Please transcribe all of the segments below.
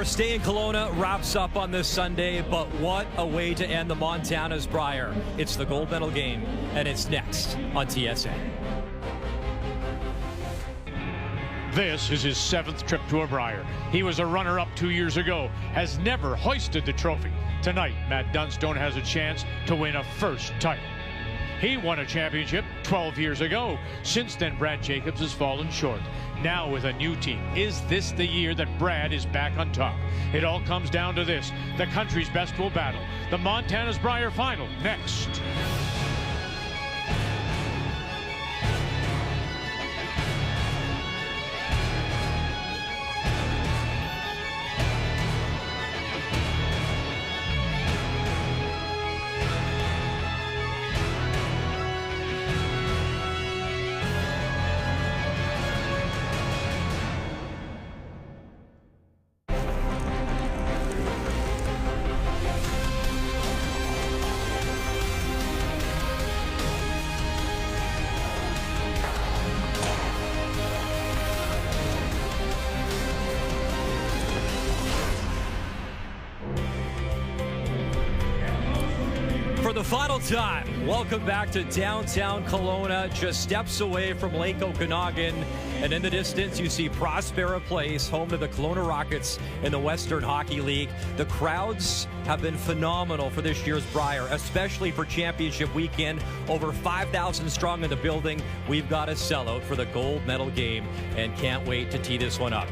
Our stay in Kelowna wraps up on this Sunday, but what a way to end the Montana's Brier. It's the gold medal game, and it's next on TSN. This is his 7th trip to a Brier. He was a runner-up 2 years ago, has never hoisted the trophy. Tonight, Matt Dunstone has a chance to win a first title. He won a championship 12 years ago. Since then, Brad Jacobs has fallen short. Now with a new team, is this the year that Brad is back on top? It all comes down to this. The country's best will battle. The Montana's Brier final, next. For the final time, welcome back to downtown Kelowna, just steps away from Lake Okanagan. And in the distance, you see Prospera Place, home to the Kelowna Rockets in the Western Hockey League. The crowds have been phenomenal for this year's Brier, especially for championship weekend. Over 5,000 strong in the building. We've got a sellout for the gold medal game and can't wait to tee this one up.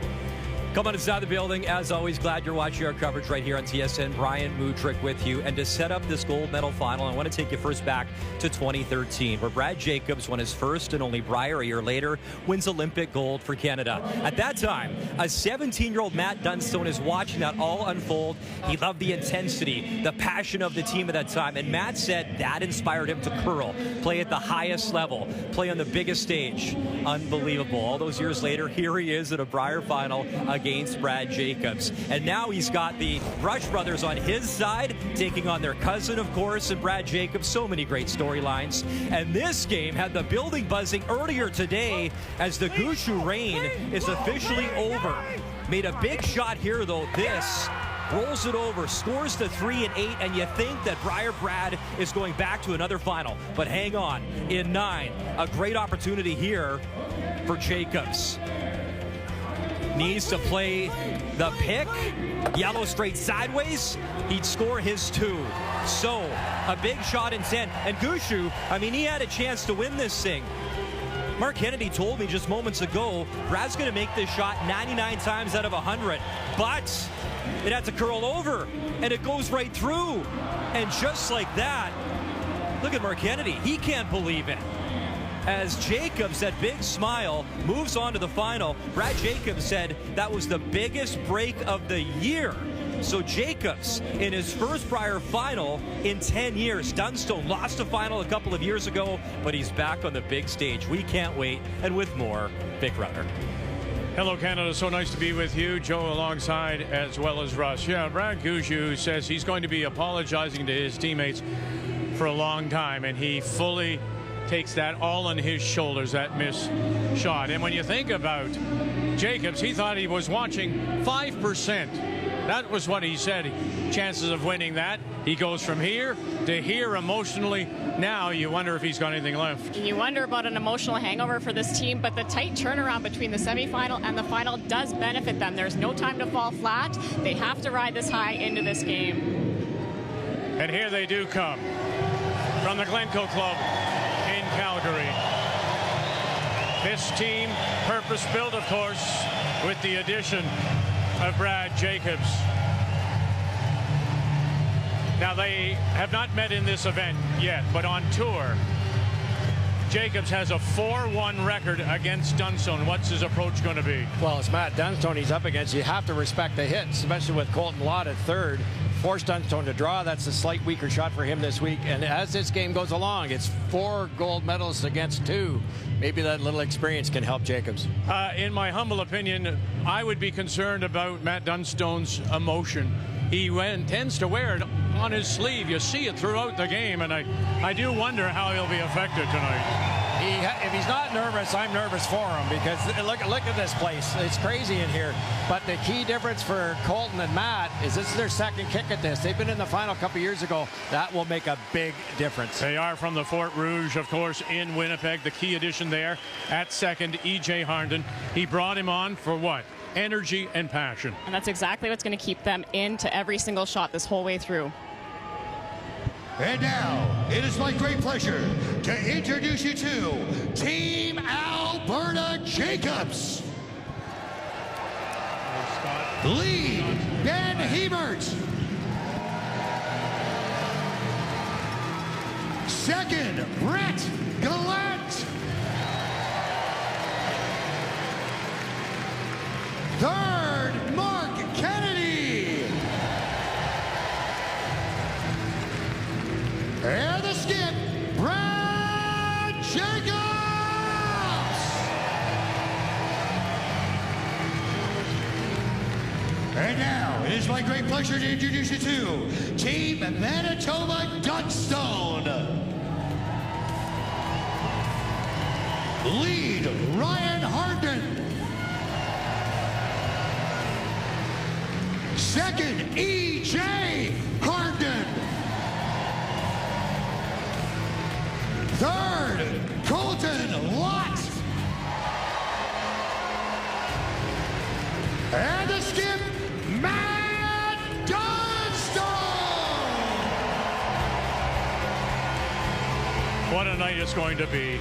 Come on inside the building. As always, glad you're watching our coverage right here on TSN. Brian Mudryk with you. And to set up this gold medal final, I want to take you first back to 2013, where Brad Jacobs won his first and only Brier. A year later, wins Olympic gold for Canada. At that time, a 17-year-old Matt Dunstone is watching that all unfold. He loved the intensity, the passion of the team at that time. And Matt said that inspired him to curl, play at the highest level, play on the biggest stage. Unbelievable. All those years later, here he is at a Brier final against Brad Jacobs. And now he's got the Rush brothers on his side, taking on their cousin, of course, and Brad Jacobs. So many great storylines. And this game had the building buzzing earlier today as the Gushu reign is officially over. Made a big shot here, though. This rolls it over, scores the 3 and 8, and you think that Brier Brad is going back to another final. But hang on, in 9, a great opportunity here for Jacobs. Needs to play the pick, yellow straight sideways, he'd score his 2. So, a big shot in 10. And Gushu, I mean, he had a chance to win this thing. Mark Kennedy told me just moments ago, Brad's going to make this shot 99 times out of 100. But it had to curl over, and it goes right through. And just like that, look at Mark Kennedy. He can't believe it. As Jacobs, that big smile, moves on to the final. Brad Jacobs said that was the biggest break of the year. So Jacobs, in his first Brier final in 10 years. Dunstone lost a final a couple of years ago, but he's back on the big stage. We can't wait. And with more, Vic Runner. Hello, Canada. So nice to be with you. Joe alongside, as well as Russ. Yeah, Brad Gushu says he's going to be apologizing to his teammates for a long time, and he fully takes that all on his shoulders, that missed shot. And when you think about Jacobs, he thought he was watching 5%. That was what he said, chances of winning that. He goes from here to here emotionally. Now you wonder if he's got anything left. You wonder about an emotional hangover for this team, but the tight turnaround between the semifinal and the final does benefit them. There's no time to fall flat. They have to ride this high into this game. And here they do come from the Glencoe Club in Calgary. This team, purpose-built, of course, with the addition of Brad Jacobs. Now, they have not met in this event yet, but on tour, Jacobs has a 4-1 record against Dunstone. What's his approach going to be? Well, it's Matt Dunstone he's up against. You have to respect the hits, especially with Colton Lott at third. Force Dunstone to draw. That's a slight weaker shot for him this week. And as this game goes along, it's 4 gold medals against 2. Maybe that little experience can help Jacobs. In my humble opinion, I would be concerned about Matt Dunstone's emotion. He tends to wear it on his sleeve. You see it throughout the game, and I do wonder how he'll be affected tonight. If he's not nervous, I'm nervous for him, because look at this place. It's crazy in here. But the key difference for Colton and Matt is this is their second kick at this. They've been in the final a couple years ago. That will make a big difference. They are from the Fort Rouge, of course, in Winnipeg. The key addition there at second, E.J. Harnden. He brought him on for what? Energy and passion. And that's exactly what's going to keep them into every single shot this whole way through. And now, it is my great pleasure to introduce you to Team Alberta Jacobs. Lead, Ben Hebert. Second, Brett Gallant. Third, Mark Kennedy. And the skip, Brad Jacobs! And now, it is my great pleasure to introduce you to Team Manitoba Dunstone. Lead, Ryan Harnden. Second, E.J. Harnden. Third, Colton Lott. And the skip, Matt Dunstone. What a night it's going to be.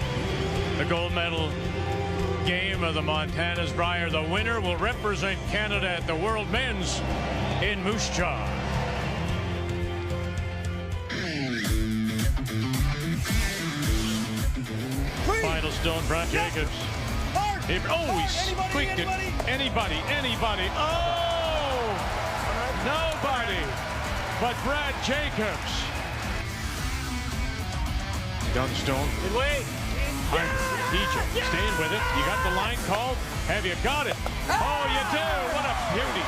The gold medal game of the Montana's Brier. The winner will represent Canada at the World Men's in Moose Jaw. Final stone, Brad Jacobs. He squeaked it. Anybody. Oh! Nobody but Brad Jacobs. Dunstone. Good way. EJ, staying with it. You got the line called. Have you got it? Oh, you do. What a beauty.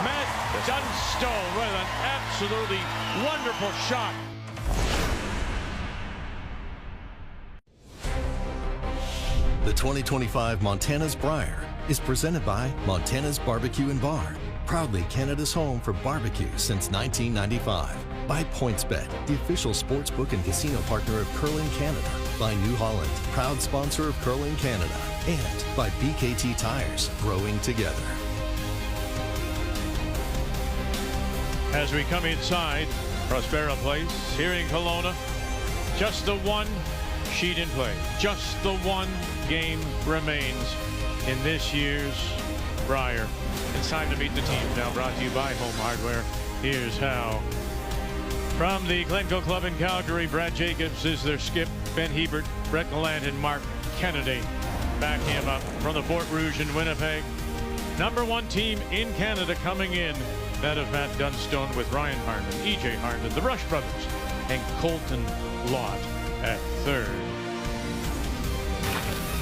Matt Dunstone with an absolutely wonderful shot. The 2025 Montana's Brier is presented by Montana's Barbecue and Bar, proudly Canada's home for barbecue since 1995. By PointsBet, the official sportsbook and casino partner of Curling Canada. By New Holland, proud sponsor of Curling Canada. And by BKT Tires, growing together. As we come inside Prospera Place here in Kelowna, just the one sheet in play. Just the one game remains in this year's Brier. It's time to meet the team. Now brought to you by Home Hardware. Here's how. From the Glencoe Club in Calgary, Brad Jacobs is their skip. Ben Hebert, Brett Gallant, and Mark Kennedy back him up. From the Fort Rouge in Winnipeg, #1 team in Canada coming in. That of Matt Dunstone with Ryan Harnden, E.J. Harnden, the Rush Brothers, and Colton Lott at third.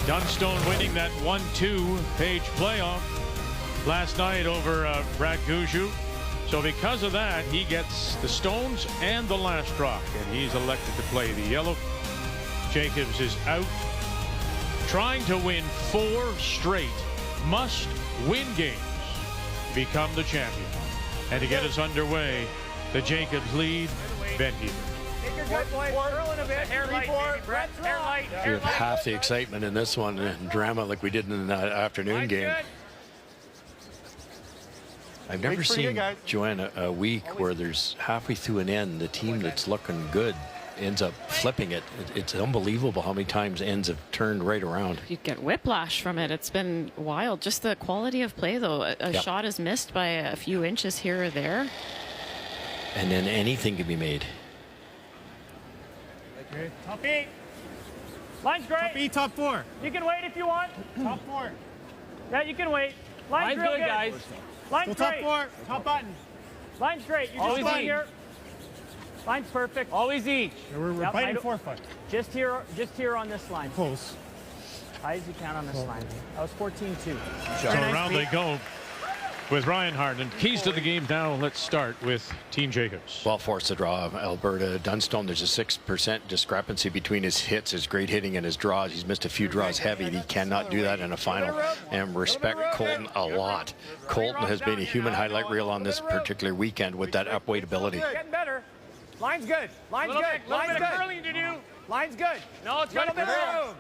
Dunstone winning that 1-2 page playoff last night over Brad Gushue. So because of that, he gets the Stones and the last rock, and he's elected to play the yellow. Jacobs is out, trying to win 4 straight must-win games to become the champion. And to get us underway, the Jacobs lead, Ben Hebert. You have half the excitement in this one and drama like we did in the afternoon game. I've never seen, Joanna, a week where there's halfway through an end, the team that's looking good ends up flipping it. It's unbelievable how many times ends have turned right around. You get whiplash from it. It's been wild. Just the quality of play, though. A shot is missed by a few inches here or there. And then anything can be made. Top 8. Line's great. Top 8, top 4. You can wait if you want. Top 4. Yeah, you can wait. Line's real good, guys. Line's great. Top 4. Top button. Line's great. You just stand here. Line's perfect. Always each. Yeah, we're biting 4 foot. Just here on this line. Close. High as you can on this line. That was 14-2. So around they go with Ryan Harden. Keys to the game now. Let's start with Team Jacobs. Well, forced to draw Alberta. Dunstone, there's a 6% discrepancy between his hits, his great hitting, and his draws. He's missed a few draws heavy. He cannot do that in a final. And respect Colton a lot. Colton has been a human highlight reel on this particular weekend with that upweight ability. Getting better. Line's good. Line's good. Line's good. Curling to do. Line's good. No, it's got a bit of room.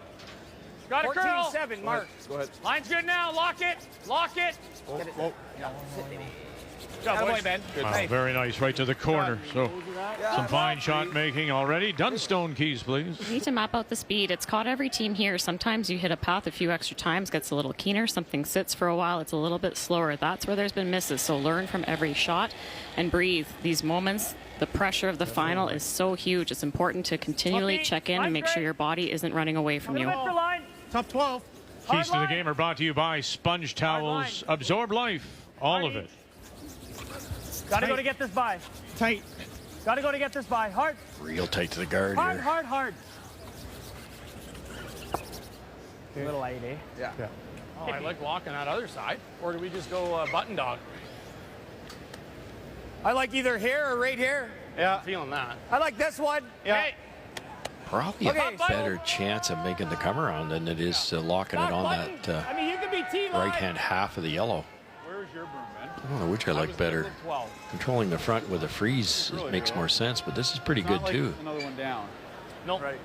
Got a curl. 14-7, Mark. Go ahead. Line's good now. Lock it. Lock it. Good job, boy, Ben. Wow, very nice. Right to the corner. So some fine shot making already. Dunstone, Keys, please. You need to map out the speed. It's caught every team here. Sometimes you hit a path a few extra times, gets a little keener. Something sits for a while. It's a little bit slower. That's where there's been misses. So learn from every shot and breathe. These moments, the pressure of the final is so huge. It's important to continually check in and make sure your body isn't running away from you. Top 12. Keys to the game are brought to you by Sponge Towels. Absorb life. All of it. Gotta go to get this by. Tight. Gotta go to get this by. Hard. Real tight to the guard Hard, here. hard, hard. A little light, eh? Yeah. Oh, I like walking that other side. Or do we just go button dog? I like either here or right here. Yeah. I'm feeling that. I like this one. Yeah. Hey. Probably a better chance of making the come around than it is locking it on that I mean, you can be T-line. right-hand half of the yellow. Where's your broom, man? I don't know which I like better. Controlling the front with a freeze makes more sense, but this is pretty good too. Another one down. Nope. Right.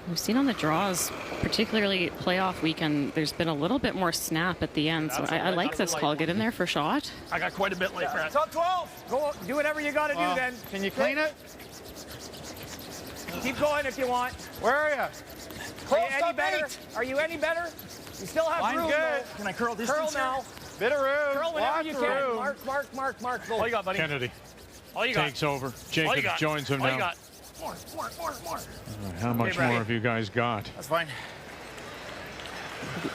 We've seen on the draws, particularly playoff weekend, there's been a little bit more snap at the end. So I like this call. Get in there for shot. I got quite a bit late for that. Top 12. Go, do whatever you got to do then. Can you clean it? Keep going if you want. Where are you? Are you any better? Are you any better? You still have Line's room. good. Though. Can I curl distance? Curl now. Bit of room. Curl whenever you Lots of can. room. Mark. Go. All you got, buddy. Kennedy All you got. takes over. All Jacobs you got. joins him All you now. got. More. How much Okay, Brady. more have you guys got? That's fine.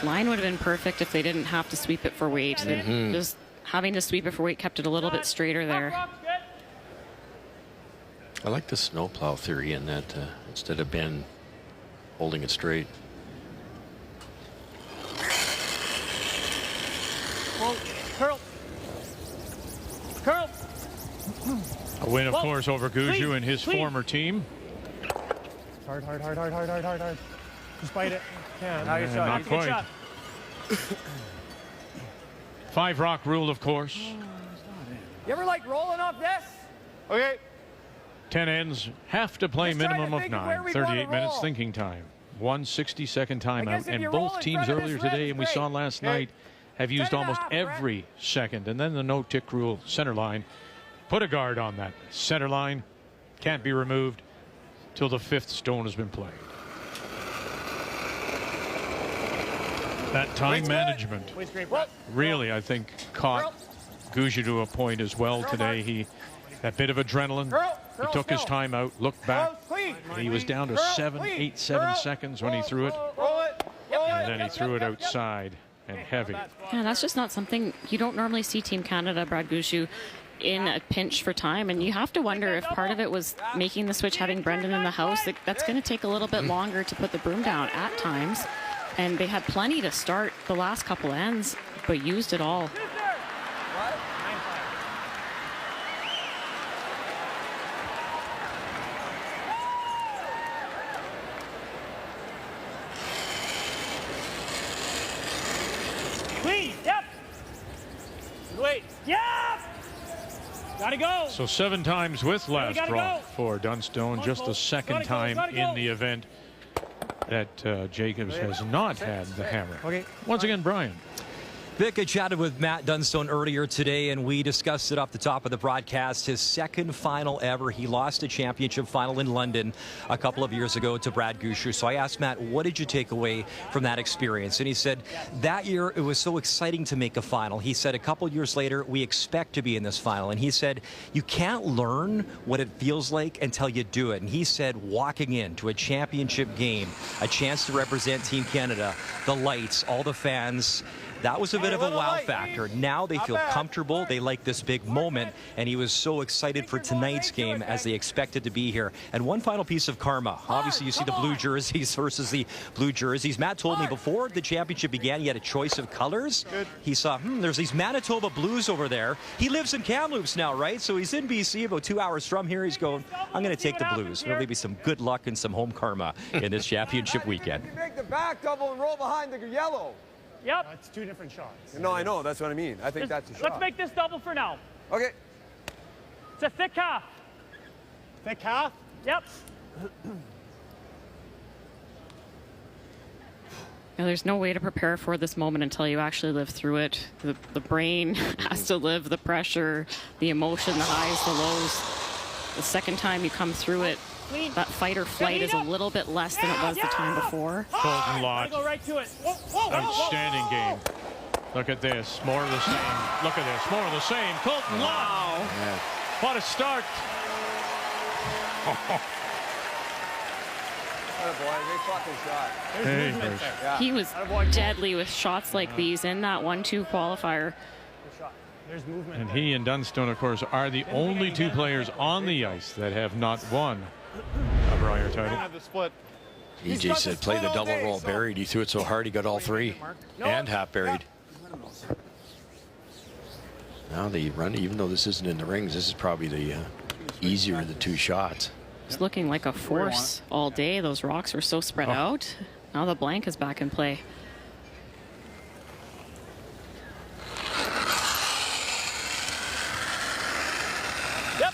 Line would have been perfect if they didn't have to sweep it for weight. Just having to sweep it for weight kept it a little bit straighter there. I like the snowplow theory in that instead of Ben holding it straight. Curl. A win, of course, over Guju and his former team. Hard. Just bite it. Yeah, now And shot. not Good shot. quite. 5 rock rule, of course. You ever like rolling off this? Okay. 10 ends, have to play Just trying to minimum of think of 9. where we 38 wanna minutes roll. thinking time. 1 60-second timeout. if And you roll both in teams front of earlier this red, today, and we great. saw last night, have used 10 and a almost half, every second. And then the no-tick rule, center line. Put a guard on that. Center line can't be removed till the 5th stone has been played. That time management really, I think, caught Guju to a point as well today. That bit of adrenaline. He took his time out, looked back. He was down to 7 seconds when he threw it. And then he threw it outside and heavy. Yeah, that's just not something you don't normally see Team Canada, Brad Gushue, in a pinch for time. And you have to wonder if part of it was making the switch, having Brendan in the house. That's going to take a little bit longer to put the broom down at times. And they had plenty to start the last couple ends, but used it all. Please, yep. Wait, yep. Gotta go. So 7 times with last gotta draw go. for Dunstone. Just the second time in the event that Jacobs has not had the hammer. Okay. Once again, Brian. Vic, I chatted with Matt Dunstone earlier today, and we discussed it off the top of the broadcast. His second final ever. He lost a championship final in London a couple of years ago to Brad Gushue. So I asked Matt, what did you take away from that experience? And he said, that year it was so exciting to make a final. He said, a couple years later, we expect to be in this final. And he said, you can't learn what it feels like until you do it. And he said, walking into a championship game, a chance to represent Team Canada, the lights, all the fans, That was a bit of a wow factor. Now they feel comfortable. They like this big moment, and he was so excited for tonight's game as they expected to be here. And one final piece of karma. Obviously, you see the blue jerseys versus the blue jerseys. Matt told me before the championship began, he had a choice of colors. He saw, there's these Manitoba Blues over there. He lives in Kamloops now, right? So he's in BC, about 2 hours from here. He's going, I'm going to take the Blues. There'll be some good luck and some home karma in this championship weekend. You make the back double and roll behind the yellow. Yep. That's 2 different shots. No, I know. That's what I mean. I think that's a shot. Let's make this double for now. Okay. It's a thick half. Thick half? Yep. Now, there's no way to prepare for this moment until you actually live through it. The brain has to live the pressure, the emotion, the highs, the lows. The second time you come through it, that fight or flight is a little bit less than it was the time before. Colton Lott. Go right to it. Outstanding game. Look at this. More of the same. Look at this. More of the same. Colton Lott. Yeah. What a start. He was deadly with shots like these in that 1-2 qualifier. There's movement. And he and Dunstone, of course, are the only 2 players on the ice that have not won a Brier title. EJ said play the double roll buried. He threw it so hard he got all 3 and half buried. Now they run, even though this isn't in the rings, this is probably the easier of the 2 shots. It's looking like a force all day. Those rocks were so spread out. Now the blank is back in play. Yep.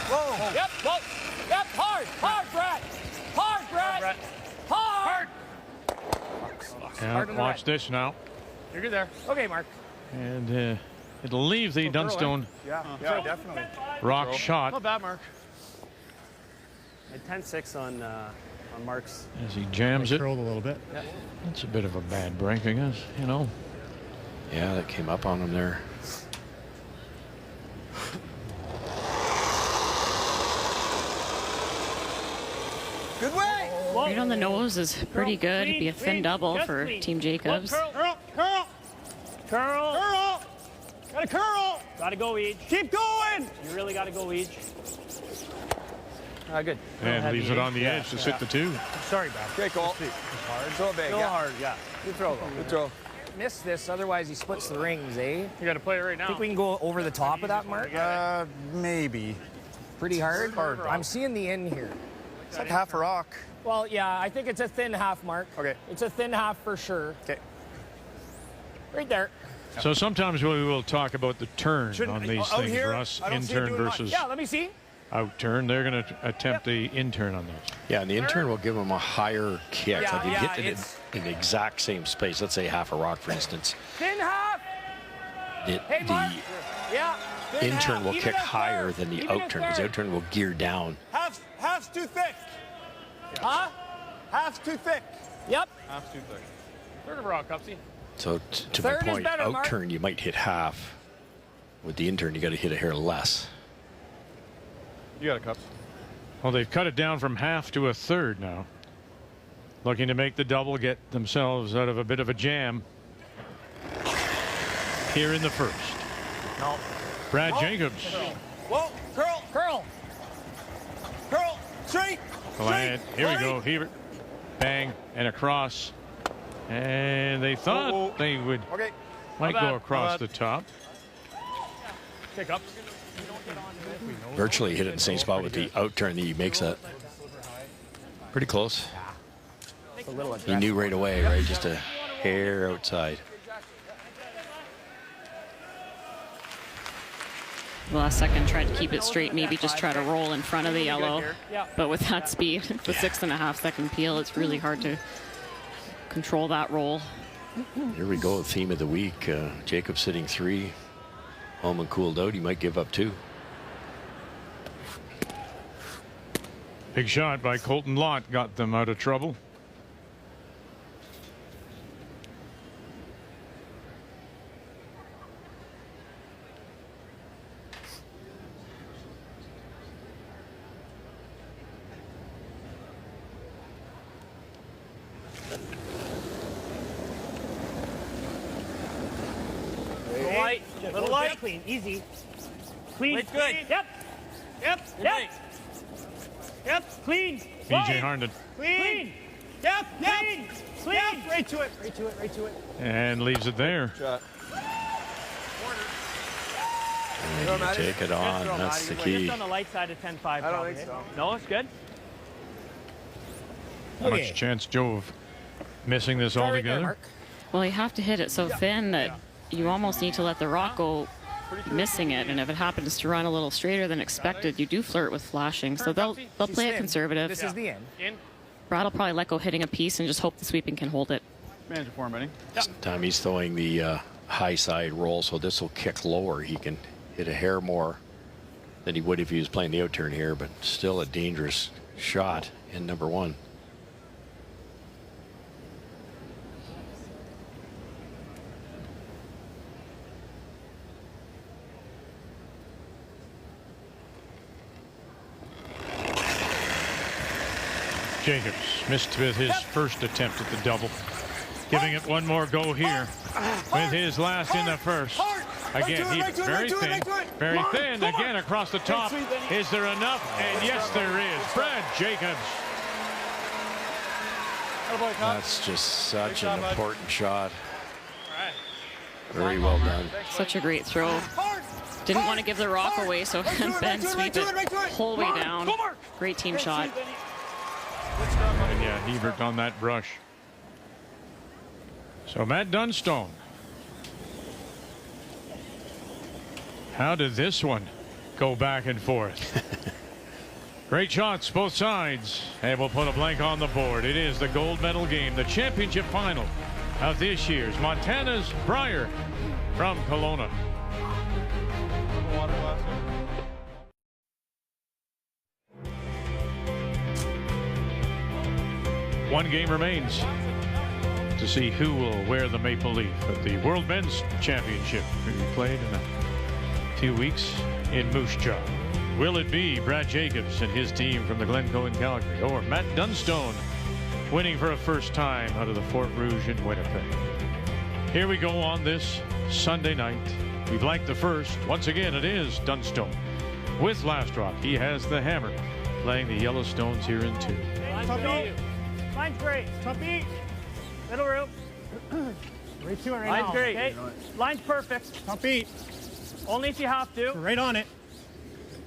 Whoa. Yep. Whoa. Yep. Hard. Hard, Brett. Hard, Brett. Hard. Yeah, watch this now. You're good there. Okay, Mark. And it'll leave the Dunstone Yeah, definitely. rock shot Not bad, Mark. I had 10-6 on Mark's. as he jams it. Curled a little bit. Yeah. That's a bit of a bad break, I guess, you know. Yeah, that came up on him there. Good way. Right on the nose is pretty good. It'd be a thin double for Team Jacobs. Curl. Curl. Curl. Curl. Gotta curl. Gotta go, Eej. Keep going. You really gotta go, Eej. Good. And leaves it on the edge to sit the 2. Sorry, Brad. Great goal. Hard. So big. Go hard, yeah. Good throw, though. Good throw. Miss this, otherwise he splits the rings, eh? You got to play it right now. Think we can go over the top of that, Mark? Maybe. Pretty hard? I'm seeing the in here. It's like half a rock. Well, yeah, I think it's a thin half, Mark. Okay. It's a thin half for sure. Okay. Right there. So sometimes we will talk about the turn on these out things, here, Russ. I don't In see him turn doing much. versus Yeah, let me see. out turn. They're going to attempt the in turn on those. Yeah, and the intern will give him a higher kick. Yeah, like you yeah, hit it in the exact same space. Let's say half a rock, for instance. Thin half. The Yeah. thin intern half. will Even kick a higher third. than the Even a out turn, because the third. out turn will gear down. Half's too thick. Huh? Half's too thick. Yep. Third of rock, Cupsy. So to my Third is point, better, out Mark. turn you might hit half. With the intern, you got to hit a hair less. You got a cup. Well, they've cut it down from half to a third now. Looking to make the double, get themselves out of a bit of a jam here in the first. No. Brad Jacobs. Whoa, curl, Curl. curl, straight. And here we go. Here, bang, and across. And they thought they would might go across the top. Kick up. Virtually hit it in the same spot with the out turn. He makes that pretty close. He knew right away, right? Just a hair outside. The last second tried to keep it straight, maybe just try to roll in front of the yellow. But with that speed, the 6.5 second peel, it's really hard to control that roll. Here we go, theme of the week. Jacob sitting 3. Holman cooled out. He might give up 2. Big shot by Colton Lott got them out of trouble. light. Little light. Clean. Easy. Clean. Weight's good. Yep. Yep. Yep. Yep. Clean. BJ Harnden. Clean. Yep. Clean. Clean. Yep. Right to it. Right to it. Right to it. And leaves it there. Shot. And you take it on. That's the key. Just on the light side of 10-5. I don't think so. No, it's good. Much chance, Joe, of missing this altogether? Well, you have to hit it so thin that you almost need to let the rock go missing it. And if it happens to run a little straighter than expected, you do flirt with flashing. So they'll play it conservative. This is the end. Brad will probably let go hitting a piece and just hope the sweeping can hold it. Manager form, buddy. This time he's throwing the high side roll, so this will kick lower. He can hit a hair more than he would if he was playing the out turn here, but still a dangerous shot in number one. Jacobs missed with his first attempt at the double. Giving it one more go here with his last in the first. Again, he's very thin, very thin. Again, across the top. Is there enough? And yes, there is. Brad Jacobs. That's just such an important shot. Very well done. Such a great throw. Didn't want to give the rock away, so Ben sweep it whole way down. Great team shot. And yeah, Hebert on that brush. So Matt Dunstone. How did this one go back and forth? Great shots, both sides. And we'll put a blank on the board. It is the gold medal game, the championship final of this year's Montana's Brier from Kelowna. One game remains to see who will wear the maple leaf at the World Men's Championship to be played in a few weeks in Moose Jaw. Will it be Brad Jacobs and his team from the Glencoe in Calgary, or Matt Dunstone winning for a first time out of the Fort Rouge in Winnipeg? Here we go on this Sunday night. We blank the first. Once again, it is Dunstone with last rock. He has the hammer, playing the Yellowstones here in two. Line's great. Top beat. Middle rope. Right to it right now. Line's great. Okay. Line's perfect. Top beat. Only if you have to. Right on it.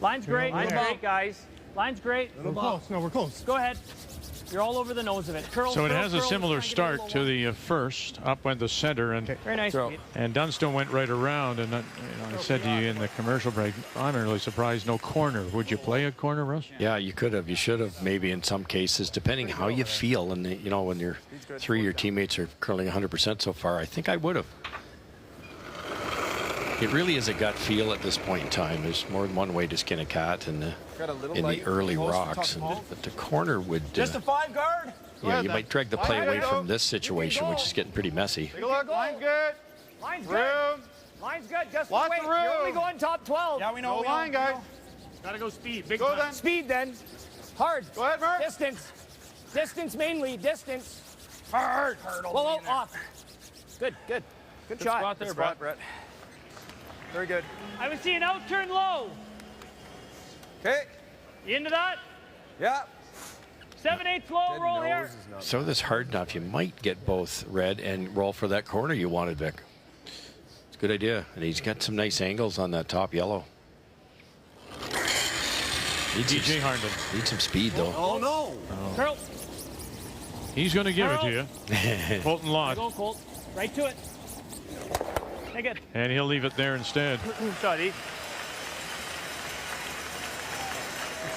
Line's great. Line's great, guys. Line's great. We're close. No, we're close. Go ahead. You're all over the nose of it. Curl, so it curl, has a curl, similar start to the first. Up went the center, and very nice. And Dunstone went right around. And I said to you in the commercial break, I'm really surprised no corner. Would you play a corner, Russ? Yeah, you could have. You should have, maybe in some cases, depending how you feel. And when your three of your teammates are curling 100% so far, I think I would have. It really is a gut feel at this point in time. There's more than one way to skin a cat in the early rocks. But the corner would... Just a 5 guard? Yeah, you might drag the play away from this situation, which is getting pretty messy. Take a look. Line's good. Line's good. Line's good. Just wait. You're only going top 12. Yeah, we know. No line, guys. Gotta go speed. Big go time. Then. Speed then. Hard. Go ahead, Murph. Distance. Distance mainly. Distance. Hard. Whoa, off. Good shot. Spot there, Brett. Very good. I would see an out turn low. Okay. You into that? Yeah. 7/8 low, roll here. So this hard enough, you might get both red and roll for that corner you wanted, Vic. It's a good idea. And he's got some nice angles on that top yellow. DJ Harnden. Needs some speed, though. Oh, no. Curl. He's going to give it to you. Colton Lott. Go, Colt. Right to it. Take it. And he'll leave it there instead. Shot, E.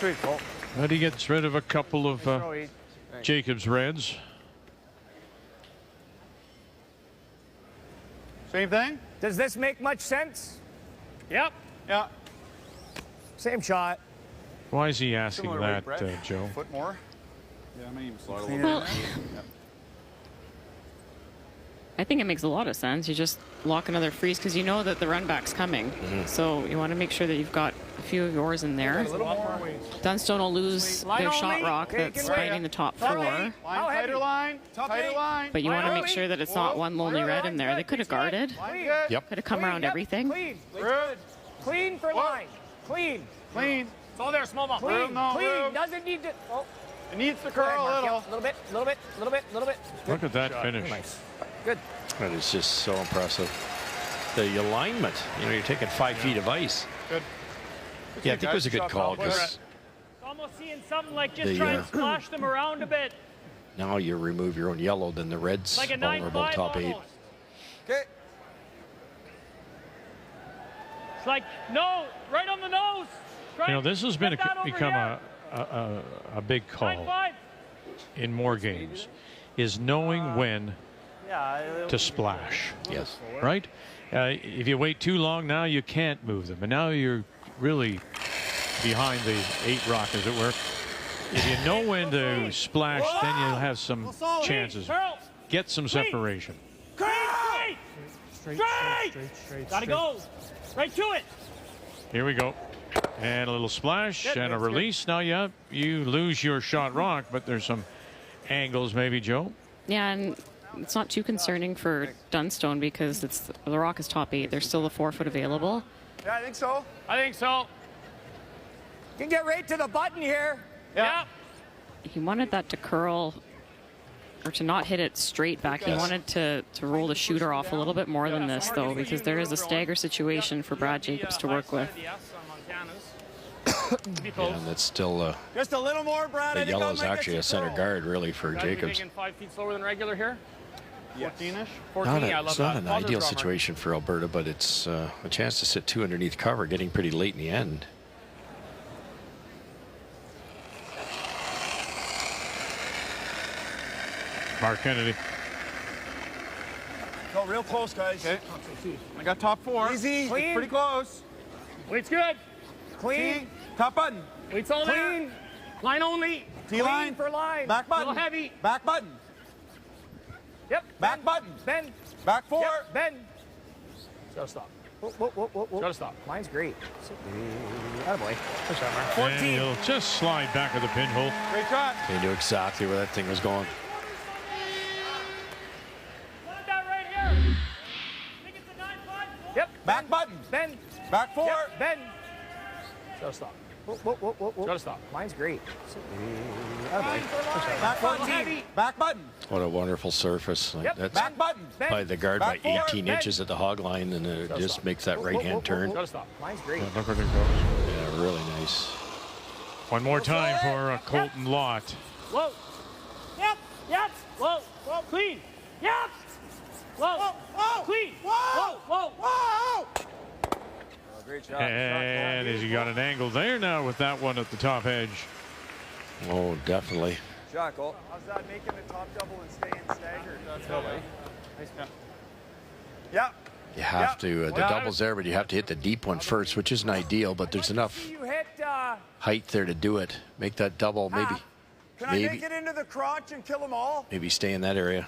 Sweet, Colt. But he gets rid of a couple of Jacobs reds. Same thing? Does this make much sense? Yep. Yeah. Same shot. Why is he asking Similar that, weight, Joe? A foot more? Yeah, I might even slide a little Well, bit. I think it makes a lot of sense. You just lock another freeze because you know that the run back's coming. So you want to make sure that you've got a few of yours in there. Dunstone will lose their shot rock that's biting the top four. Tighter line. But you want to make sure that it's not one lonely red in there. They could have guarded. Yep. Could have come around everything. Clean for line. Clean. It's all there, small ball. Clean. Doesn't need to. Oh. It needs to curl a little. A little bit. Look at that finish. Nice. Good. That is just so impressive. The alignment, you know, you're taking 5 feet of ice. Good. Yeah, I think it was a good call because Almost seeing something like just try and splash them around a bit. now you remove your own yellow, then the red's Like a vulnerable 9-5 top 8. almost. Okay. It's like, no, right on the nose. You know, this has been Get that over become here. a big call 9-5. in more games, is knowing when to splash. Yes. Right? If you wait too long, now you can't move them. And now you're really behind the 8 rock, as it were. If you know when to splash, then you'll have some chances. Get some separation. Straight. Gotta go. Right to it. Here we go. And a little splash and a release. Now, yeah, you lose your shot rock, but there's some angles maybe, Joe. Yeah, and it's not too concerning for Dunstone because the rock is top 8. There's still the 4-foot available. Yeah, I think so. You can get right to the button here. Yeah. He wanted that to curl or to not hit it straight back. He wanted to roll the shooter off a little bit more than this, though, because there is a stagger situation for Brad Jacobs to work with. Yeah, and that's still Just a little more, Brad. the yellow is actually a center guard, really, for Jacobs. 5 feet slower than regular here. 14-ish. 14, I love It's that. not an Positive ideal draw, situation for Alberta, but it's a chance to sit 2 underneath cover, getting pretty late in the end. Mark Kennedy. Go real close, guys. Okay. I got top 4. Easy. It's Clean. pretty close. Wait's good. Clean. Top button. Wait's all there. Clean. Line only. T-line. For line. Back button. Little heavy. Back button. Yep. Back button. Bend. Back 4. Yep. Bend. Gotta stop. Whoa. Gotta stop. Line's great. Attaboy. Push that, Mark. 14. And he'll just slide back of the pinhole. Great shot. They knew exactly where that thing was going. Put that right here. Think it's a 9-5. Yep. Back button. Bend. Back 4. Yep. Bend. Gotta stop. Whoa. Gotta stop. Line's great. Attaboy. Back button. Heavy. Back button. What a wonderful surface. Like, Yep. that's Back button. Bend. by the guard Back by 18 forward. Bend. inches at the hog line, and it just makes that right hand turn. Gotta stop. Line's great. Look where it goes. Yeah, really nice. One more time for Colton Lott. Whoa. Yep. Whoa. Clean. Yep. Whoa. Clean. Whoa. Great shot. And has he got an angle there now with that one at the top edge? Oh, definitely. Shot, Colt. How's that making the top double and staying staggered? Nice shot. Yeah. You have to, the double's there, but you have to hit the deep one first, which isn't ideal, but there's enough You hit. height there to do it. Make that double, maybe Can I make it into the crotch and kill them all? maybe stay in that area.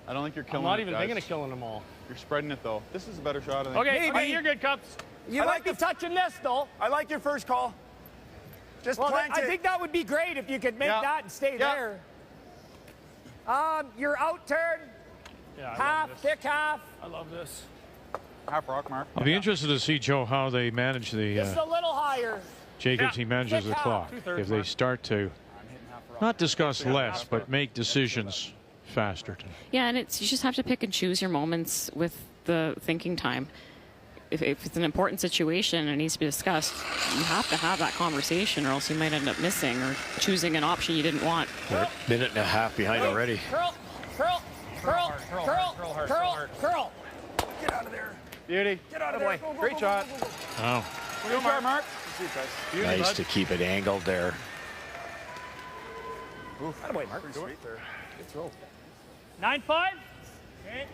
I don't think you're I'm killing not it, even guys. thinking of killing them all. You're spreading it, though. This is a better shot, I think. Okay, Maybe. you're good, Cups. You I might like be the- touching this though. I like your first call. Just Well, plant I it. think that would be great if you could make Yeah. that and stay Yeah. there. Your out turn, Yeah, half, thick half. I love this. Half rock, Mark. I'll be interested to see, Joe, how they manage Just the a little higher. Jacobs. He manages the Thick half. clock. 2/3, If they Mark. start to not discuss less, but make decisions faster. Yeah, and you just have to pick and choose your moments with the thinking time. If it's an important situation and it needs to be discussed, you have to have that conversation or else you might end up missing or choosing an option you didn't want. We're a minute and a half behind already. Curl. Get out of there. Beauty. Get out of there. Go, Great shot. Oh, Good shot, Mark. Nice to keep it angled there. Attaboy, Mark. Sweet there. Good throw. 9-5. Okay.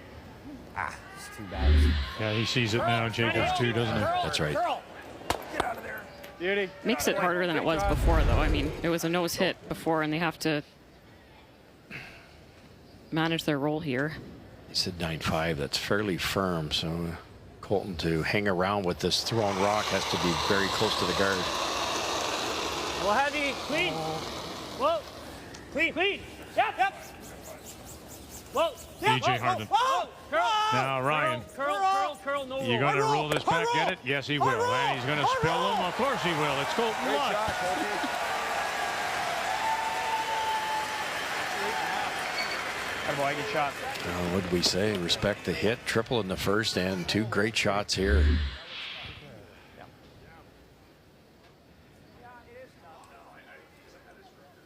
It's too bad. yeah, he sees it now, Jacobs too, doesn't he? That's right. Get out of there. Beauty. Makes it harder than it was before, though. I mean, it was a nose hit before, and they have to manage their role here. He said 9.5. That's fairly firm. So Colton to hang around with this thrown rock has to be very close to the guard. Well, heavy. Clean. Whoa. Clean. Clean. Yep. Yep. Whoa. Yep. DJ Harden. Whoa. Curl. Now Ryan. Curl. No. You going to roll this back, get it? Yes, he will. And he's going to spill him. Of course he will. It's Colton Lott. Boy, good shot. What did we say? Respect the hit. Triple in the first and 2 great shots here.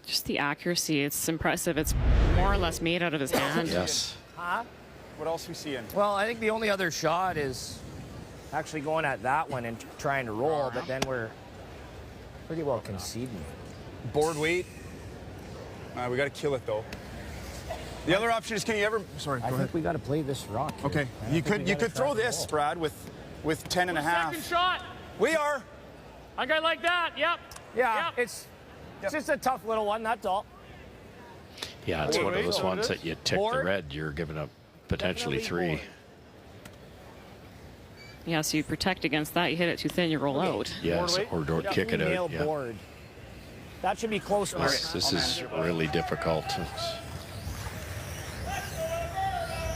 Just the accuracy, it's impressive. It's more or less made out of his hand. Yes. Huh? What else we seeing? Well, I think the only other shot is actually going at that one and trying to roll, but then we're pretty well conceding. Board weight. We got to kill it though. The other option is, can you ever? Sorry, I think we got to play this rock. Okay, you could throw this, Brad, with 10 and a half. Second shot. We are. A guy like that. Yep. Yeah, Yep. it's just a tough little one, that's all. Yeah, it's one of those ones that you tick the red. You're giving up potentially 3. Yeah, so you protect against that. You hit it too thin, you roll out. Yes, or don't kick it out. Yeah. Board. That should be close. This is really difficult.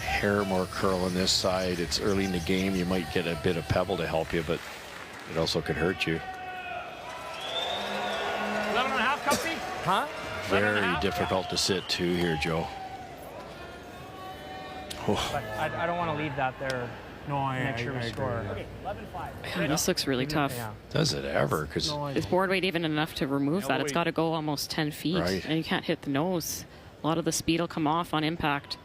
Hair more curl on this side. It's early in the game. You might get a bit of pebble to help you, but it also could hurt you. 11 and a half, Cuppy. Huh? Very difficult to sit too here, Joe. But I don't want to leave that there. No, Make sure we score. Okay, 11-5. Yeah, this looks really tough. Yeah. Does it ever? Because Is board weight even enough to remove that? It's got to go almost 10 feet, Right. and you can't hit the nose. A lot of the speed will come off on impact.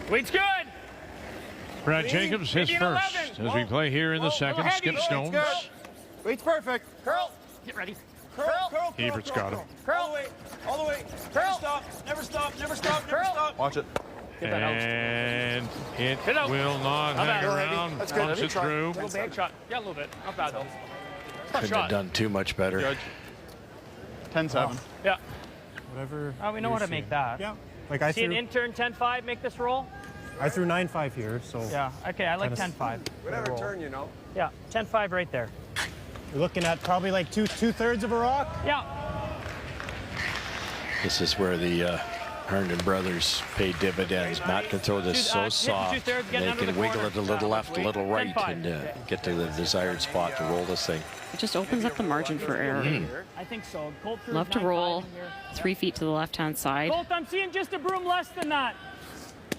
Weight's good. Brad Jacobs, his Maybe an first 11. as we play here in the second. heavy. Skip Stones. Weight's perfect. Curl. Get ready. Curl. Everett's got him. All the way. Curl. Never stop. Never stop. Watch it. And it Hit out. will not hang bad. around. That's good. Pumps it through. Good shot. Yeah, a little bit. Not bad though. couldn't have done too much better. Judge. 10-7. Yeah. Whatever. Oh, we know how to make that. Yeah. Like I See an threw, intern 10-5 make this roll? I threw 9-5 here, so Yeah. Okay, I like Kinda 10-5. Whatever turn, you know. Yeah, 10-5 right there. you're looking at probably like two-thirds of a rock. Yeah. This is where the Herndon brothers pay dividends. Matt can throw this so soft. two-thirds, getting They under can the wiggle corner. it a little left, a little right, 10-5. and get to the desired spot to roll this thing. It just opens up the margin for error. I think so. Colt threw Love to 9-5 roll in here. 3 feet to the left-hand side. Colt, I'm seeing just a broom less than that. Is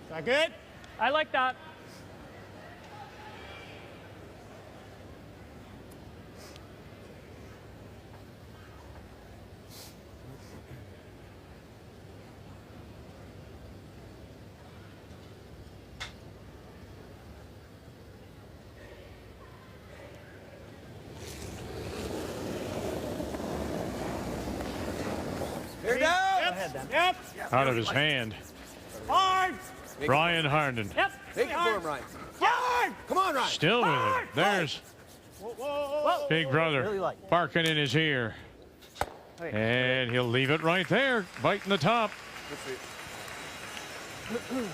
that good? I like that. Here down. Yep. Out of his hand. Hard. Brian Herndon. Yep. Make it for him, Ryan. Hard. Come on, Ryan. Still with it. There's Big Brother barking in his ear. And he'll leave it right there, biting the top.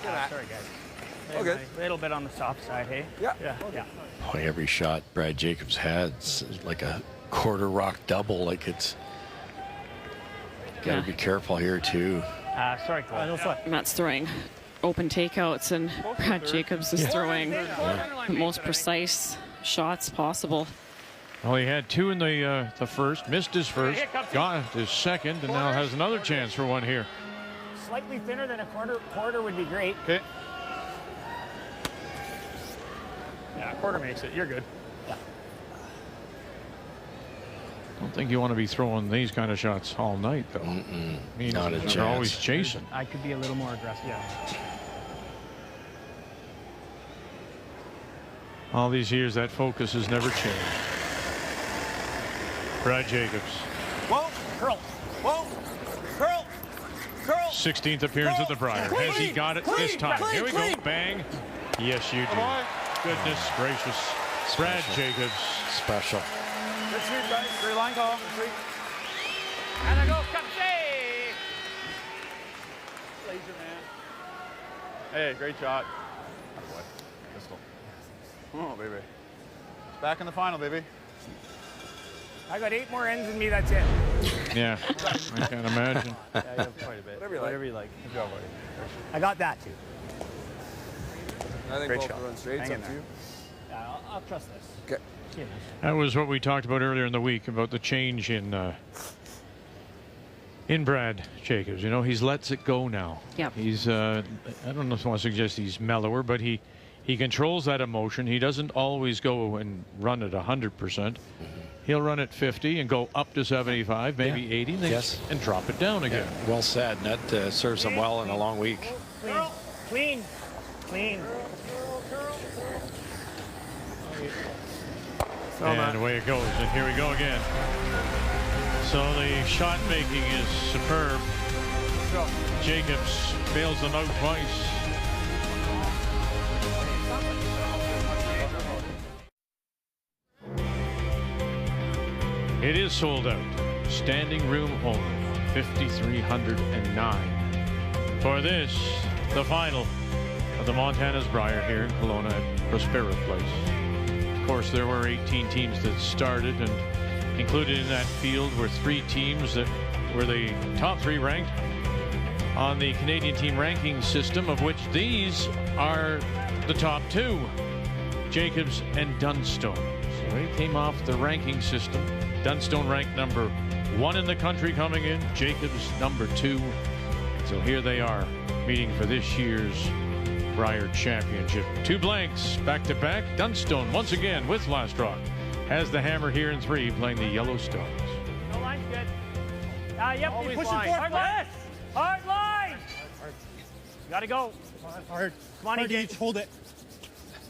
Sorry, guys. Okay. A little bit on the soft side, hey? Yeah. Yeah. Boy, every shot Brad Jacobs had is like a quarter rock double. Like it's got to be careful here too. Sorry, Colt. No sweat. Matt's throwing open takeouts, and Brad Jacobs is throwing the most precise shots possible. Well, he had 2 in the first, missed his first, got his second, and now has another chance for one here. Slightly thinner than a quarter would be great. Okay. Yeah, quarter makes it. You're good. Don't think you want to be throwing these kind of shots all night, though. Means Not a they're chance. always chasing. I could be a little more aggressive. Yeah. All these years, that focus has never changed. Brad Jacobs, Whoa. Curl. Whoa. Curl. Curl. 16th appearance at the Brier. Has he got it this time? Here we go. Bang. Yes, you do. Goodness gracious. Brad Jacobs. Special. Good sweep, guys. Great line call. Good sweep. And I go, come say. Laser, man. Hey, great shot. Oh, boy. Pistol. Oh, baby. It's back in the final, baby. I got 8 more ends in me, that's it. Yeah, I can't imagine. Yeah, you have quite a bit. Whatever you like. Good job, buddy. I got that too. I think Great both shot. run straight. It's Hang up in to you. Yeah, I'll trust this. Okay. That was what we talked about earlier in the week about the change in Brad Jacobs. You know, he's lets it go now. Yep. He's I don't know if I want to suggest he's mellower, but he controls that emotion. He doesn't always go and run at 100%. He'll run at 50 and go up to 75, maybe 80, and, and drop it down again. Yeah, well said. And that serves him well in a long week. Clean. Clean. And away it goes. And here we go again. So the shot making is superb. Jacobs bails them out twice. It is sold out. Standing room only. 5,309. For this, the final of the Montana's Brier here in Kelowna at Prospera Place. Of course, there were 18 teams that started, and included in that field were 3 teams that were the top 3 ranked on the Canadian team ranking system, of which these are the top 2, Jacobs and Dunstone. So they came off the ranking system. Dunstone ranked number 1 in the country coming in, Jacobs number 2. So here they are meeting for this year's Brier Championship. 2 blanks back-to-back. Dunstone once again with Last Rock has the hammer here in 3, playing the Yellowstones. No line's good. Yep, Always push line. it forward. Hard line. Gotta go. Hard. Come on, Hard EJ. each. Hold it.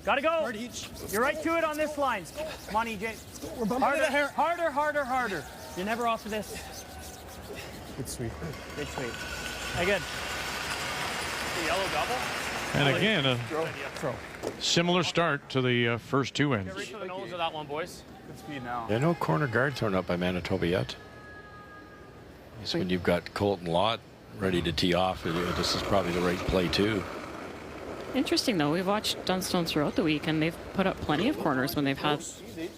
Gotta go. Hard each. You're right to it on this line. Come on, EJ. We're bumping Harder, the hair. harder, harder, harder. You're never off of this. Good sweep. Good sweep. Hey, good. The yellow double. And again, a Throw. similar start to the first 2 ends. Reach for the nose of that one, boys. Good speed now. Yeah, no corner guard thrown up by Manitoba yet. So when you've got Colton Lott ready to tee off, this is probably the right play too. Interesting, though. We've watched Dunstone throughout the week, and they've put up plenty of corners when they've had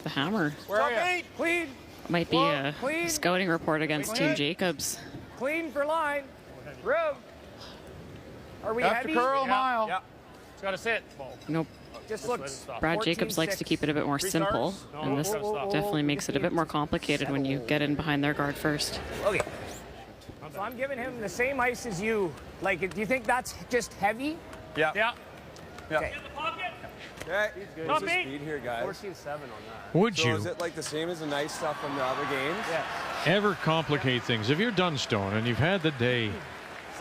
the hammer. Where are you? Clean. Might be a scouting report against Team Jacobs. Clean for line. Room. Are we After heavy? curl, mile. Yeah. It's got to sit. Nope. Just looks. Brad Jacobs likes to keep it a bit more simple, and this definitely makes it a bit more complicated when you get in behind their guard first. Okay. So I'm giving him the same ice as you. Like, do you think that's just heavy? Yeah. Yeah. Okay. Okay. Top What's the eight. speed here, guys? 14.7 on that. Would So you is it like the same as the nice stuff from the other games? Yeah. ever complicate things? If you're Dunstone and you've had the day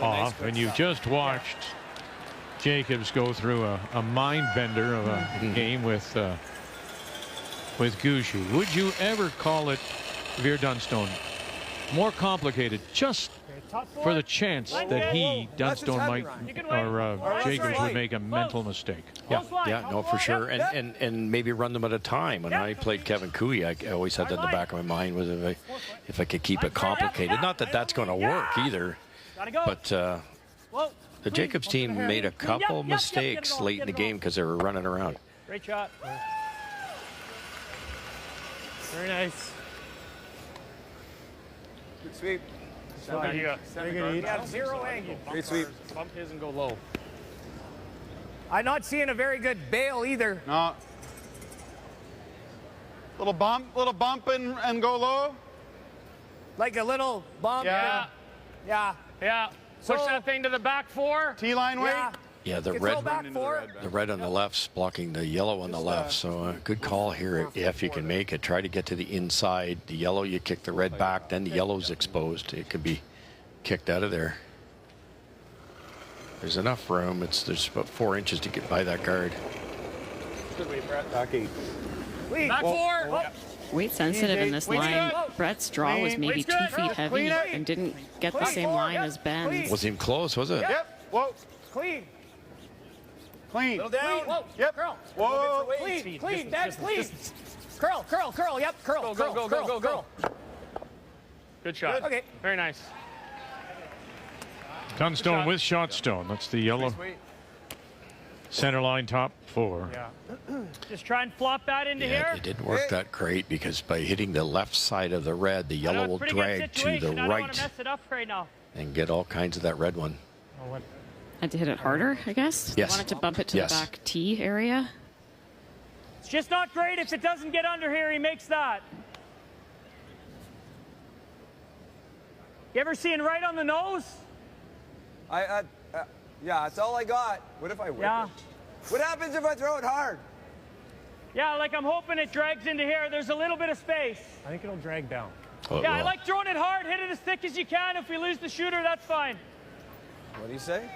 off and you've just watched Jacobs go through a mind bender of a game with Gushu, would you ever call it, if you're Dunstone, more complicated just for the chance that he, Dunstone, might, or Jacobs would make a mental mistake? Yeah, no, for sure. And maybe run them at a time. When I played Kevin Cooey, I always had that in the back of my mind, was if I could keep it complicated. Not that that's going to work either, but the Jacobs team made a couple mistakes late in the game because they were running around. Great shot. Very nice. Good sweep. You got Yeah, 0 angle. Great sweep. bump his and go low. I'm not seeing a very good bail either. No. Little bump and go low. Like a little bump. Yeah. Yeah. Yeah. Push that thing to the back 4. T-line weight. Yeah. Yeah, the You red, throw back 4. the red on the left's blocking the yellow on the left. So good call here if you can make it. Try to get to the inside. The yellow, you kick the red back, then the yellow's exposed. It could be kicked out of there. There's enough room. There's about 4 inches to get by that guard. Good weight, Brett. Back 8. Back 4. Weight sensitive in this line. Brett's draw was maybe 2 feet heavy and didn't get the same line as Ben's. Wasn't even close, was it? Yep. Whoa. Clean. Clean. Little down. Whoa. Yep. Girl. Whoa. Clean. Clean. That's clean. Curl, curl, curl. Yep, curl, Go, go, go, go, go, go. Good shot. Okay. Very nice. Dunstone with Shotstone. That's the yellow. Center line top 4. Yeah. Just try and flop that into Yeah, here. it didn't work that great because by hitting the left side of the red, the yellow will drag to the I don't want to right mess it up right now. and get all kinds of that red one. I had to hit it harder, I guess. Yes. I wanted to bump it to the back tee area. It's just not great if it doesn't get under here. He makes that. You ever seen right on the nose? Yeah, that's all I got. What if I whip Yeah. it? What happens if I throw it hard? Yeah, like I'm hoping it drags into here. There's a little bit of space. I think it'll drag down. Oh, Yeah, I like throwing it hard. Hit it as thick as you can. If we lose the shooter, that's fine. What do you say?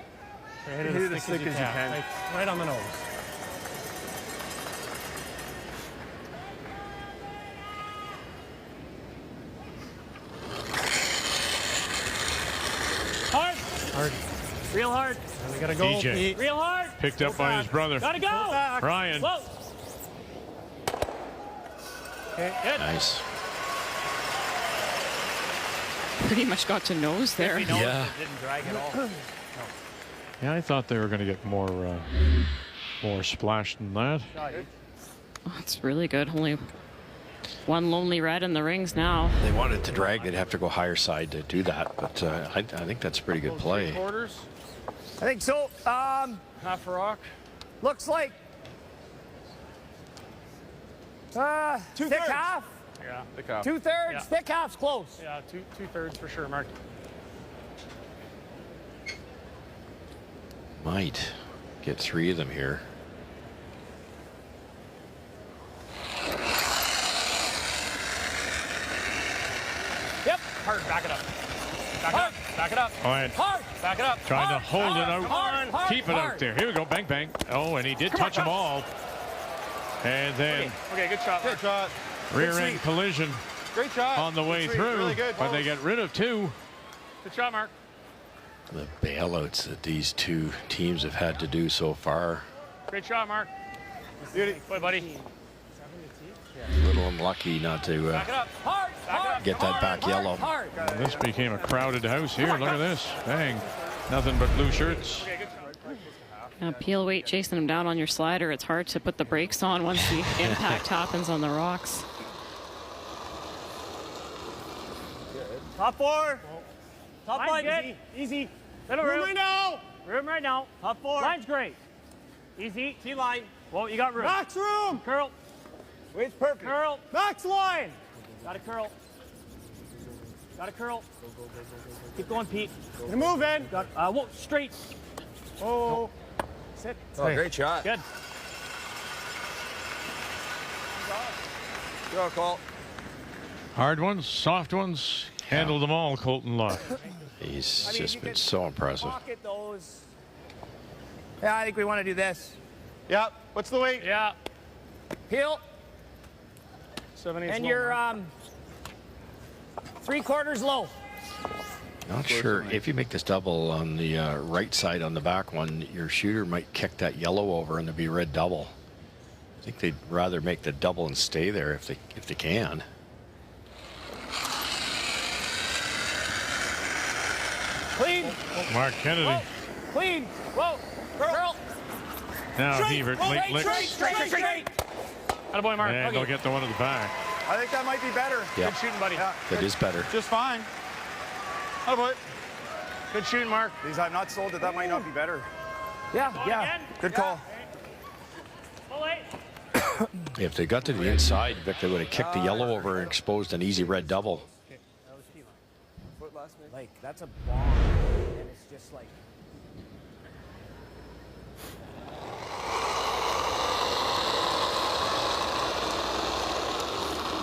Hit it as thick as you can. Like, right on the nose. Hard. Hard. Real hard. And we gotta go. DJ. Pete. Real hard. Picked up by his brother. Gotta go. Brian. Whoa. Okay. Good. Nice. Pretty much got to nose there. Yeah. Didn't drag at all. Yeah, I thought they were going to get more splash than that. Oh, it's really good. Only one lonely red in the rings now. They wanted to drag, they'd have to go higher side to do that, but I think that's a pretty good play. Quarters. I think so. Half a rock. Looks like thick half. Yeah. Pick up. 2/3. Yeah. Thick half's close. Yeah, two-thirds for sure, Mark. Might get 3 of them here. Yep. Hard, back it up. Back it up. Back it up. All right. Hard. Back it up. Trying to hold it out. Hard. Keep it out there. Here we go. Bang, bang. Oh, and he did touch them all. And then Okay, good shot. Good shot. rear end collision Great shot. on the way Good through. Really good. But they get rid of 2. Good shot, Mark. The bailouts that these 2 teams have had to do so far. Great shot, Mark. Beauty. Boy, buddy. A little unlucky not to Back it up. Hard. Hard. get that back yellow. Hard. This became a crowded house here. Look at this. Bang. Nothing but blue shirts. Okay, good shot. Peel weight chasing him down on your slider. It's hard to put the brakes on once the impact happens on the rocks. Top 4. Top Line's line. good. Easy. Little room. right now. Room right now. Top 4. Line's great. Easy. T-line. Whoa, you got room. Max room. Curl. Wade's perfect. Curl. Max line. Got to curl. Got to curl. Keep going, Pete. And move in. Got, whoa, straight. Oh. Sit. Oh, great shot. Good. Go, Colt. Hard ones, soft ones. Handle them all, Colton Lott. He's I mean, just you been could so impressive. Pocket those. Yeah, I think we want to do this. Yep. What's the weight? Yeah. Peel. 7/8 And low, you're Mark. 3/4 low. Not sure if you make this double on the right side on the back one, your shooter might kick that yellow over and there'd be red double. I think they'd rather make the double and stay there if they can. Clean. Mark Kennedy. Whoa. Clean. Whoa. Curl. Now Straight. Hebert Oh, late straight, licks. straight. Attaboy, Mark. And they'll get the one at the back. I think that might be better. Yeah, Good shooting, buddy. that is better. Just fine. Oh boy. Good shooting, Mark. These I'm not sold that might not be better. Yeah, yeah. Again. Good call. Full 8. If they got to the inside, Vic, they would have kicked the yellow over and exposed an easy red double. Like, that's a bomb. And it's just like.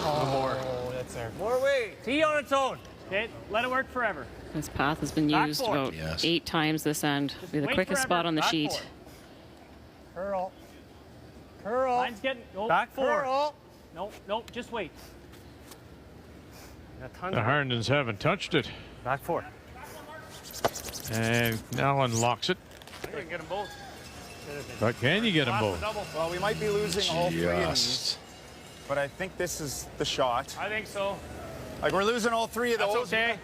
Oh, that's there. More weight. Tee on its own. Okay, let it work forever. This path has been Back used four. about Yes. 8 times this end. Be the Wait quickest forever. spot on the Back sheet. 4. Curl. Curl. Line's getting. Oh, Back 4. curl. Nope, just wait. Got tons The of Harndens haven't touched it. Back 4. And now unlocks it. I think we can get them both. But can you get them both? Double. Well, we might be losing all 3 of these. Just but I think this is the shot. I think so. Like, we're losing all three of those. That's okay.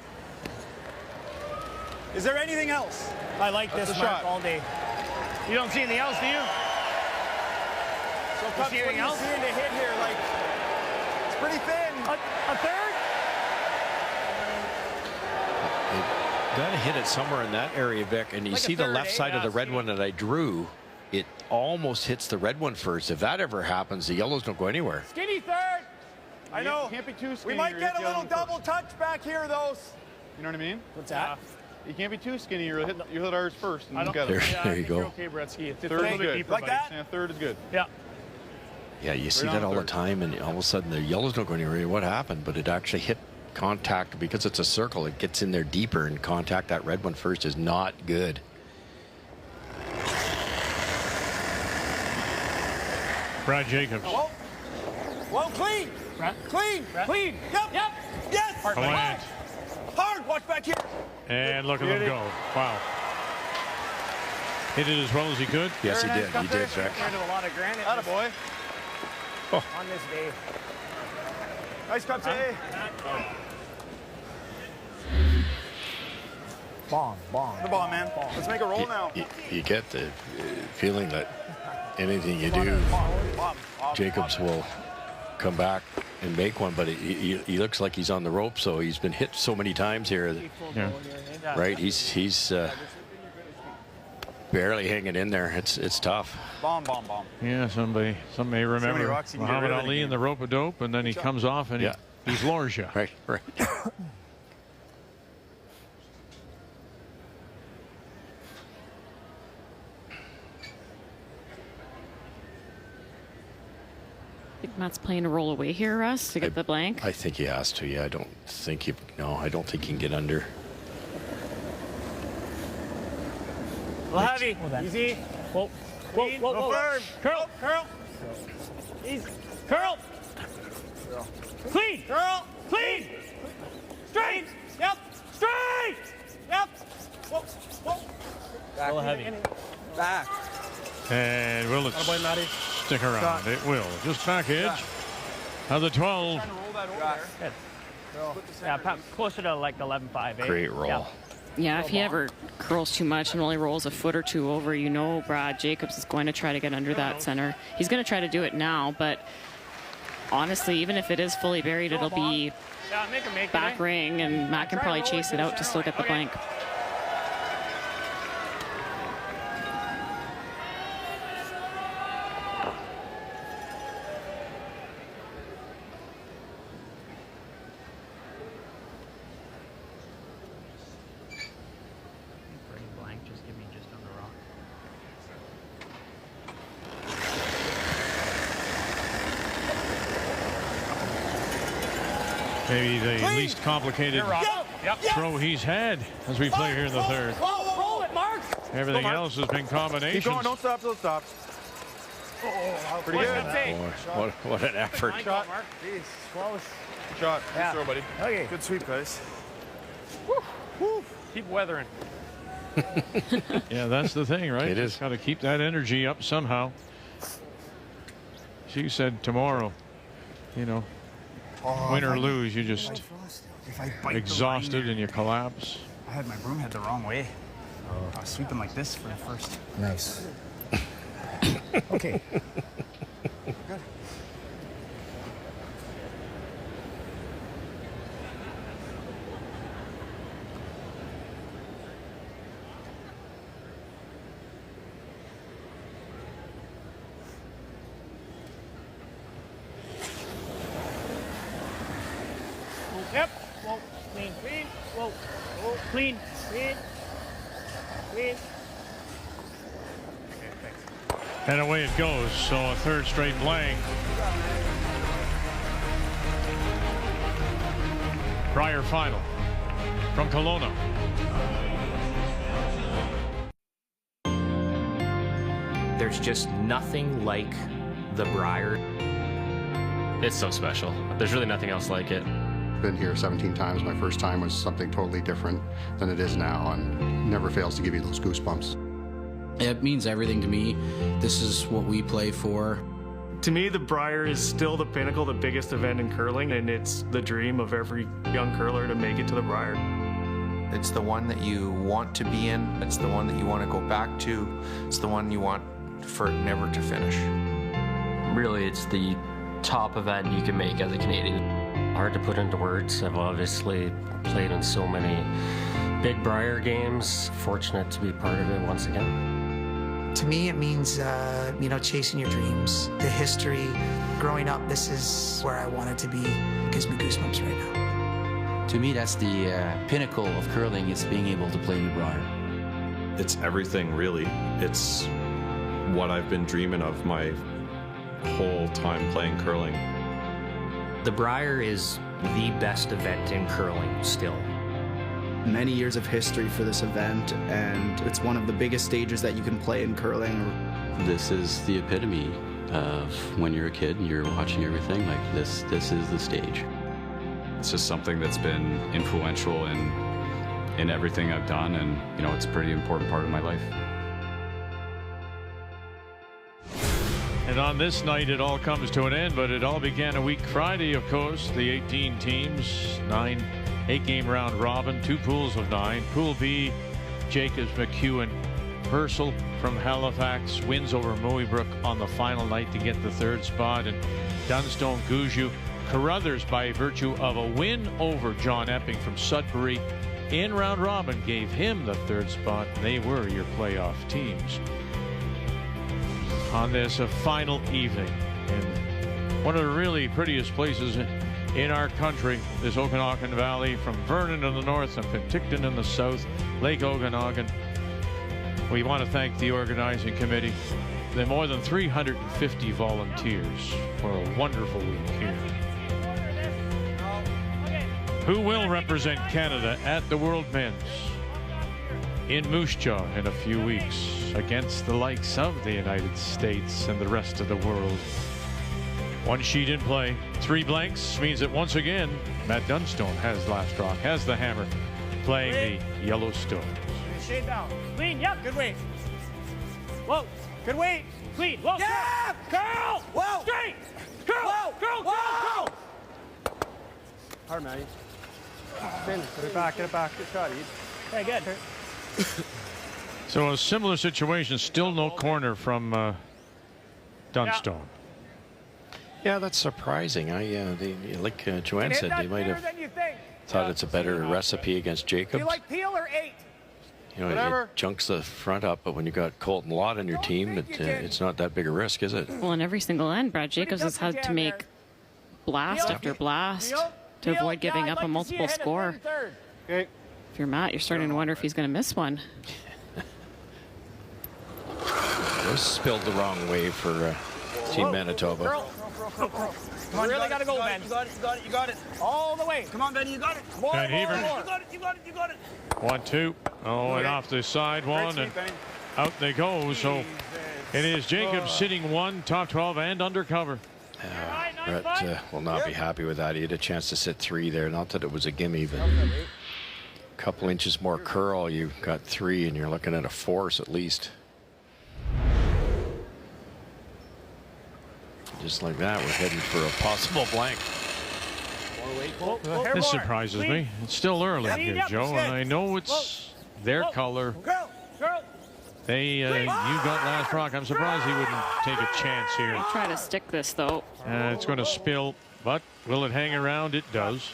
Is there anything else? I like That's this the mark shot. all day. You don't see anything else, do you? So, You Cups, see what anything are you else? seeing to hit here? Like, it's pretty thin. A third? Got to hit it somewhere in that area, Vic. And you Like a see the third, left side of the red skinny. one that I drew. It almost hits the red one first. If that ever happens, the yellows don't go anywhere. Skinny third. I know. You can't be too skinny. We might or get hit a the other little one double touch back here, though. You know what I mean? What's that? You can't be too skinny. You hit ours first. And I don't. get There, it. Yeah, there I you think go. you're okay, Bretsky. It's a Third little is bit good. deeper, Like buddy. that? Yeah, third is good. Yeah. Yeah, you see Right that on all the third. time, and all of a sudden the yellows don't go anywhere. What happened? But it actually hit contact because it's a circle. It gets in there deeper, and contact that red one first is not good. Brad Jacobs. Whoa, clean. Clean. Clean. Yep. Yes. Plant. Hard. Watch back here. And look at them go. Wow. Hit it as well as he could. Yes, he Very did. nice He cut did, there. Vic. Compared to a lot of granite. Attaboy. On this day. Nice Cups, eh? Bomb. The ball, man. Let's make a roll now. You get the feeling that anything you do, Bomb. Jacobs will come back and make one, but he looks like he's on the rope, so he's been hit so many times here, Yeah. right? He's barely hanging in there. It's tough. Bomb. Yeah, some may remember rocks you can get Muhammad rid of Ali again. in the rope-a-dope, and then he comes off and Yeah. he floors you. Right. I think Matt's playing a roll away here, Russ, to get the blank. I think he has to. Yeah, I don't think he can get under. A little heavy. Easy. Whoa. Whoa. Firm. Curl. Easy. Curl. Clean. Curl. Clean. Straight. Yep. Straight. Yep. Whoa. A little heavy. Back. And will it stick around? It will. Just back edge of the 12. Yeah, closer to like 11.5. Eh? Great roll. Yeah. Yeah, if he ever curls too much and only rolls a foot or two over, you know Brad Jacobs is going to try to get under that center. He's going to try to do it now, but honestly, even if it is fully buried, it'll be Yeah, make him make back it. Eh? ring, and Matt can probably chase it out to still get the blank. Blank, just give me just on the rock. Maybe the least complicated throw he's had as we play here in the third. Roll it, Mark. Everything else has been combinations. Keep going. Don't stop till it stops. Pretty good. Boy, what an effort. Shot. Jeez, close. Good shot. Yeah. Good throw, buddy. Okay. Good sweep, guys. Keep weathering. Yeah, that's the thing, right? It is. Got to keep that energy up somehow. She said tomorrow, you know, win or lose, you just If I bite exhausted and you collapse. I had my broom head the wrong way. I was sweeping like this for the first. Nice. Okay. Good. Yep. Whoa. Clean. Whoa. Clean. And away it goes. So a third straight blank. Brier final from Kelowna. There's just nothing like the Brier. It's so special. There's really nothing else like it. Been here 17 times. My first time was something totally different than it is now, and never fails to give you those goosebumps. It means everything to me. This is what we play for. To me, the Brier is still the pinnacle, the biggest event in curling, and it's the dream of every young curler to make it to the Brier. It's the one that you want to be in. It's the one that you want to go back to. It's the one you want for it never to finish. Really, it's the top event you can make as a Canadian. Hard to put into words. I've obviously played in so many big Brier games. Fortunate to be part of it once again. To me, it means, chasing your dreams. The history, growing up, this is where I wanted to be. It gives me goosebumps right now. To me, that's the pinnacle of curling, is being able to play the Brier. It's everything, really. It's what I've been dreaming of my whole time playing curling. The Brier is the best event in curling still. Many years of history for this event, and it's one of the biggest stages that you can play in curling. This is the epitome of when you're a kid and you're watching everything like this. This is the stage. It's just something that's been influential in everything I've done, and it's a pretty important part of my life. And on this night, it all comes to an end, but it all began a week Friday, of course. The 18 teams, 8-game round robin, 2 pools of 9. Pool B, Jacobs, McEwen, Purcell from Halifax wins over Moeybrook on the final night to get the 3rd spot, and Dunstone, Gouju, Carruthers, by virtue of a win over John Epping from Sudbury in round robin, gave him the 3rd spot. They were your playoff teams. On this final evening in one of the really prettiest places in our country, this Okanagan Valley, from Vernon in the north and Penticton in the south, Lake Okanagan. We want to thank the organizing committee, the more than 350 volunteers for a wonderful week here. Who will represent Canada at the World Men's in Moose Jaw in a few weeks against the likes of the United States and the rest of the world? 1 sheet in play, 3 blanks means that once again Matt Dunstone has last rock, has the hammer, playing the Yellowstone. Shade down. Clean, yep. Good weight. Whoa. Good weight. Clean. Whoa. Yeah. Curl. Whoa. Straight. Curl. Whoa. Curl. Curl. Curl. Hard, Matty. Spin. Get it back. Get it back. Good shot, Eve. Okay, good. So a similar situation, still no corner from Dunstone. Yeah, that's surprising. Like Joanne said, they might have thought it's a better recipe against Jacobs. You like Peel or 8? It junks the front up, but when you got Colton Lott on your team, it's not that big a risk, is it? Well, in every single end, Brad Jacobs has had to make blast after blast to avoid giving up a multiple score. Okay. If you're Matt, you're starting to wonder if he's going to miss one. It was spilled the wrong way for Team Manitoba. Come on, you really got to go, Ben. You got it, you got it, you got it. All the way. Come on, Ben, you got it. More, Ben Heaver. You got it, you got it, you got it. 1-2. Oh, and off the side one, and out they go. So it is Jacobs sitting 1, top 12, and undercover. Brett will not be happy with that. He had a chance to sit 3 there. Not that it was a gimme, but a couple inches more curl, you got 3, and you're looking at a force at least. Just like that, we're heading for a possible blank. This surprises me. It's still early here, Joe, and I know it's their color. You got last rock. I'm surprised he wouldn't take a chance here. Try to stick this, though. It's going to spill, but will it hang around? It does.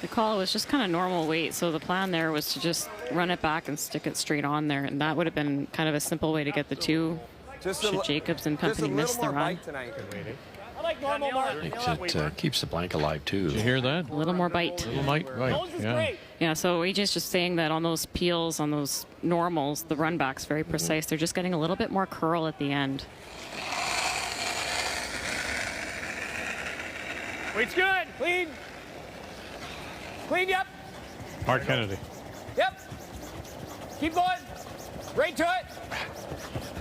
The call was just kind of normal weight, so the plan there was to just run it back and stick it straight on there, and that would have been kind of a simple way to get the 2. Should Jacobs and company miss the run. I like normal mark. It keeps the blank alive, too. Did you hear that? A little more bite. A little bite, right. Yeah. Yeah, so AJ's just saying that on those peels, on those normals, the run back's very precise. They're just getting a little bit more curl at the end. Weight's good. Clean. Clean, yep. Mark Kennedy. Yep. Keep going. Right to it.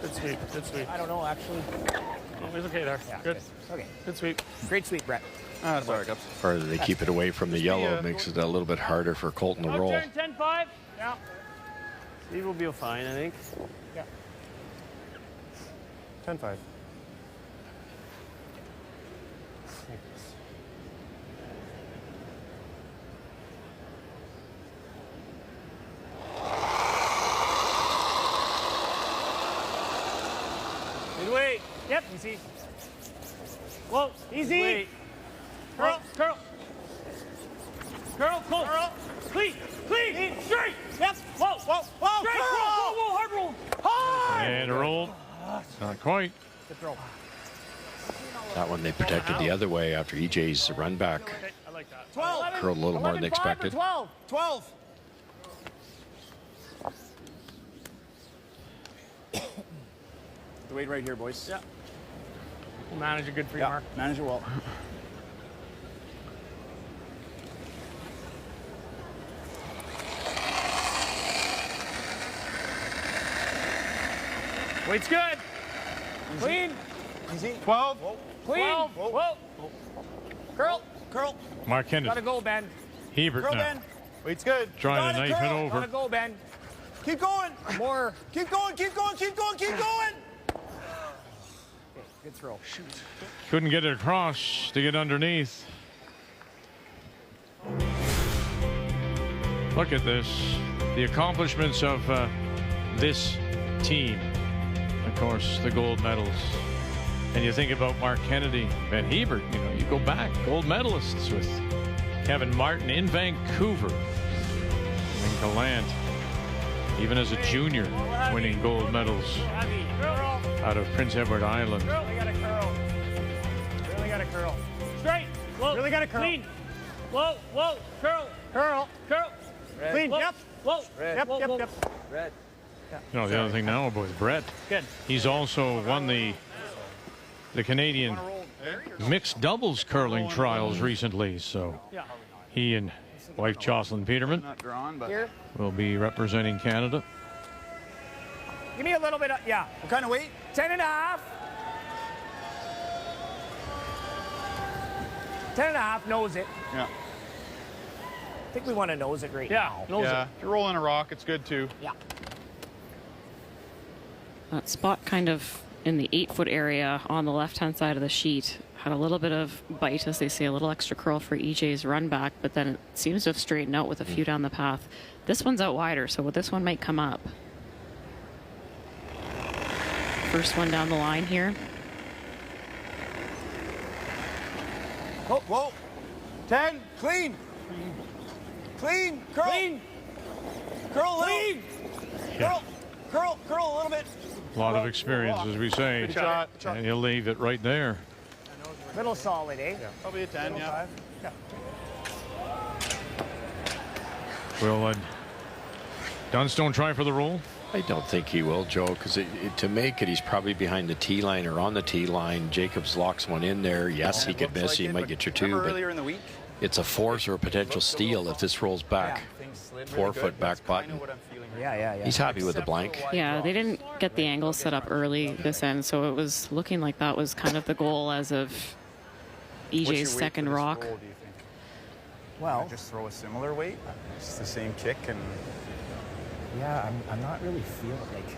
Good sweep. Good sweep. I don't know, actually. It was okay there. Yeah, good. Okay. Good sweep. Great sweep, Brett. Sorry, Cups. The farther they keep it away from the yellow, it makes it a little bit harder for Colton to roll. 10-5. Yeah. Steve will be fine, I think. Yeah. 10-5. Easy. Whoa, easy. Curl, curl. Curl, close. Curl. Clean, straight. Yep. Whoa, straight. Curl. Whoa, hard roll. Hard. And a roll. Not quite. Good throw. That one they protected the other way after EJ's run back. Okay, I like that. 12. Curled a little more than expected. 12. 12. The weight right here, boys. Yeah. We'll manage it good for you, Yeah, Mark. manage it well. Weight's good. Easy. Clean. Easy. 12. Clean. 12. Whoa. Curl. Curl. Mark Henderson. Gotta go, Ben. Hebert Curl, now. Ben. Weight's good. Trying to knife it Gotta over. go, Ben. Keep going. More. Keep going. Keep going. Keep going. Keep going. Good throw. Shoot. Couldn't get it across to get underneath. Look at this. The accomplishments of this team. Of course, the gold medals. And you think about Mark Kennedy, Ben Hebert, you know, you go back, gold medalists with Kevin Martin in Vancouver. And Gallant, even as a junior, winning gold medals out of Prince Edward Island. Really gotta curl. Really gotta curl. Straight. Whoa. Really gotta curl. Clean. Whoa. Curl. Curl. Red. Clean. Whoa. Yep. Whoa. Red. Yep. Red. You know, the other thing now with Brett, Good. he's also won the Canadian mixed doubles curling trials recently. So he and wife Jocelyn Peterman Not drawn, but Here. will be representing Canada. Give me a little bit of, yeah. What kind of weight? 10.5. 10.5, nose it. Yeah. I think we want to nose it right now. Yeah. If you're rolling a rock, it's good too. Yeah. That spot kind of in the 8-foot area on the left-hand side of the sheet had a little bit of bite, as they say, a little extra curl for EJ's run back, but then it seems to have straightened out with a few down the path. This one's out wider, so this one might come up. First one down the line here. Whoa. 10. Clean. Clean. Curl. Clean. Curl a little. Clean. Curl a little bit. A lot of experience, as we say. Good shot. And he'll leave it right there. Little solid, eh? Yeah. Probably a 10, yeah. Will Dunstone try for the roll? I don't think he will, Joe, because to make it, he's probably behind the tee line or on the tee line. Jacobs locks one in there. Yes, he could miss. He might get your two, but earlier in the week, it's a force or a potential steal if this rolls back. 4-foot back button. Yeah. He's happy with the blank. Yeah, they didn't get the angle set up early this end, so it was looking like that was kind of the goal as of EJ's second rock. Roll, do you think? Well, just throw a similar weight. It's the same kick and. yeah, I'm not really feeling like.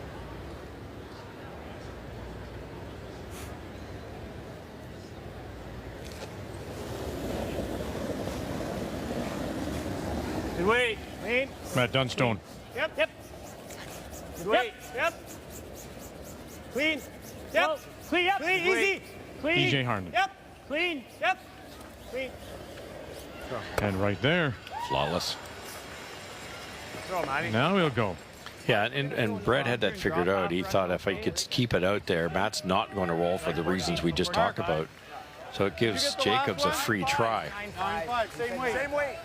Good weight. Clean. Matt Dunstone. Yep. Good weight. Yep. Clean. Yep. Clean. Yep. Clean. Easy. Clean. EJ Harmon. Yep. Clean. Yep. Clean. And right there. Flawless. Throw, Matty. Now he'll go. Yeah, and Brett had that figured out. He thought if I could keep it out there, Matt's not going to roll for the reasons we just talked about. So it gives Jacobs a free try. 9.5. Same weight. Same weight.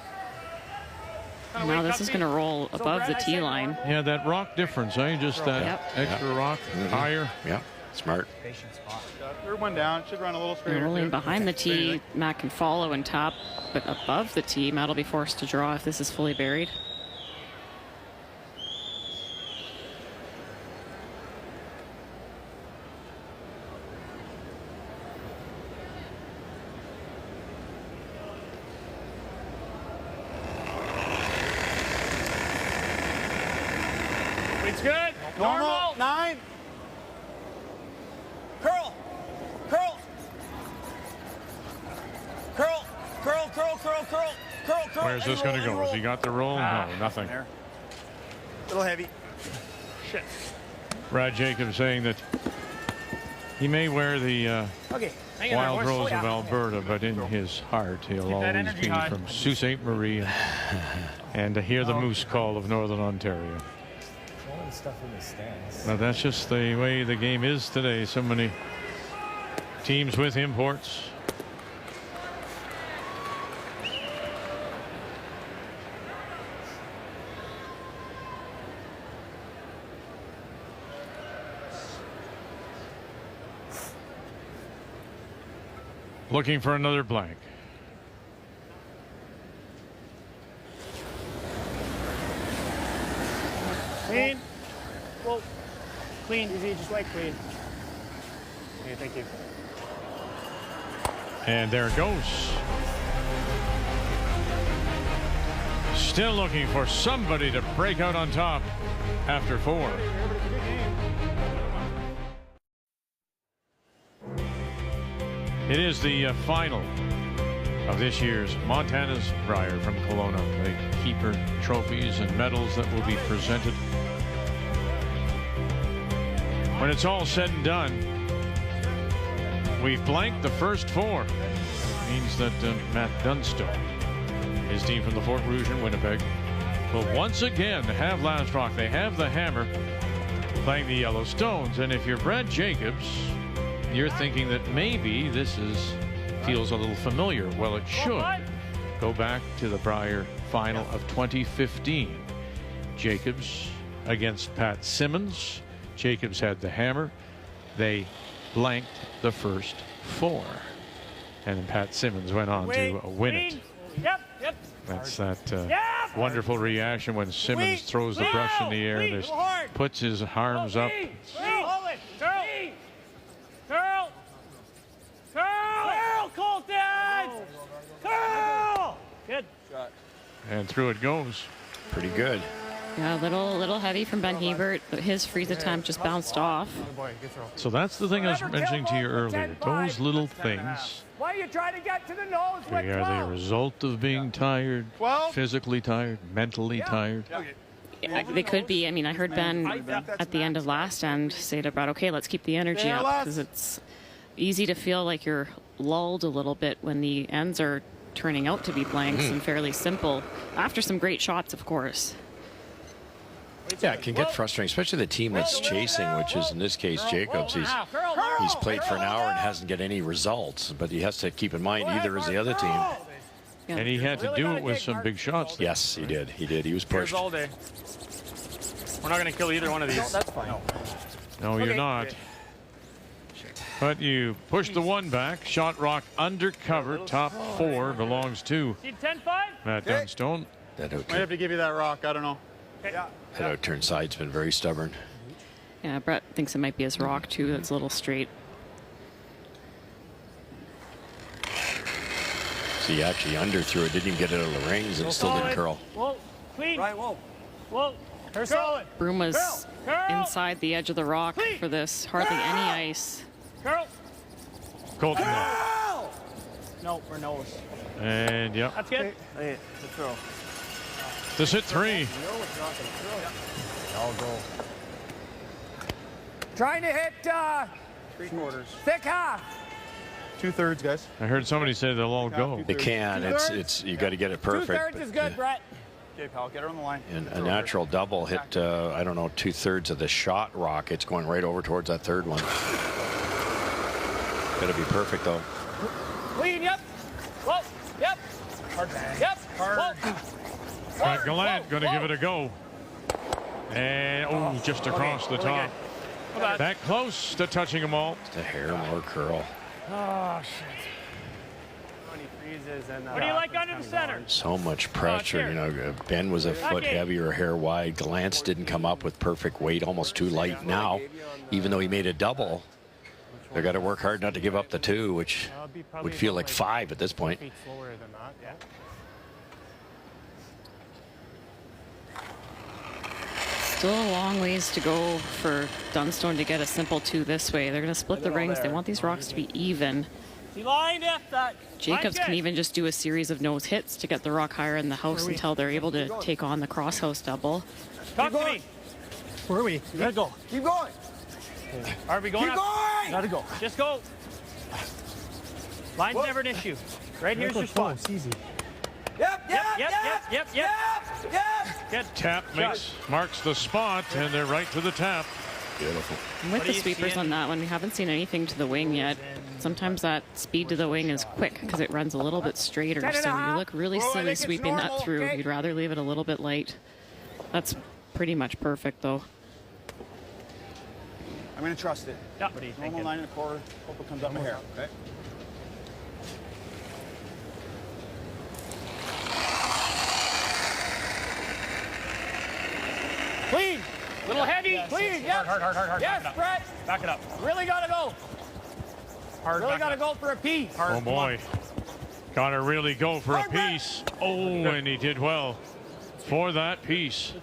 Now this is going to roll above the tee line. Yeah, that rock difference, eh? Just that extra rock higher. Yeah, smart. Third one down. Should run a little straighter. Rolling behind the tee, Matt can follow and tap, but above the tee, Matt will be forced to draw if this is fully buried. It's good. Normal. 9. Curl. Where's this going to go? Has he got the roll? No, nothing. A little heavy. Shit. Brad Jacobs saying that He may wear the Wild Rose of Yeah. Alberta, but in his heart, he'll Keep that always energy be high. from Sault Ste. Marie and to hear the moose call of Northern Ontario. All the stuff in the stands. Now, that's just the way the game is today. So many teams with imports. Looking for another blank. Clean. Whoa. Clean. Easy. Just like clean. Okay, thank you. And there it goes. Still looking for somebody to break out on top after 4. It is the final of this year's Montana's Brier from Kelowna. The keeper trophies and medals that will be presented. When it's all said and done, we've blanked the first 4. Means that Matt Dunstone, his team from the Fort Rouge in Winnipeg, will once again have last rock. They have the hammer playing the Yellow Stones. And if you're Brad Jacobs, you're thinking that maybe this feels a little familiar. Well, it should. Go back to the Brier final of 2015. Jacobs against Pat Simmons. Jacobs had the hammer. They blanked the first 4. And then Pat Simmons went on to win it. Yep. That's that wonderful reaction when Simmons throws the brush in the air and just puts his arms up. Hold it. Curl, Colton! Curl! Good. And through it goes. Pretty good. Yeah, a little heavy from Ben Hebert. His freeze attempt just bounced off. So that's the thing I was mentioning to you earlier. Those little things, Why are you trying to get to the nose with they are the result of being tired, physically tired, mentally tired. They could be. I mean, I heard Ben at the end of last end say to Brad, okay, let's keep the energy up, because it's easy to feel like you're lulled a little bit when the ends are turning out to be blanks and fairly simple, after some great shots, of course. Yeah, it can get frustrating, especially the team that's chasing, which is in this case Jacobs. He's played for an hour and hasn't got any results, but he has to keep in mind either is the other team. And he had to do it with some big shots. Yes, he did. He was pushed. all day. We're not going to kill either one of these. That's fine. No, you're not. But you push the 1 back. Shot rock undercover. Top 4 belongs to 10-5? Matt Dunstone. That Might have to give you that rock. I don't know. Yeah. That outturn side's been very stubborn. Yeah, Brett thinks it might be his rock, too. That's a little straight. So he actually underthrew it, didn't even get it out of the rings, and it still didn't curl. Whoa, clean. Right, whoa. Her solid. Broom was inside the edge of the rock for this. Hardly any ice. Curl. Colton. No, we're nose. And yep. That's good. Hey, the throw. This hit 3. I'll go. Trying to hit 3/4. thick half. 2/3, guys. I heard somebody say they'll all go. They can. It's you got to get it perfect. 2/3 is good, Brett. Okay, pal, get her on the line. And a natural double hit, I don't know, 2/3 of the shot rock. It's going right over towards that third one. Got to be perfect, though. Clean, yep. Whoa, yep. Hard bang. Yep. Hard. Scott Gallant going to give it a go. And, just across the top. That close to touching them all. Just a hair more curl. Oh, shit. What do you like under the center? So much pressure. You know, Ben was a foot heavier, a hair wide. Glance didn't come up with perfect weight, almost too light now. Even though he made a double, they've got to work hard not to give up the 2, which would feel like 5 at this point. Still a long ways to go for Dunstone to get a simple 2 this way. They're going to split the rings. They want these rocks to be even. Jacobs can even just do a series of nose hits to get the rock higher in the house until they're able to take on the crosshouse double. Talk to me. Where are we? You gotta go. Keep going. Are we going? Keep going. Gotta go. Just go. Line's never an issue. Right here's your spot. It's easy. Yep. Good. Tap marks the spot, and they're right to the tap. Beautiful. With the sweepers on that one, we haven't seen anything to the wing yet. Sometimes that speed to the wing is quick because it runs a little bit straighter. So you look really silly sweeping that through. You'd rather leave it a little bit light. That's pretty much perfect, though. I'm going to trust it. Yeah. What are you Normal 9 1/4. Hope it comes up my hair. Okay. Clean. Little heavy. Clean. Yep. Hard. Yes, Brett. Back it up. Really gotta go. Really gotta go for a piece. Oh boy. Gotta really go for a piece. Oh, and he did well for that piece.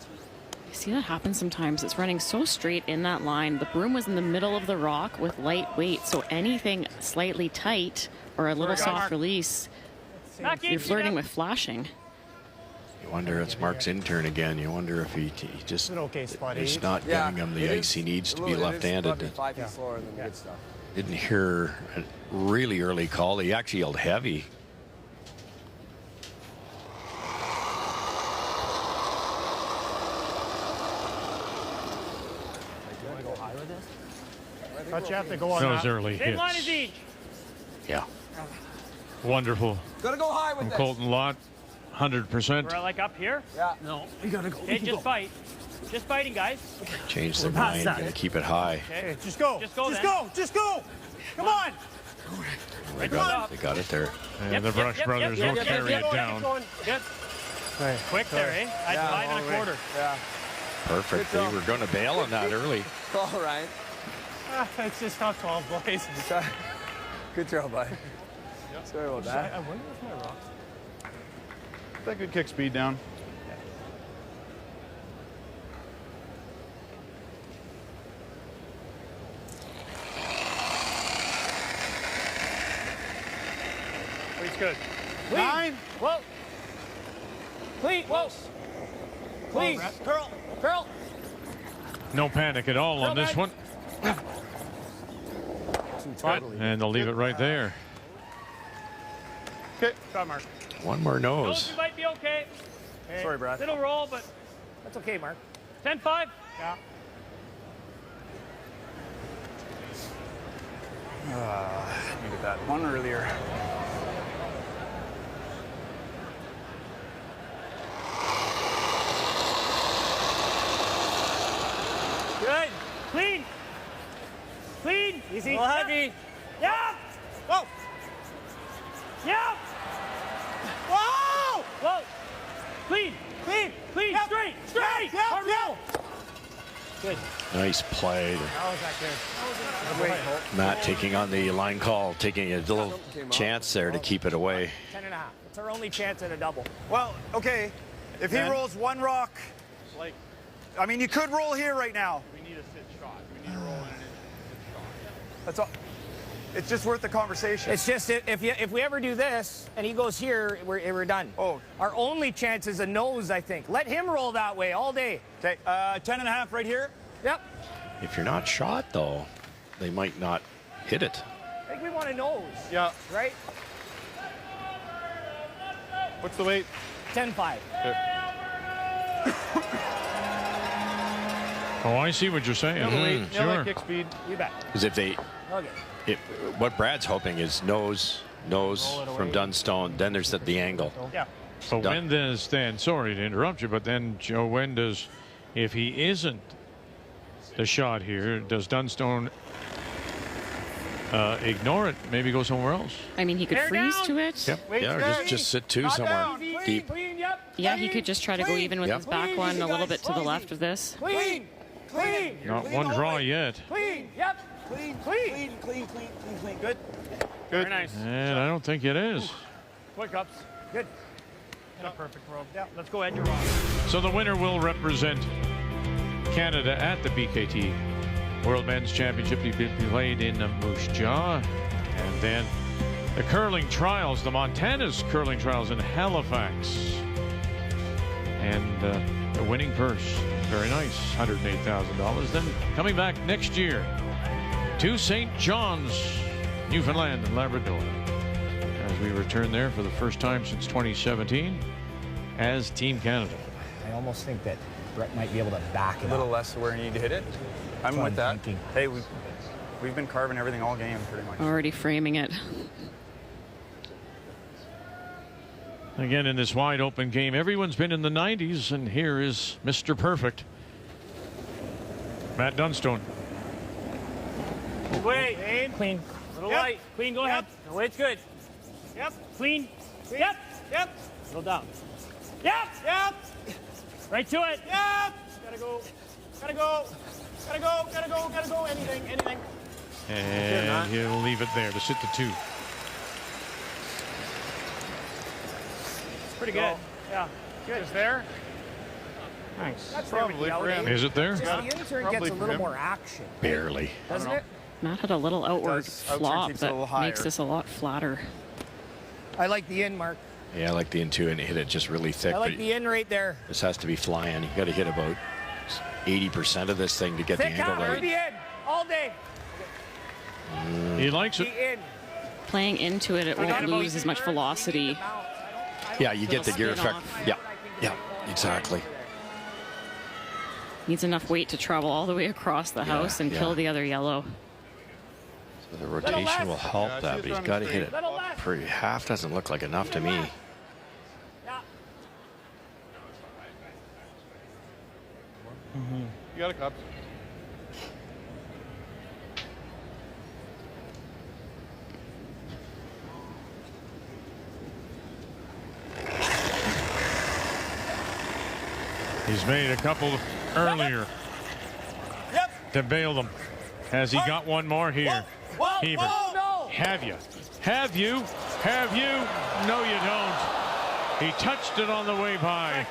You see that happen sometimes. It's running so straight in that line. The broom was in the middle of the rock with light weight, so anything slightly tight or a little soft release, you're flirting with flashing. You wonder, it's Mark's intern again. You wonder if he just is not giving him the ice he needs to be left-handed. 5 feet slower than the good stuff. Didn't hear a really early call. He actually yelled heavy. But you have to go on Those that. early Same hits. line as each. Yeah. Wonderful. Gotta go high with From this. Colton Lott, 100%. We're like up here? Yeah. No. We gotta go. Okay, just fight. Just fighting, guys. Change their mind and keep it high. Okay, just go. Just go. Just go. Just go. Come on. They got it there. And the Brush brothers will carry it down. Good. Quick there, eh? I had 5 1/4. Yeah. Perfect. They were going to bail on that early. All right. It's just how 12 boys. Good throw, bud. Sorry about that. I wonder if my rocks. That could kick speed down. Please good. Clean. 9. Whoa. Clean. Whoa. Clean. Curl. No panic at all on this one. And they'll leave it right there. Okay. Go, Mark. One more nose. You might be okay. Sorry, Brad. Little roll, but That's okay, Mark. 10-5. Yeah. Needed that one earlier. Good. Clean. Clean. Easy. A little heavy. Yeah. Whoa. Yeah. Whoa. Whoa. Clean. Clean. Clean. Yep. Straight. Yep. Hard roll. Good. Nice play. How was that good? Matt taking on the line call, taking a little chance there to keep it away. 10 and a half. It's our only chance at a double. Well, okay. If he rolls one rock, Like, I mean, you could roll here right now. we need a sit shot. We need to roll in an inch shot. That's all. It's just worth the conversation. It's just if we ever do this and he goes here, we're done. Oh. Our only chance is a nose, I think. Let him roll that way all day. Okay, 10 and a half right here. Yep. If you're not shot, though, they might not hit it. I think we want a nose. Yeah. Right? What's the weight? 10-5. Oh, I see what you're saying. Sure. Kick speed. You bet. Because if they, Okay. what Brad's hoping is nose from Dunstone, then there's the angle. Yeah. So when does then, sorry to interrupt you, but then, Joe, when does, if he isn't the shot here, does Dunstone ignore it, maybe go somewhere else? I mean, he could freeze to it. Yep. Yeah, or just sit two somewhere deep. Clean. Yep. Yeah, he could just try to go even with Yep. his back one a little bit to the left of this. Clean. Clean. Not one draw yet. Clean. Yep. Clean. Good. Good. Very nice. And I don't think it is. Quick ups. Good. Not perfect, Rob. Yeah. Let's go edge your rock. So the winner will represent Canada at the BKT World Men's Championship to be played in Moose Jaw. And then the curling trials, the Montana's curling trials in Halifax. And the winning purse, very nice, $108,000. Then coming back next year to St. John's, Newfoundland and Labrador, as we return there for the first time since 2017 as Team Canada. I almost think that Brett might be able to back it up. A little less where you need to hit it. I'm with that. Hey, we've been carving everything all game, pretty much. Already framing it. Again, in this wide open game, everyone's been in the 90s, and here is Mr. Perfect, Matt Dunstone. Wait. Clean. Little light. Clean, go ahead. The weight's good. Yep. Clean. Yep. Yep. Little down. Yep. Yep. Right to it. Yep. Gotta go. Gotta go. Gotta go. Gotta go. Gotta go. Anything. And he'll leave it there to sit to 2. Pretty good. Yeah. Good. Is there? Thanks. That's probably for him. Is it there? Just the intern gets a little more action. Barely. Doesn't it? Matt had a little outward flop that makes this a lot flatter. I like the in, Mark. Yeah, I like the in too, and hit it just really thick. I like the in right there. This has to be flying. You got to hit about 80% of this thing to get thick the angle right. The in all day. He likes it. The in. Playing into it, it won't lose as much velocity. Yeah, you get the gear effect. Yeah, exactly. Needs enough weight to travel all the way across the house and kill the other yellow. So the rotation will help that, but he's got to hit it. Pretty half doesn't look like enough to me. You got a cup. He's made a couple earlier to bail them. Has he got one more here? Heaver. Have you? Have you? Have you? No, you don't. He touched it on the way by.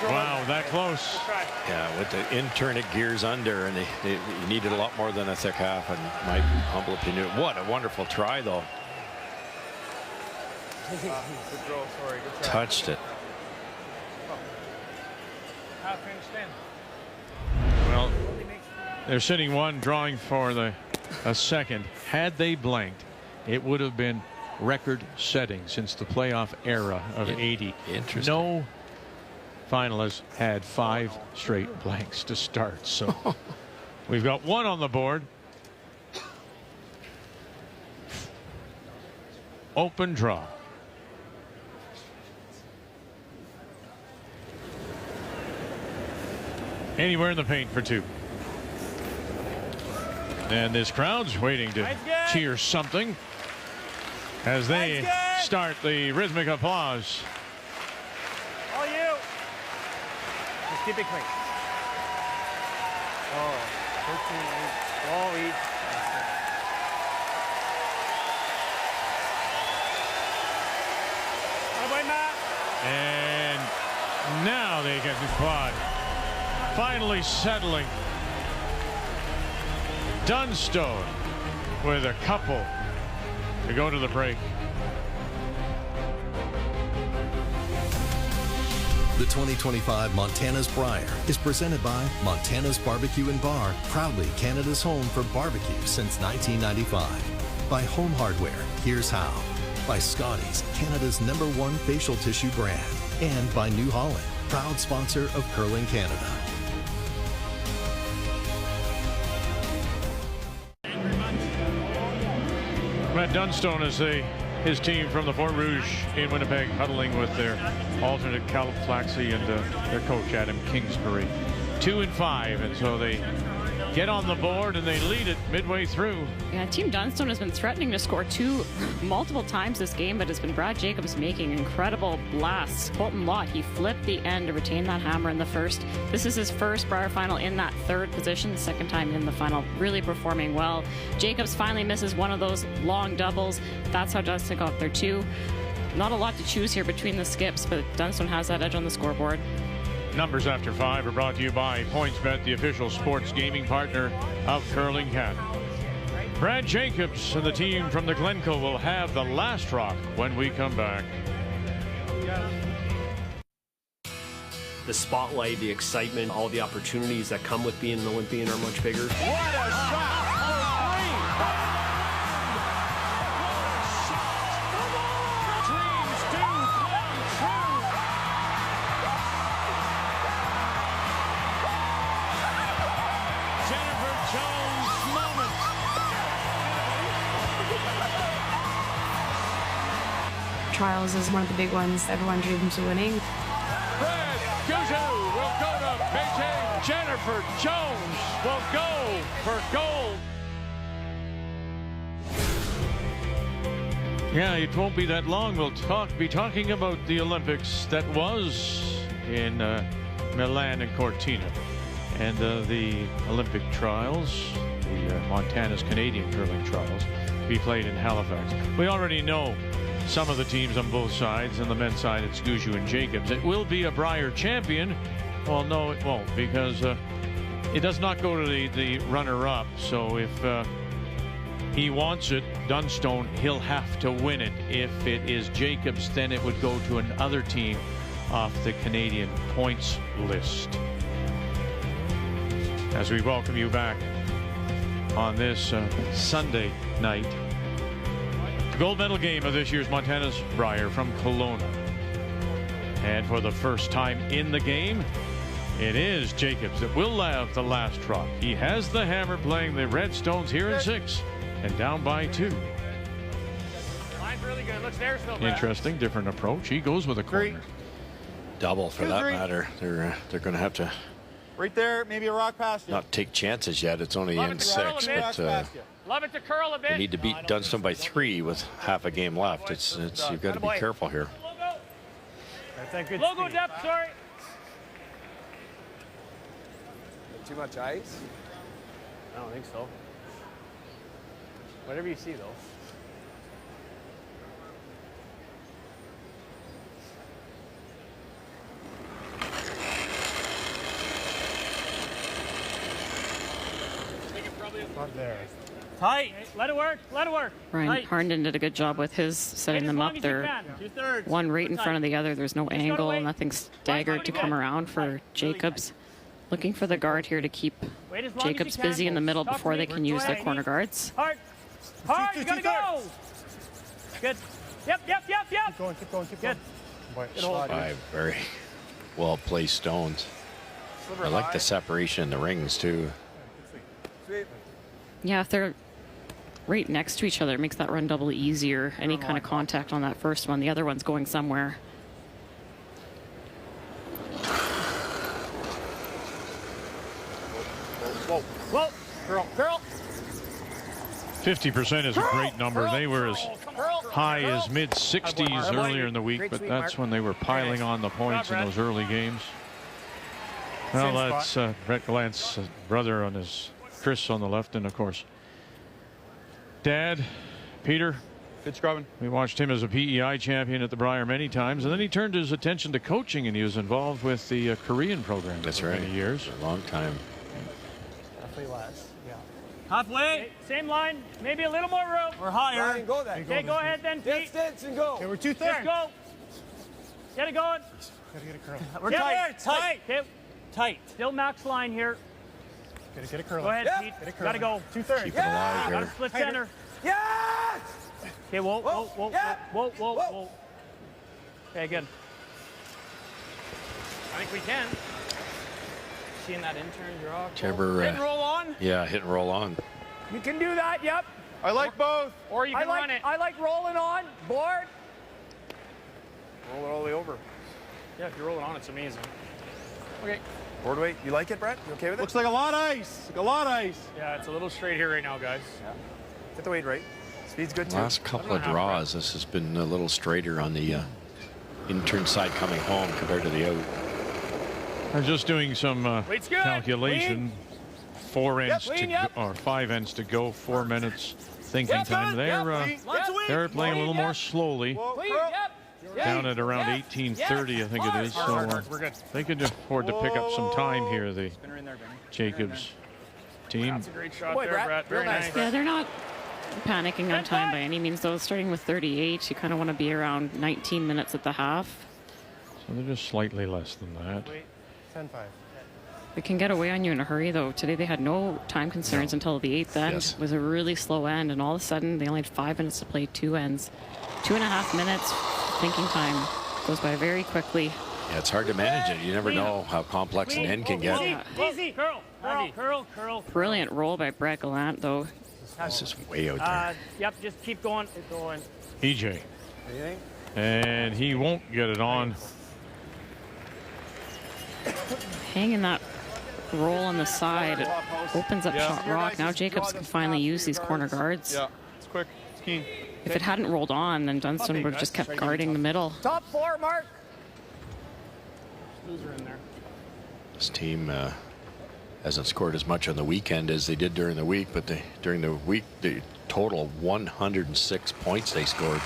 Wow, that close. Yeah, with the intern it gears under, and he needed a lot more than a thick half, in my humble opinion. What a wonderful try, though. Good throw, sorry. Good try. Touched it. Well, they're sitting one, drawing for a second. Had they blanked, it would have been record-setting since the playoff era of '80. Interesting. No finalists had 5 straight blanks to start. So we've got 1 on the board. Open draw. Anywhere in the paint for 2. And this crowd's waiting to cheer something as they start the rhythmic applause. All you. Just keep it clean. Oh, 13 all each. Bye-bye, Matt. And now they get the quad. Finally settling. Dunstone with a couple to go to the break. The 2025 Montana's Brier is presented by Montana's Barbecue and Bar, proudly Canada's home for barbecue since 1995. By Home Hardware, here's how. By Scotty's, Canada's #1 facial tissue brand. And by New Holland, proud sponsor of Curling Canada. Matt Dunstone as his team from the Fort Rouge in Winnipeg huddling with their alternate Cal Flaxey and their coach Adam Kingsbury. 2 and 5, and so they get on the board and they lead it midway through. Yeah, Team Dunstone has been threatening to score 2 multiple times this game, but it's been Brad Jacobs making incredible blasts. Colton Lott, he flipped the end to retain that hammer in the first. This is his first Brier final in that 3rd position, second time in the final, really performing well. Jacobs finally misses one of those long doubles. That's how Dunstone got there too. Not a lot to choose here between the skips, but Dunstone has that edge on the scoreboard. Numbers after 5 are brought to you by PointsBet, the official sports gaming partner of Curling Canada. Brad Jacobs and the team from the Glencoe will have the last rock when we come back. The spotlight, the excitement, all the opportunities that come with being an Olympian are much bigger. What a shot for three! Dreams do come true! Jennifer Jones' moment. Trials is one of the big ones everyone dreams of winning. Brad Guzhu will go to Beijing. Jennifer Jones will go for gold. Yeah, it won't be that long. We'll be talking about the Olympics that was in Milan and Cortina, and the Olympic trials, the Montana's Canadian curling trials, be played in Halifax. We already know some of the teams on both sides. On the men's side, it's Guzhu and Jacobs. It will be a Brier champion. Well, no, it won't, because it does not go to the runner-up. So if he wants it, Dunstone, he'll have to win it. If it is Jacobs, then it would go to another team off the Canadian points list. As we welcome you back on this Sunday night, gold medal game of this year's Montana's Brier from Kelowna. And for the first time in the game, it is Jacobs that will have the last drop. He has the hammer, playing the Redstones here in 6 and down by 2. Line's really good. Looks there still, Brad. Interesting, different approach. He goes with a corner. Double for that matter. They're going to have to Right there, maybe a rock past you. not take chances yet. It's only in 6, but Love it to curl a bit. they need to beat Dunstone by 3 with half a game left. It's you've got to be careful here. That's a good logo depth, sorry. Too much ice? I don't think so. Whatever you see, though. Not there. Tight. Let it work. Let it work. Ryan Harnden did a good job with his setting them up. They're one right in front of the other. There's no angle, nothing staggered to come around for Jacobs. Looking for the guard here to keep Jacobs busy in the middle before they can use their corner guards. Hard. Hard. You gotta go. Good. Yep. Keep going. Good. 5 very well placed stones. I like the separation in the rings too. Yeah, if they're right next to each other, it makes that run double easier. Any kind of contact on that first one, the other one's going somewhere. Whoa. Girl. 50% is a great number. They were as high as mid-60s earlier in the week, but that's when they were piling on the points in those early games. Well, that's Brett Gallant's brother on his Chris on the left, and of course Dad, Peter. Good scrubbing. We watched him as a PEI champion at the Brier many times, and then he turned his attention to coaching, and he was involved with the Korean program for many years. A long time. Definitely less. Yeah. Halfway. Same line. Maybe a little more room. Or higher. Ryan, go then. Okay, go ahead then, Pete. Distance and go. Okay, we're 2/3. Let's go. Get it going. Gotta get it curled. We're tight. Okay. Tight. Still max line here. Gotta get it curled. Go ahead, Pete. Get it curled. Gotta go. 2/3. Keep it alive Gotta here. split center. Yes! Okay, whoa. Okay, good. I think we can. Seeing that intern draw. Did you ever, Hit and roll on. yeah, hit and roll on. You can do that, yep. I like both. Or you can run it. I like rolling on. Board. Roll it all the way over. Yeah, if you're rolling on, it's amazing. Okay. Board weight. You like it, Brett? You okay with it? Looks like a lot of ice. Like a lot of ice. Yeah, it's a little straight here right now, guys. Yeah. Get the weight right. Speed's good too. Last couple of draws, this has been a little straighter on the intern side coming home compared to the out. I'm just doing some calculation. 4 ends or 5 ends to go. 4 minutes thinking time. They're playing a little more slowly. Down at around 18:30, I think it is. So they can afford to pick up some time here. The Jacobs team. That's a great shot there, Brett. Very nice. Yeah, they're not panicking on time by any means, though. Starting with 38, you kind of want to be around 19 minutes at the half. So they're just slightly less than that. Wait, 10-5. They can get away on you in a hurry, though. Today they had no time concerns until the 8th end. Yes. It was a really slow end, and all of a sudden they only had 5 minutes to play 2 ends. 2.5 minutes thinking time goes by very quickly. Yeah, it's hard to manage it. You never know how complex an end can get. Easy. Curl. Brilliant roll by Brett Gallant, though. This is way out there. Yep, just keep going. Keep going. EJ. Anything? And he won't get it on. Hanging that roll on the side opens up shot rock. Now Jacobs can finally use these corner guards. Yeah, it's quick. It's keen. If it hadn't rolled on, then Dunstone would have just kept guarding the middle. Top 4, Mark. Loser in there. This team hasn't scored as much on the weekend as they did during the week, but during the week, the total of 106 points they scored.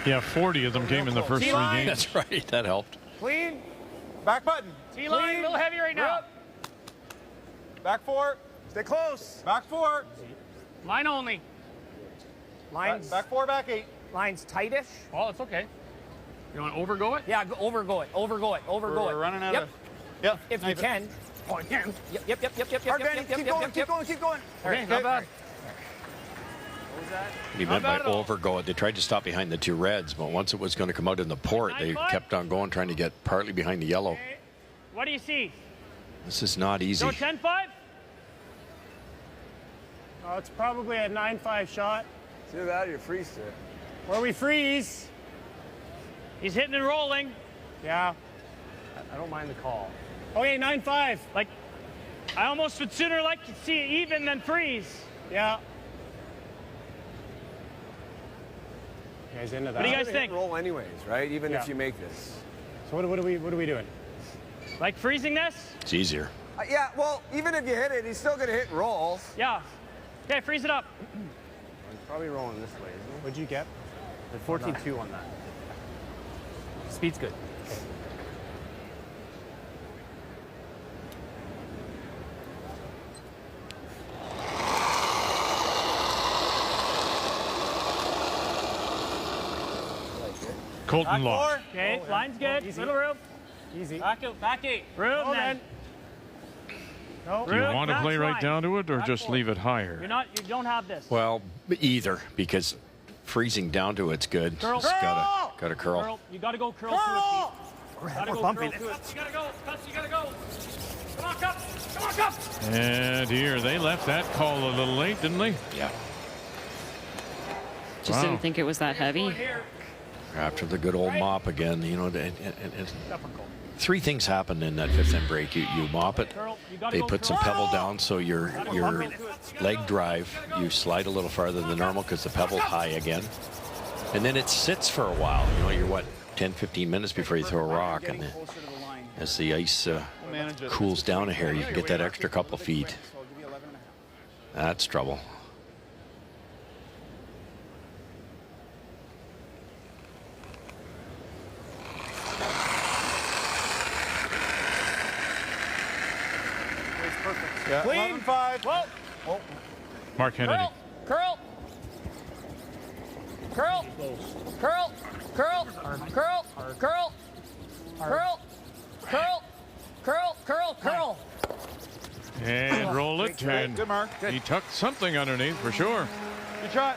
Yeah, 40 of them came in the first 3 games. That's right. That helped. Clean. Back button. T-line, a little heavy right now. Back 4. Stay close. Back 4. Line only. Lines. Back 4, back 8. Lines tightish. Oh, it's okay. You want to overgo it? Yeah, overgo it. We're running out of. Yep. If you can. Oh, I can. Yep. Keep going. Okay, not bad. He meant by overgo it. They tried to stop behind the 2 reds, but once it was going to come out in the port, they kept on going, trying to get partly behind the yellow. Okay. What do you see? This is not easy. Go 10-5? Oh, it's probably a 9-5 shot. It's either that or you freeze it. Where we freeze. He's hitting and rolling. Yeah. I don't mind the call. Okay, 9-5. Like, I almost would sooner like to see it even than freeze. Yeah. You guys into that? What do you guys think? Roll anyways, right? Even Yeah. if you make this. So what are we doing? Like freezing this? It's easier. Yeah, well, even if you hit it, he's still going to hit and roll. Yeah. Okay, freeze it up. He's probably rolling this way, isn't he? What'd you get? 14-2 on that. Speed's good. Colton Law. Okay, line's good. Easy. Little room. Easy. Back 8. Room then. No. Do you want to play right line. down to it or Back just 4. leave it higher? You don't have this. Well, either, because freezing down to it's good. Curl. Just gotta curl. Curl. You gotta go curl to it. Gotta go curl to it. You gotta go. Cuts, you gotta go. Come on, Cup. Come on, Cup. And here, they left that call a little late, didn't they? Yeah. Just didn't think it was that heavy. After the good old mop again, you know, and 3 things happen in that 5th end break. You mop it, they put some pebble down, so your leg drive, you slide a little farther than normal because the pebble's high again. And then it sits for a while. You know, you're 10, 15 minutes before you throw a rock, and then as the ice cools down a hair, you can get that extra couple of feet. That's trouble. Yeah, Clean. 11-5. Whoa. Oh. Mark Kennedy. Curl. Curl. Curl. Curl. Curl. Curl. Curl. Curl. Curl. Curl. Curl. And roll it. And Good mark. he tucked something underneath for sure. Good shot.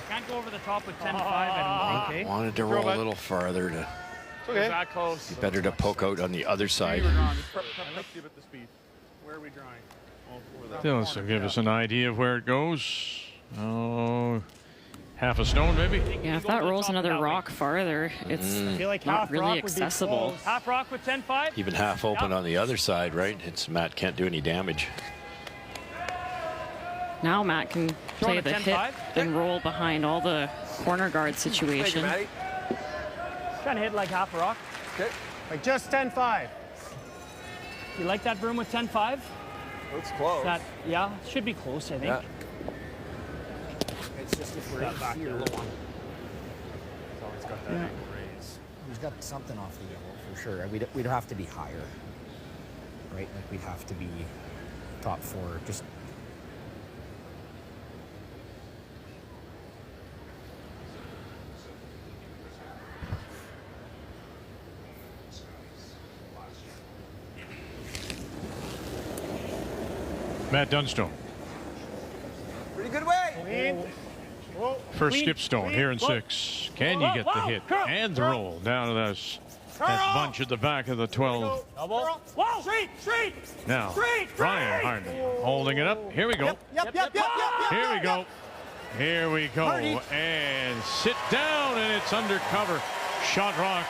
Can't go over the top with 10-5 anymore. Okay. Wanted to roll a little farther to Okay. That close. be better to poke out on the other side. Let's give it the speed. Where are we drawing? This will give us an idea of where it goes. Oh, half a stone maybe? Yeah, if that rolls another rock farther, it's I feel like not half really rock would be accessible. close. Half rock with 10-5. Even half open on the other side, right? It's Matt can't do any damage. Now Matt can play a the 10-5. hit and roll behind all the corner guard Thank you, situation. Matty. Trying to hit like half a rock. Okay. Like just 10-5. You like that broom with 10-5? Looks close. That, yeah, should be close, I think. Yeah. It's just if we're That back here, yellow one. It's always got that angle raise. he's got something off the yellow for sure. We'd have to be higher, right? Like we'd have to be top 4. Just Matt Dunstone. Pretty good way. First skip Stone here in 6. Can you get the hit and the roll down to that bunch at the back of the 12? Straight. Now, Brian Harden holding it up. Here we go. Here we go. Here we go. And sit down, and it's undercover. Shot rock.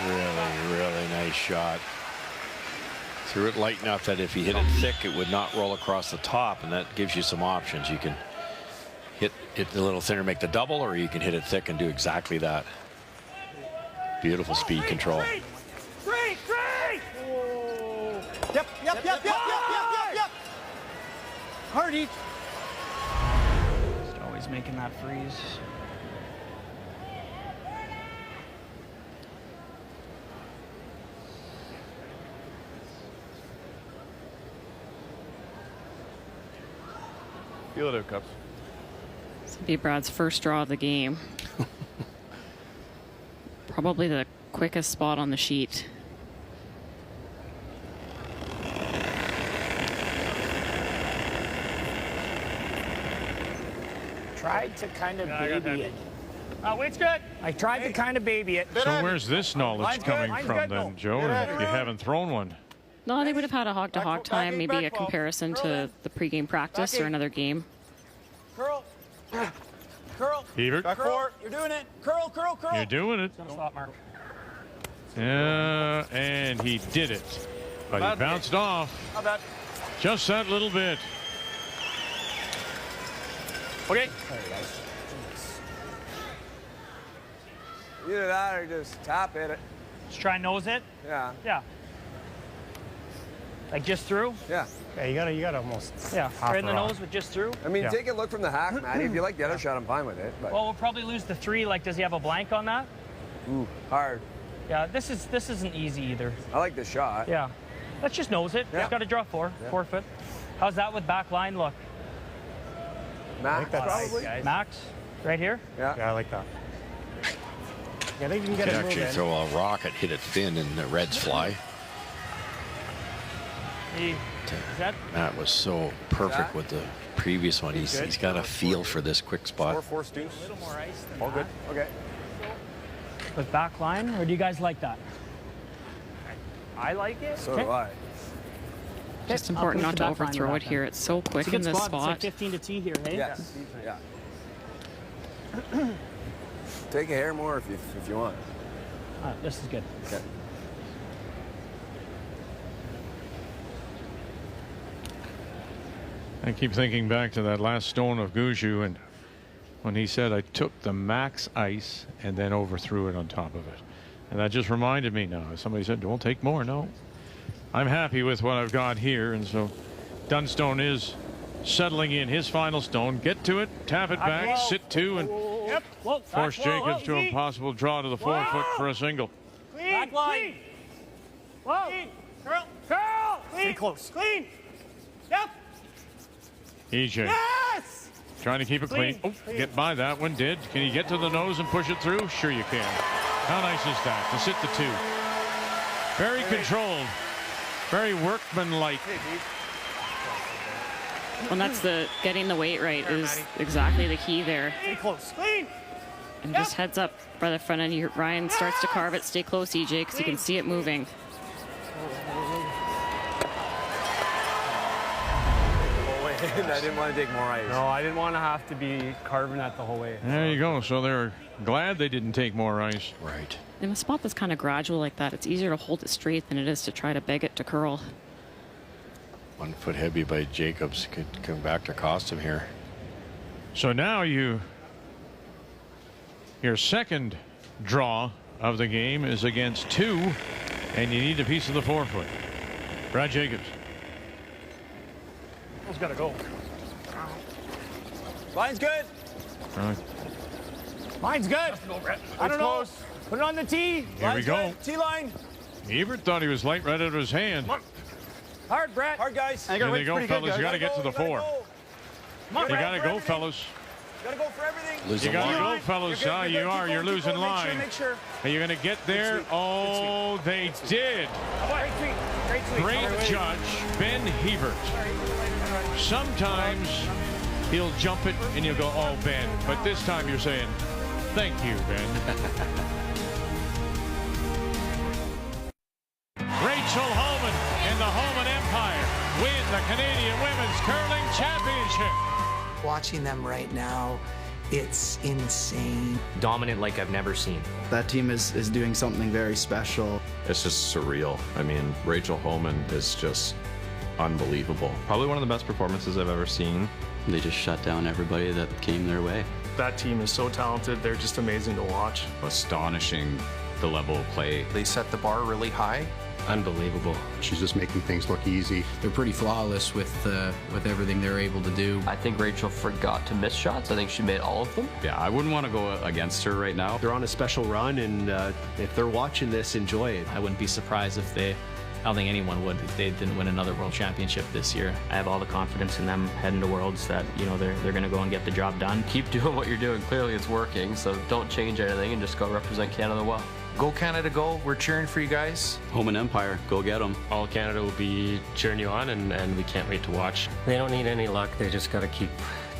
Really nice shot. Threw it light enough that if he hit it thick, it would not roll across the top, and that gives you some options. You can hit it a little thinner, make the double, or you can hit it thick and do exactly that. Beautiful speed control. Straight. Yep. Hardy. Just always making that freeze. Feel it out, Cubs. This will be Brad's first draw of the game. Probably the quickest spot on the sheet. Tried to kind of baby it. Weight's good. I tried to kind of baby it. So where's this knowledge coming from then, Joe, if you haven't thrown one? No, they would have had a hog-to-hog time, maybe a comparison to the pregame practice or another game. Curl. Ebert. Back four. You're doing it. Curl. You're doing it. Stop, Mark. Yeah, and he did it. But he bounced off. Not bad. Just that little bit. Okay. Either that or just tap it. Just try and nose it. Yeah. Like just through? Yeah. Yeah, you gotta almost. Yeah, right in the nose with just through. I mean, take a look from the hack, Matty. If you like the other shot, I'm fine with it. But. Well, we'll probably lose the 3. Like, does he have a blank on that? Ooh, hard. Yeah, this isn't easy either. I like this shot. Yeah. Let's just nose it. Yeah. Just got to draw 4. Yeah. 4 foot. How's that with back line look? Max, probably. Max, right here? Yeah. Yeah, I like that. Yeah, they can get You it can actually moving. throw a rocket, hit it thin, and the reds fly. That was so perfect with the previous one. He's got a feel for this quick spot. 4 deuce. A little more ice than All good. that. Okay. With back line, or do you guys like that? I like it. So do I. Just important not to overthrow it here. It's so quick in this spot. It's like spot. 15 to tee here, hey? Yes. Yeah. Take a hair more if you want. This is good. Okay. I keep thinking back to that last stone of Guju, and when he said, I took the max ice and then overthrew it on top of it. And that just reminded me now. Somebody said, don't take more. No. I'm happy with what I've got here, and so Dunstone is settling in his final stone. Get to it, tap it back, sit 2, and force Jacobs to a possible draw to the 4 foot for a single. Clean. Back line. Whoa. Clean. Curl. Clean. Stay close. Clean. Yep. EJ. Yes. Trying to keep it clean. Oh, get by that one. Did. Can you get to the nose and push it through? Sure you can. How nice is that? To sit the 2. Very controlled. Very workmanlike. Well, that's getting the weight right is exactly the key there. Stay close. Clean. And just heads up by the front end. Ryan starts to carve it. Stay close, EJ, because you can see it moving. I didn't want to take more ice. No, I didn't want to have to be carving that the whole way. There you go. So they're glad they didn't take more ice. Right. In a spot that's kind of gradual like that, it's easier to hold it straight than it is to try to beg it to curl. 1 foot heavy by Jacobs could come back to cost him here. So now your second draw of the game is against 2, and you need a piece of the 4 foot. Brad Jacobs. It's got to go. Line's good. Mine's good. I don't know. Put it on the tee. Here we go. T-line. Ebert thought he was light right out of his hand. Hard, Brett. Hard, guys. There they go, fellas. You got to get to the 4. You got to go, fellas. Got to go for everything. You got to go, fellas. You are. You're losing line. Make sure. Are you going to get there? Oh, they did. Straight Great judge, Ben Hebert. Sometimes he'll jump it and you'll go, oh, Ben. But this time you're saying, thank you, Ben. Rachel Holman and the Holman Empire win the Canadian Women's Curling Championship. Watching them right now, it's insane. Dominant like I've never seen. That team is doing something very special. It's just surreal. I mean, Rachel Holman is just unbelievable. Probably one of the best performances I've ever seen. They just shut down everybody that came their way. That team is so talented. They're just amazing to watch. Astonishing the level of play. They set the bar really high. Unbelievable. She's just making things look easy. They're pretty flawless with everything they're able to do. I think Rachel forgot to miss shots. I think she made all of them. Yeah, I wouldn't want to go against her right now. They're on a special run, and if they're watching this, enjoy it. I wouldn't be surprised if I don't think anyone would if they didn't win another world championship this year. I have all the confidence in them heading to Worlds that, you know, they're going to go and get the job done. Keep doing what you're doing. Clearly it's working, so don't change anything and just go represent Canada well. Go Canada, go. We're cheering for you guys. Holman Empire, go get them. All Canada will be cheering you on, and we can't wait to watch. They don't need any luck. They just got to keep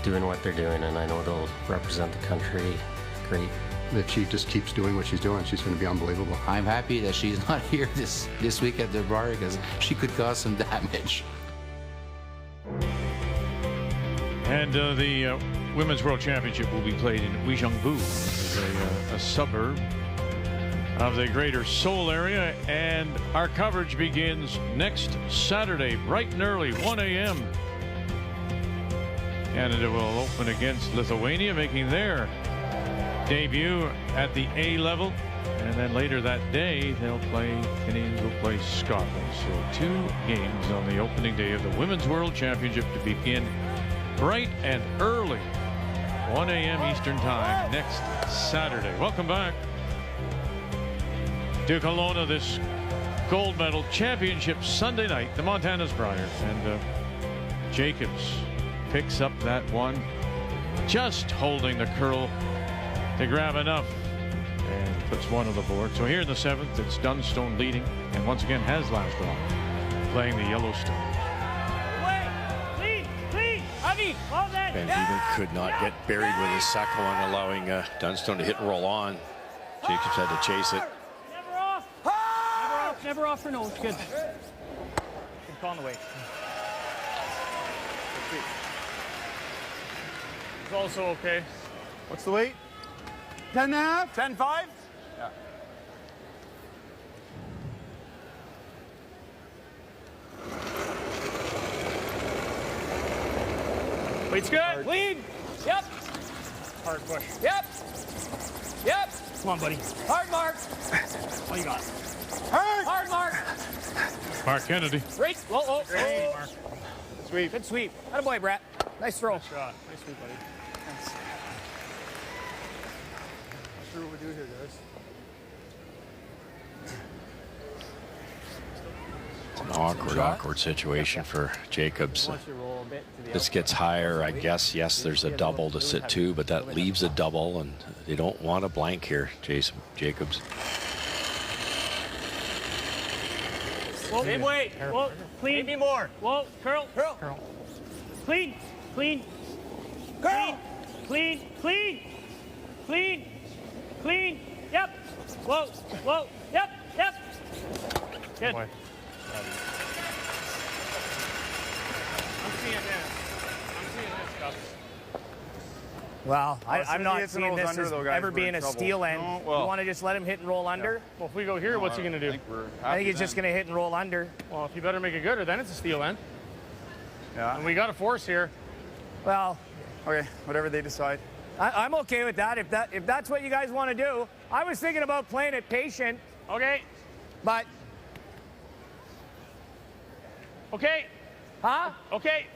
doing what they're doing, and I know they'll represent the country great. If she just keeps doing what she's doing, she's going to be unbelievable. I'm happy that she's not here this week at the bar because she could cause some damage. And the Women's World Championship will be played in Uijeongbu, a suburb of the greater Seoul area, and our coverage begins next Saturday, bright and early, 1 a.m. Canada will open against Lithuania, making their debut at the A level, and then later that day Canadians will play Scotland. So 2 games on the opening day of the Women's World Championship to begin bright and early, 1 a.m. Eastern Time next Saturday. Welcome back to Kelowna. This gold medal championship Sunday night, the Montana's Brier, and Jacobs picks up that one, just holding the curl to grab enough, and puts one on the board. So here in the 7th, it's Dunstone leading, and once again has last draw, playing the Yellowstone. Ben Hebert could not get buried with his second one, allowing Dunstone to hit and roll on. Jacobs had to chase it. Never off. Never off for nose. Good. Good call on the weight. It's also okay. What's the weight? 10.5? 10.5? Yeah. Weight's good. Lead. Yep. Hard push. Yep. Yep. Come on, buddy. Hard mark. What you got? Hard mark. Mark Kennedy. Great. Whoa. Great, Mark. Sweep. Good sweep. Attaboy, Brett. Nice throw. Nice shot. Nice sweep, buddy. Thanks. Not sure what we do here, guys. It's an awkward situation for Jacobs. This gets higher, I guess. Yes, there's a double to sit 2, but that leaves a double, and they don't want a blank here, Jacobs. Whoa, same weight. Whoa, clean. Maybe more. Whoa, curl. Clean. Curl. Clean. Yep. Whoa. Yep. Good. Boy. I'm seeing this, Gus. Well, I'm not seeing this as ever being a steal end. No, well, you want to just let him hit and roll under? Well, if we go here, what's he going to do? I think he's just going to hit and roll under. Well, if you better make it good, or then it's a steal end. Yeah. And we got a force here. Well, okay, whatever they decide. I'm okay with that. If that's what you guys want to do. I was thinking about playing it patient. Okay. But. Okay. Huh? Okay.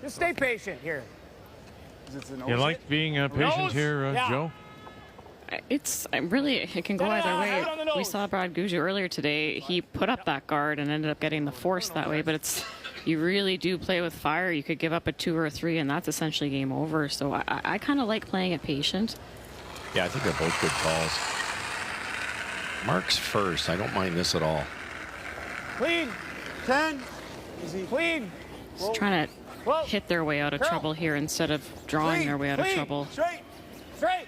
Just stay patient here. You like being patient here, Joe? It can go either way. We saw Brad Gushue earlier today. He put up that guard and ended up getting the force that way, but you really do play with fire. You could give up a 2 or a 3, and that's essentially game over. So I kind of like playing it patient. Yeah, I think they're both good calls. Mark's first. I don't mind this at all. Clean. 10. Easy. Clean. Just trying to hit their way out of trouble here instead of drawing their way out of trouble. Straight. Straight.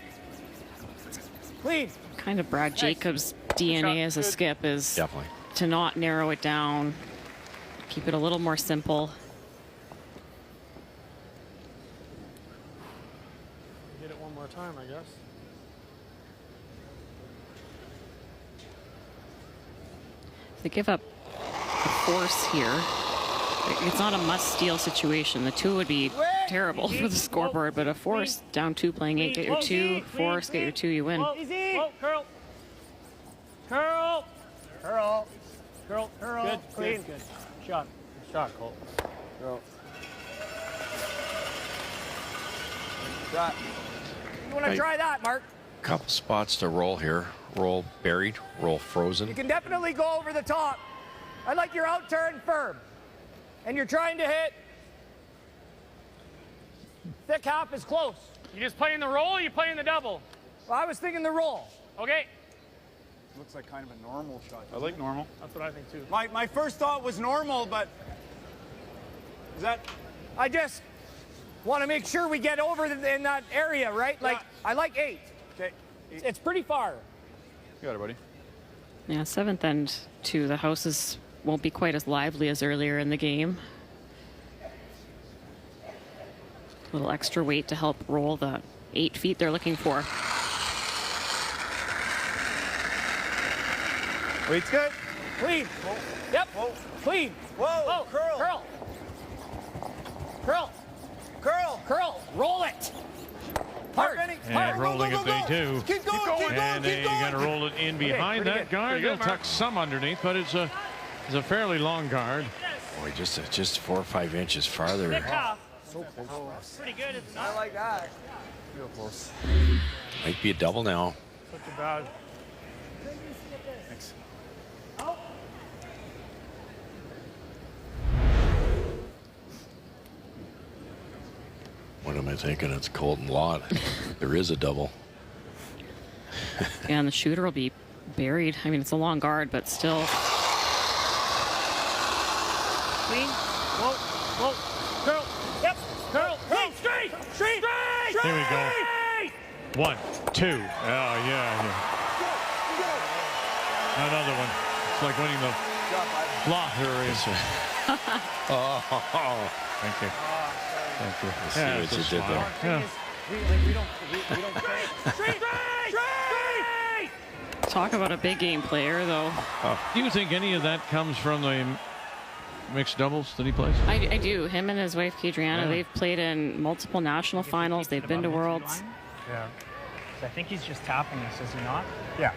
Clean. Kind of Brad Jacobs' DNA as a skip is to not narrow it down, keep it a little more simple. Get it one more time, I guess. They give up a force here. It's not a must-steal situation. The 2 would be terrible for the scoreboard, but a force down 2, playing 8, get your 2, force, get your 2, you win. Easy. Curl. Curl. Curl. Curl. Curl. Good. Clean. Good. Shot. Good shot, Cole. Curl. You want to try that, Mark? Couple spots to roll here. Roll buried, roll frozen. You can definitely go over the top. I like your out turn firm. And you're trying to hit. Thick half is close. You just playing the roll or you playing the double? Well, I was thinking the roll. Okay. Looks like kind of a normal shot. I like normal. That's what I think too. My first thought was normal, but is that? I just want to make sure we get over in that area, right? Like, I like 8. Okay. It's pretty far. You got it, buddy. Yeah, 7th and 2, the houses won't be quite as lively as earlier in the game. A little extra weight to help roll the 8 feet they're looking for. Weight's good. Clean. Yep. Whoa. Clean. Whoa. Curl. Curl. Curl. Curl. Curl. Roll it. Hard. And rolling it they do. Keep going. And they're going to roll it in behind that guard. They'll tuck some underneath, but it's a fairly long guard. Boy, just 4 or 5 inches farther. So close. Pretty good. It's not like that. Real close. Might be a double now. Such a bad. Thanks. What am I thinking? It's Colton Lott. There is a double. And the shooter will be buried. I mean, it's a long guard, but still. Clean. Whoa. Curl. Yep. Curl. Clean. Straight. Here we go. 1, 2. Oh, yeah. Another one. It's like winning the lottery. Oh. Thank you. Thank you. Let's see what you did there. Yeah. We don't straight. Talk about a big game player, though. Do you think any of that comes from the mixed doubles that he plays? I do. Him and his wife, Kadriana, they've played in multiple national finals. They've been to Worlds. Yeah. I think he's just tapping this, is he not? Yeah.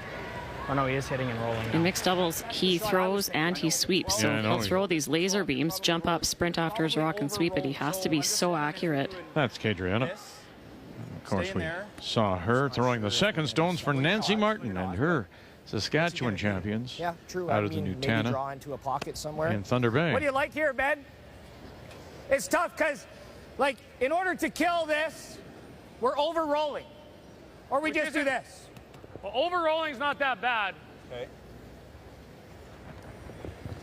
Oh, no, he is hitting and rolling. In mixed doubles, he throws and he sweeps. So he'll throw these laser beams, jump up, sprint after his rock, and sweep it. He has to be so accurate. That's Kadriana. Of course, we saw her throwing the second stones for Nancy Martin and her Saskatchewan champions. Yeah, true. Out of the Nutana. Draw into a pocket somewhere. In Thunder Bay. What do you like here, Ben? It's tough because, like, in order to kill this, we're over-rolling. Or we just do this. Well, over-rolling's not that bad. Okay.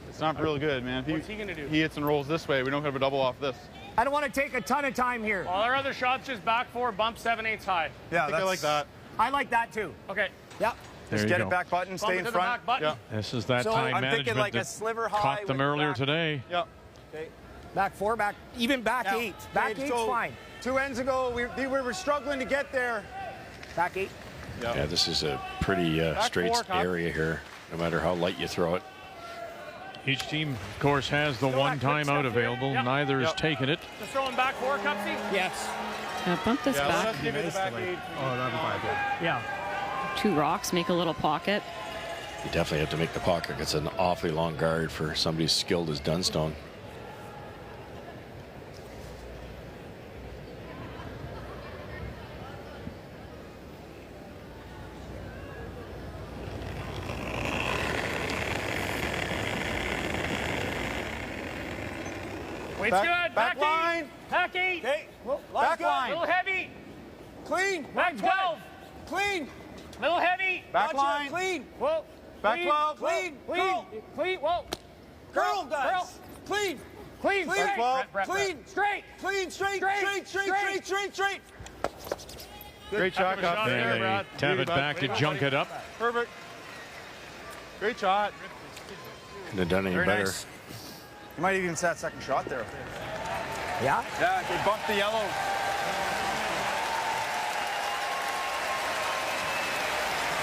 It's not real good, man. What's he going to do? He hits and rolls this way. We don't have a double off this. I don't want to take a ton of time here. All our other shots just back 4, bump 7/8 high. Yeah, I like that. I like that too. Okay. Yep. Just get it back button, stay in front. Yeah. This is that So time I'm management thinking like that a sliver high caught them with earlier back. today. Yeah. Okay. Back 4, even back 8. Back 8's so fine. 2 ends ago, we were struggling to get there. Back 8. Yeah, this is a pretty straight area here, no matter how light you throw it. Each team, of course, has the one timeout available. Neither has taken it. Just throwing back 4, Cupsy? Yes. Bump this back. Let's give it the back 8. Oh, that'd be fine. Yeah. 2 rocks, make a little pocket. You definitely have to make the pocket. It's an awfully long guard for somebody as skilled as Dunstone. Weight's good. Back line. 8. Back 8. Okay. Back A line. little heavy. Clean. Back 12. Clean. Little heavy. Back Gotcha. line. Clean. Whoa. Back 12. Clean. Clean. Clean. Whoa. Curl, guys. Clean. Clean. Clean. Clean. Straight. Clean. Straight. Great shot, Cup. And they tap it back to junk it up. Perfect. Great shot. Couldn't have done any Very better. nice. You might even set second shot there. Yeah? Yeah, they bumped the yellow.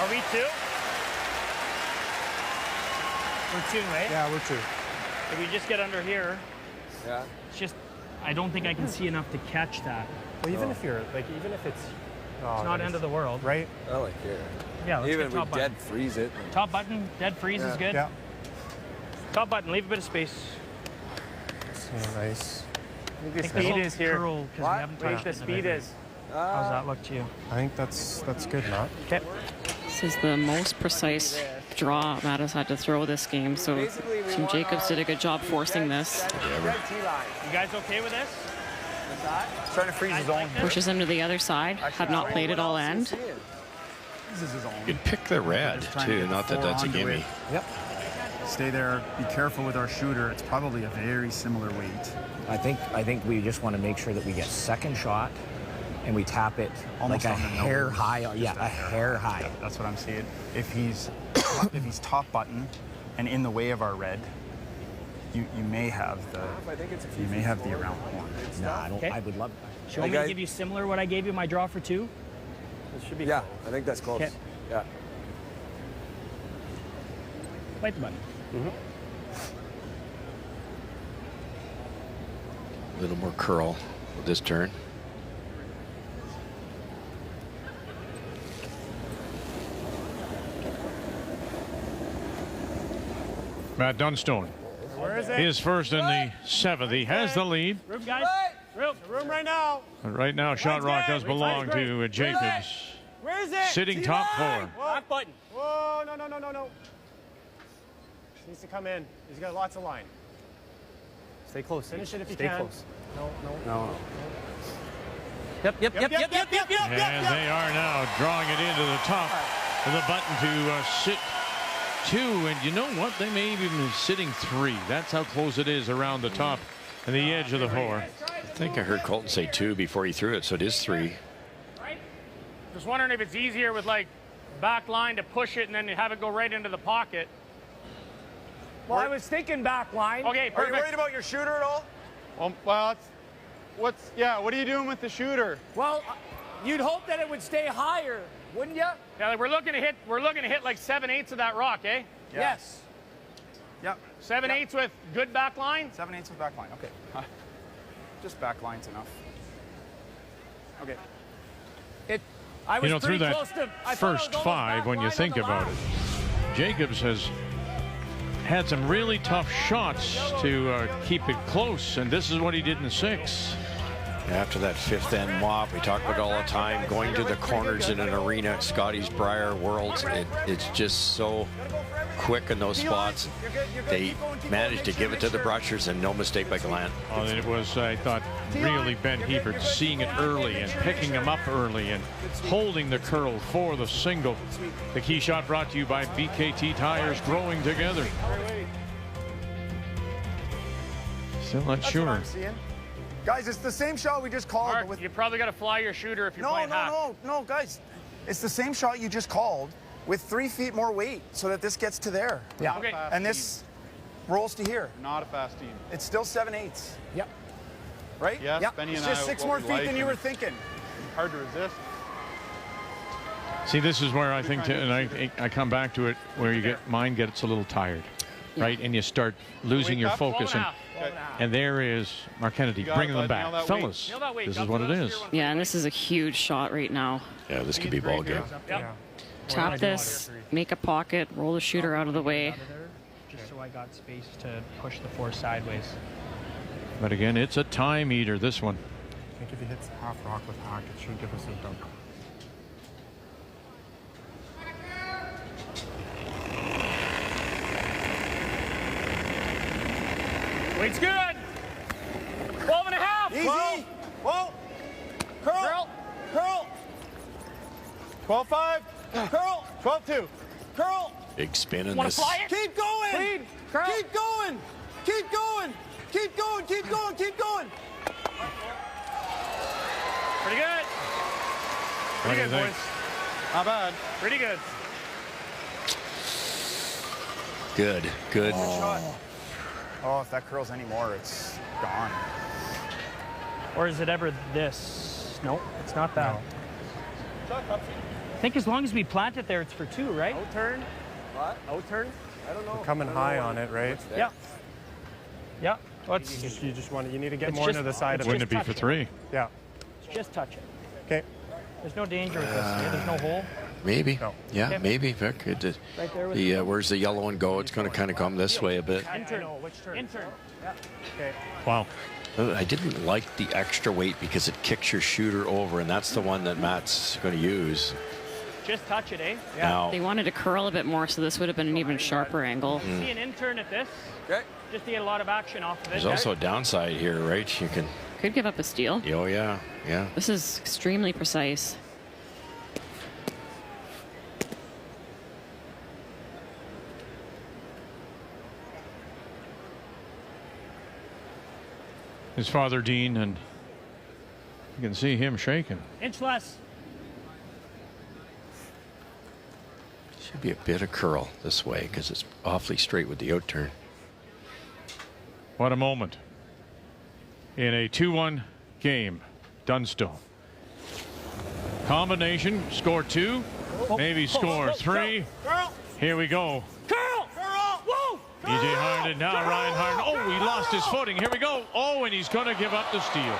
Are we 2? We're 2, right? Yeah, we're 2. If we just get under here, Yeah. It's just, I don't think I can see enough to catch that. Well, even if you're, like, even if it's... It's not end of the world. Right? I like here. Yeah, let's Even get we top button. dead freeze it. Top button, dead freeze is good. Yeah. top button, leave a bit of space. So nice. I think I the think speed this is here. curl, 'cause we haven't Wait, touched the it in a speed bit. is. How's that look to you? I think that's good, Matt. Okay. This is the most precise draw Matt has had to throw this game, so Team Jacobs did a good job forcing this. You guys okay with this? Trying to freeze his own. Pushes him to the other side. Have not played it all end. This is his own. You could pick the red, too. Not that that's a gimme. Yep. Stay there. Be careful with our shooter. It's probably a very similar weight. I think we just want to make sure that we get second shot and we tap it Almost like a on the hair nose. high. Just Yeah, a hair high. That's what I'm seeing. If he's top button and in the way of our red, you may have the around horn. Nah, I don't. Okay. I would love. Do you want me to give you similar what I gave you my draw for 2? This should be Yeah, I think that's close. Okay. Yeah. Bite the button. A little more curl with this turn. Matt Dunstone Where is it? is first in the 7th. He has the lead. Room, guys. Room right now. Right now, Shot Rock does belong to Jacobs. Where is it? Sitting top 4. Back button. Whoa, no. He needs to come in. He's got lots of line. Stay close. Finish it if you Stay can. close. No. Yep. And they are now drawing it into the top of the button to sit 2. And you know what? They may even be sitting 3. That's how close it is around the top and the edge of the 4. I think I heard Colton say 2 before he threw it, so it is 3. Just wondering if it's easier with like back line to push it and then have it go right into the pocket. Well, I was thinking back line. Okay, Are perfect. you worried about your shooter at all? Well, what are you doing with the shooter? Well, you'd hope that it would stay higher, wouldn't you? Yeah, like we're looking to hit like 7/8 of that rock, eh? Yeah. Yes. Yep. 7/8 with good back line. 7/8 with back line. Okay. Just back line's enough. Okay. I was Through pretty that close to. I thought I was first almost 5, back when you line think on the about last. it, Jacobs has had some really tough shots to keep it close, and this is what he did in the 6. After that 5th end mop, we talk about it all the time, going to the corners in an arena, Scotty's Brier Worlds, it's just so quick in those spots. They managed to give it to the brushers, and no mistake by Glant. Well, it was, I thought, really Ben Hebert seeing it early and picking him up early and holding the curl for the single. The key shot brought to you by BKT Tires, growing together. Still not That's sure. what I'm seeing. Guys, it's the same shot we just called. Mark, you probably got to fly your shooter if you're playing half. No, guys. It's the same shot you just called with 3 feet more weight so that this gets to there. Yeah. Okay. And this rolls to here. Not a fast team. It's still 7/8. Yep. Right? Yes, Yep. Benny It's and just I, 6 what more we feet like than you and- were thinking. Hard to resist. See, this is where I think, and I come back to it, where you get mine gets a little tired, right? And you start losing your focus. And there is Mark Kennedy bringing them back. Fellas, this is what it is. Yeah, and this is a huge shot right now. Yeah, this could be ball game. Tap this, make a pocket, roll the shooter out of the way. Just so I got space to push the 4 sideways. But again, it's a time eater, this one. I think if he hits half rock with hack, it should give us a dunk. Weight's good. 12 and a half. Easy. Whoa. Curl. 12-5. Curl. 12-2. Curl. Big spin in Want this. to fly it? Keep going. Lead. Curl. Keep going. Keep going. Keep going. Keep going. Keep going. Pretty good. What do you think? Boys. Not bad. Pretty good. Good. Good. Oh, if that curls anymore, it's gone. Or is it ever this? Nope, it's not that. No. I think as long as we plant it there, it's for 2, right? Out turn. What? Out turn? I don't know. We're coming high on it, right? Yeah. Yeah. You just want to, you need to get more into the side of it. Wouldn't it be for 3? Yeah. Just touch it. Okay. There's no danger with this. There's no hole. Maybe. No. Yeah, Okay. maybe. Vic. Right there with Where's the yellow one go? It's going to kind of come this way a bit. Intern. Intern. Yeah. Okay. Wow. I didn't like the extra weight because it kicks your shooter over, and that's the one that Matt's going to use. Just touch it, eh? Yeah. Now, They wanted to curl a bit more, so this would have been an even sharper angle. See an intern at this. Okay. Just to get a lot of action off of it. there's also a downside here, right? You can. Could give up a steal. Oh yeah, yeah. This is extremely precise. His father, Dean, and you can see him shaking. Inch less. Should be a bit of curl this way because it's awfully straight with the out turn. What a moment. In a 2-1 game, Dunstone. Combination, score 2, maybe score 3. Here we go. Curl. Curl. Whoa. EJ Harden now, Ryan Harden. Oh, he lost his footing. Here we go. Oh, and he's going to give up the steal.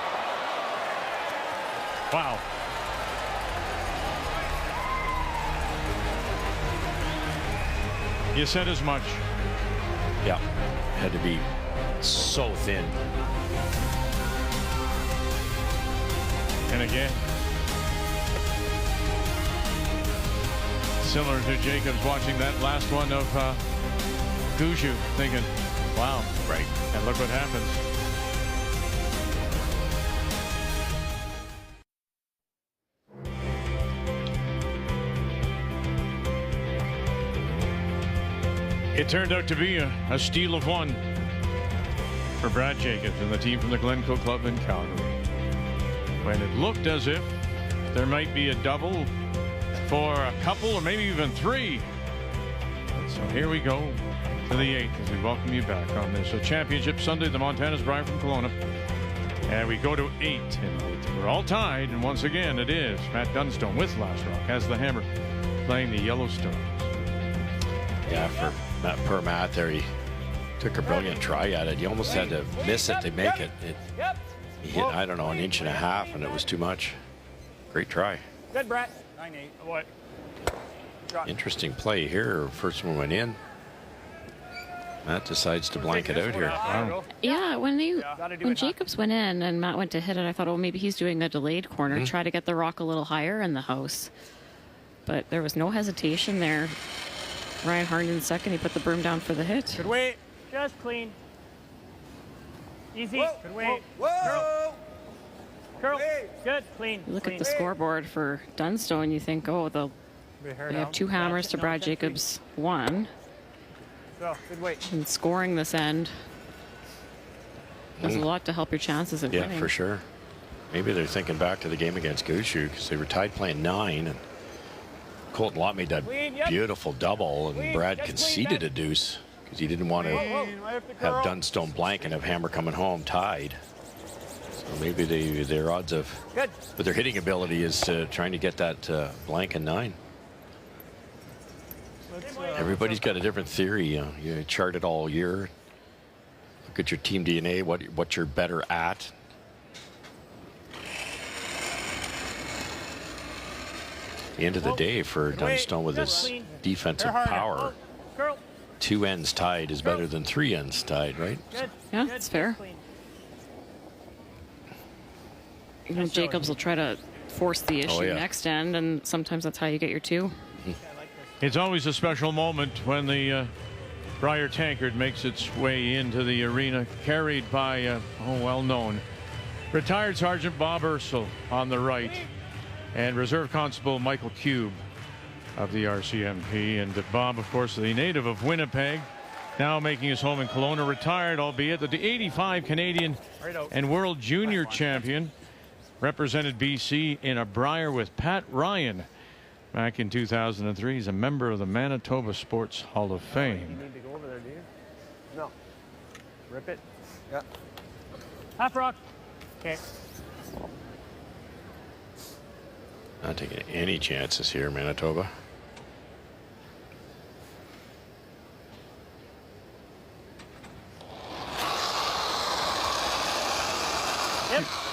Wow. You said as much. Yeah, had to be so thin. And again, similar to Jacobs watching that last one of Gushue, thinking, wow. Right. And look what happens. It turned out to be a steal of 1 for Brad Jacobs and the team from the Glencoe Club in Calgary. When it looked as if there might be a double for a couple or maybe even 3. So here we go to the 8th as we welcome you back on this championship Sunday. The Montana's Brier from Kelowna. And we go to 8. And we're all tied. And once again, it is Matt Dunstone with Last Rock as the Hammer playing the Yellowstones. Yeah, for Matt there, he took a brilliant try at it. He almost had to miss it to make it. He hit, I don't know, an inch and a half, and it was too much. Great try. Good, Brett. 9-8. What? Interesting play here. First one went in. Matt decides to blank it out here. Wow. Yeah, when Jacobs went in and Matt went to hit it, I thought, oh, maybe he's doing a delayed corner, try to get the rock a little higher in the house. But there was no hesitation there. Ryan Harden in second, he put the broom down for the hit. Good weight. Just clean. Easy. Whoa. Good weight. Whoa. Curl. Good. Clean. You look clean. at the scoreboard for Dunstone, you think, oh, they have 2 hammers to Brad Jacobs 1. So, good weight. And scoring this end does a lot to help your chances of winning. Yeah, for sure. Maybe they're thinking back to the game against Gushue because they were tied playing 9, and Colton Lott made that beautiful double, and Brad conceded a deuce because he didn't want to have Dunstone blank and have Hammer coming home tied. So maybe their odds of, but their hitting ability is trying to get that blank in 9. Everybody's got a different theory. You chart it all year. Look at your team DNA, what you're better at. The end of the day for Dunstone with his defensive power, 2 ends tied is better than 3 ends tied, right? Yeah, that's fair. You know, Jacobs will try to force the issue next end, and sometimes that's how you get your 2. It's always a special moment when the Brier Tankard makes its way into the arena, carried by, well-known retired Sergeant Bob Ursel on the right, and Reserve Constable Michael Cube of the RCMP. And Bob, of course, the native of Winnipeg, now making his home in Kelowna, retired, albeit the 85 Canadian and World Junior Champion. Represented BC in a Brier with Pat Ryan back in 2003. He's a member of the Manitoba Sports Hall of Fame. You need to go over there, do you? No. Rip it. Yeah. Half rock. Okay. Not taking any chances here, Manitoba.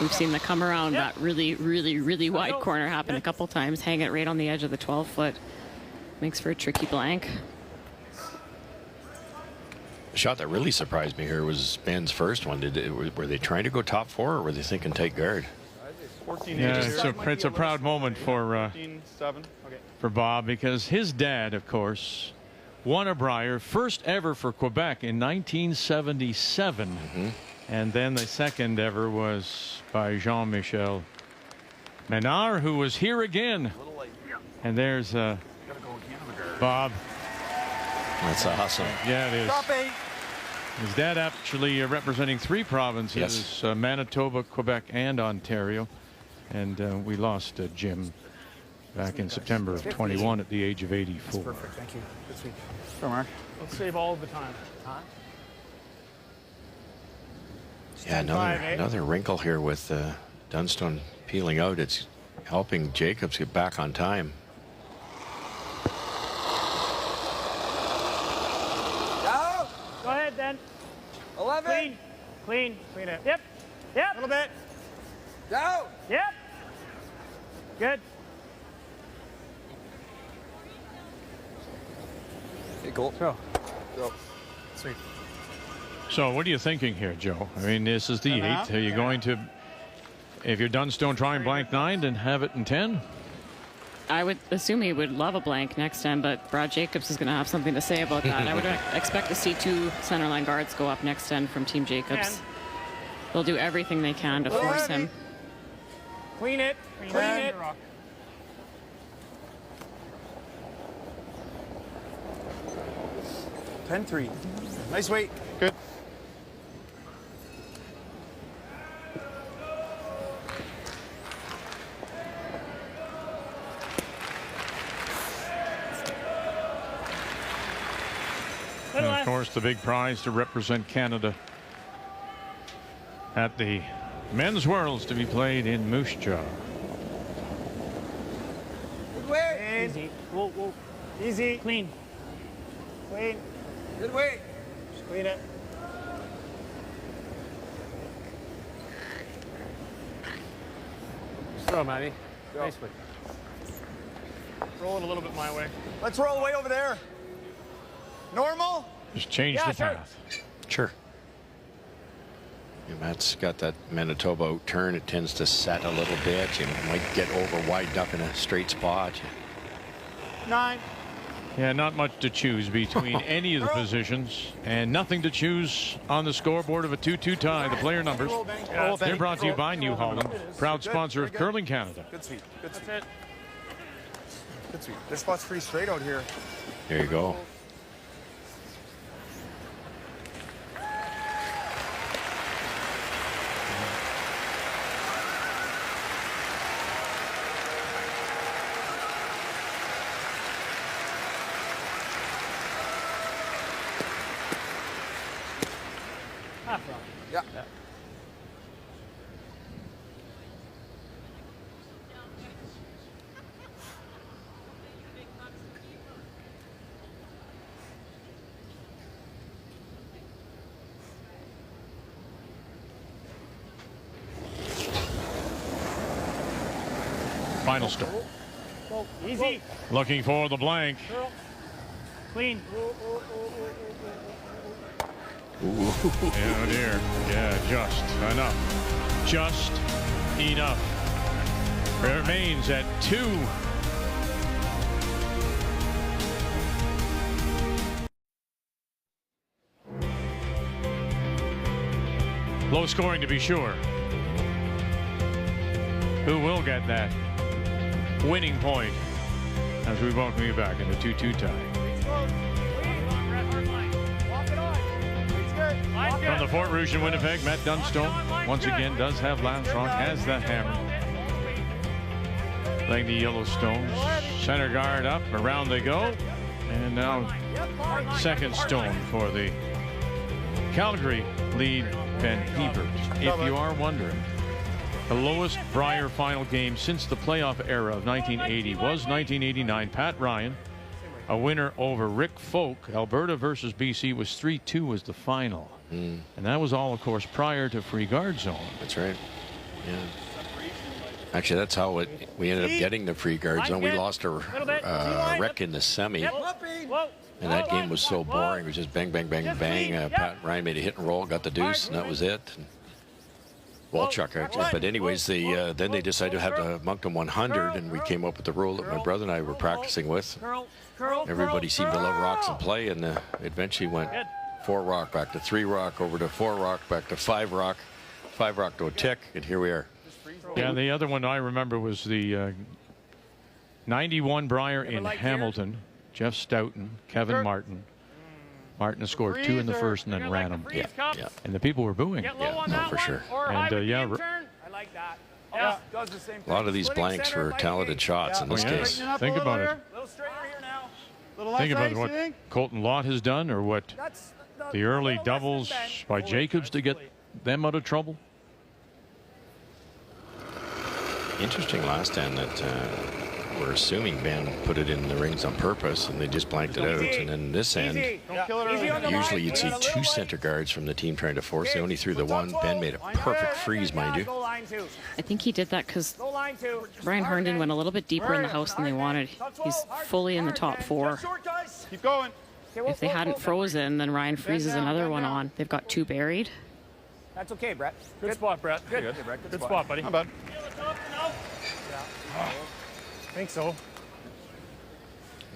We've seen the come around that really wide corner happen a couple times. Hang it right on the edge of the 12-foot. Makes for a tricky blank. The shot that really surprised me here was Ben's first one. Were they trying to go top 4 or were they thinking tight guard? 14 Yeah, inches. it's a proud moment for 7. Okay. for Bob, because his dad, of course, won a Brier, first ever for Quebec in 1977. And then the second ever was by Jean-Michel Menard, who was here again. And there's Bob. That's awesome. Yeah, it is. Stop 8. His dad actually representing 3 provinces, Yes. Manitoba, Quebec, and Ontario. And we lost Jim back in September of 21 at the age of 84. Perfect. Thank you. Good sweep. Sure, Mark. Let's save all of the time. Yeah, another wrinkle here with Dunstone peeling out. It's helping Jacobs get back on time. Go. Go ahead then. 11. Clean it. Yep. A little bit. Go. Yep. Good. Hey, Colt. Go. Sweet. So what are you thinking here, Joe? I mean, this is the 8th. Are you going to, if you're Dunstone, try and blank 9 and have it in 10? I would assume he would love a blank next time, but Brad Jacobs is going to have something to say about that. I would expect to see 2 centerline guards go up next end from Team Jacobs. They'll do everything they can to force him. Clean it. Clean it. 10-3. Nice weight. Good. And of course, the big prize to represent Canada at the Men's Worlds to be played in Moose Jaw. Good weight. Easy. Whoa. Easy. Clean. Good weight. Just clean it. Throw, Matty. Nicely. Roll it a little bit my way. Let's roll away over there. Normal. Just change the path. Sure. And Matt's got that Manitoba out turn. It tends to set a little bit. You might get over widened up in a straight spot. 9. Yeah, not much to choose between any of the positions, and nothing to choose on the scoreboard of a 2-2 tie. The player numbers, they're brought to you by New Holland, proud sponsor of Curling Canada. Good sweep. Good sweep. That's it. Good sweep. This spot's pretty straight out here. There you go. Yeah. Final score. Easy. Looking for the blank. Clean. Oh dear. Yeah, just enough. Just enough. Remains at 2. Low scoring to be sure. Who will get that winning point as we welcome you back in the 2-2 tie? Walk it From the Fort Rouge in Winnipeg, Matt Dunstone once again does have last round, has the hammer. Playing the Yellowstones. Center guard up, around they go. And now second stone for the Calgary lead, Ben Hebert. If you are wondering, the lowest Brier final game since the playoff era of 1980 was 1989. Pat Ryan, a winner over Rick Folk. Alberta versus BC was 3-2 was the final. And that was all, of course, prior to free guard zone. That's right. Yeah. Actually, that's how we ended up getting the free guard zone. We lost a wreck in the semi. And that game was so boring. It was just bang, bang, bang, bang. Pat Ryan made a hit and roll, got the deuce, and that was it. And Walchuk, actually. But anyways, then they decided to have the Moncton 100, and we came up with the rule that my brother and I were practicing with. Everybody seemed to love rocks and play, and eventually went 4 rock, back to 3 rock, over to 4 rock, back to 5 rock, 5 rock to a tick, and here we are. Yeah, the other one I remember was the 91 Brier in Hamilton. Jeff Stoughton, Kevin Martin. Martin scored 2 in the first and then ran them. Yeah. And the people were booing. Yeah, no, for sure. And I like that. A lot of these blanks were talented shots in this case. Think about it. A little straighter here now. Think about what Colton Lott has done, or what the early doubles by Jacobs to get them out of trouble. Interesting last end that we're assuming Ben put it in the rings on purpose, and they just blanked it out. And then this end, usually you'd see 2 center guards from the team trying to force. They only threw the 1. Ben made a perfect freeze, mind you. I think he did that because Brian Herndon went a little bit deeper in the house than they wanted. He's fully in the top 4. Keep going. If they hadn't frozen, then Ryan freezes another one on. They've got 2 buried. That's okay, Brett. Good spot, Brett. Good spot, buddy. Not bad. I think so.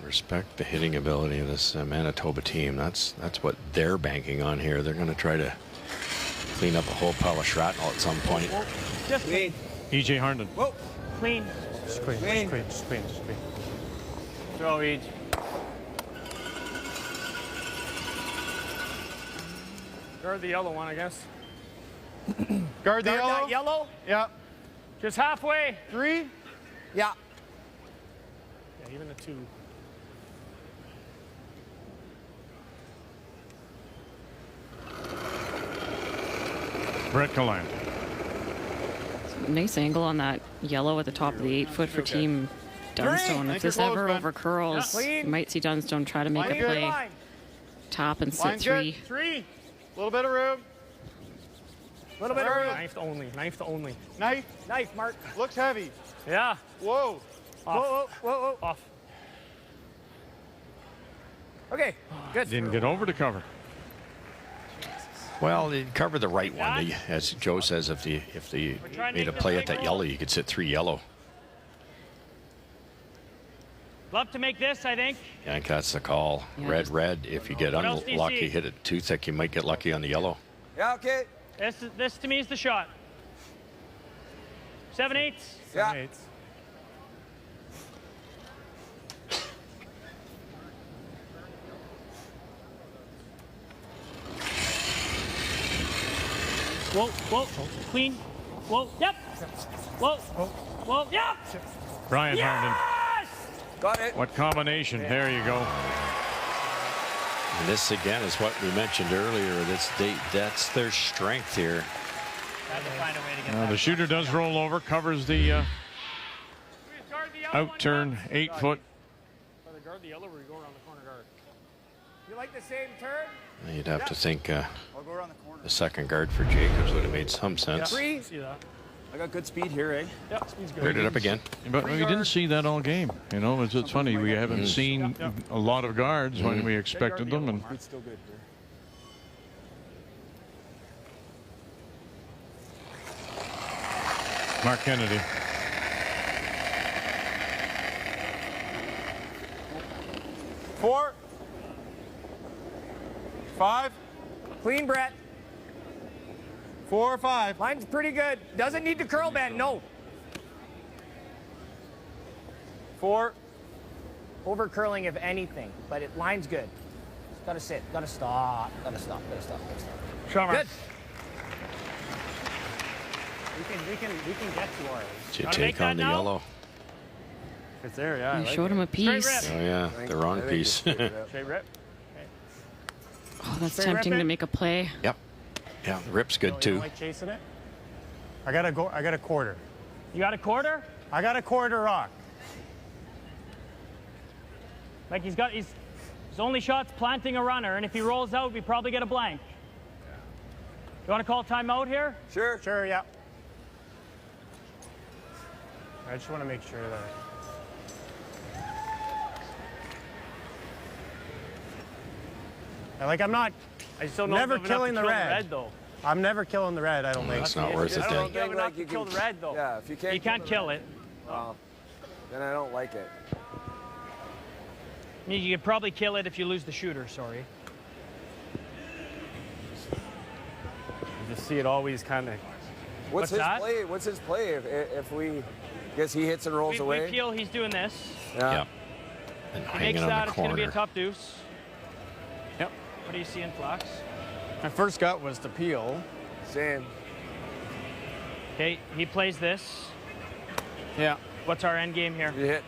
Respect the hitting ability of this Manitoba team. That's what they're banking on here. They're going to try to clean up a whole pile of shrapnel at some point. Just clean. E.J. Herndon. Whoa. Clean. Just clean. Just clean. Just clean. Just clean. Throw each. Guard the yellow one, I guess. Guard the yellow. That yellow? Yeah. Just halfway. 3. Yeah. Yeah, even the 2. Brett Caland. Nice angle on that yellow at the top of the 8-foot for Team Dunstone. If this ever over curls, you might see Dunstone try to make a play. Top and sit 3. 3. A little bit of room. A little bit of room. Knife to only. Knife to only. Knife. Knife, Mark. Looks heavy. Yeah. Whoa. Off. Whoa. Off. Okay, good. Didn't get over to cover. Well, they covered the right one. As Joe says, if they made a play at that yellow, you could sit 3 yellow. Love to make this, I think. Yeah, I think that's the call. Yeah. Red. If you get unlucky, hit it too thick, you might get lucky on the yellow. Yeah, okay. This to me is the shot. 7/8. Yeah. 7/8. Whoa. Clean. Whoa. Yep. Whoa. Yep. Brian Herndon. Got it. What combination? Yeah. There you go. And this again is what we mentioned earlier. That's their strength here. The shooter does roll over, covers the out turn 8-foot. Guard the yellow, or you go around the corner guard. You like the same turn? You'd have to think the second guard for Jacobs would have made some sense. Yeah. See that? I got good speed here, eh? Yep, speed's good. Cleared it up again. But we didn't see that all game. You know, it's funny. We haven't seen a lot of guards when we expected them. And Speed's still good here. Mark Kennedy. Four. 5. Clean, Brett. 4 or 5. Line's pretty good. Doesn't need to curl bend, no. 4. Over curling if anything, but line's good. Gotta sit. Gotta stop. Gotta stop. Gotta stop. Gotta stop. Shot, Mark. Good. We can get to ours. Did you take on the yellow? It's there, yeah. You showed him a piece. Oh yeah, the wrong piece. Straight rip. Oh, that's Straight tempting rip to it. make a play. Yep. Yeah, the rip's good You too. don't like chasing it? I got a quarter. You got a quarter? I got a quarter rock. Like his only shot's planting a runner, and if he rolls out, we probably get a blank. You want to call timeout here? Sure. Sure, yeah. I just want to make sure that. I'm not. I just don't know never if enough killing to the kill red. though. I'm never killing the red. I don't think. It's not worth it. I Then. don't think enough to kill the red though. Yeah, if you can't. You can't kill it. Then I don't like it. You could probably kill it if you lose the shooter. Sorry. You just see it always kind of. What's his that? play? What's his play if we? Guess he hits and rolls away. We feel he's doing this. Yeah. And He makes hanging on that. the It's going to be a corner. tough deuce. Yep. What do you see in Flax? My first gut was to peel. Same. Okay, he plays this. Yeah. What's our end game here? You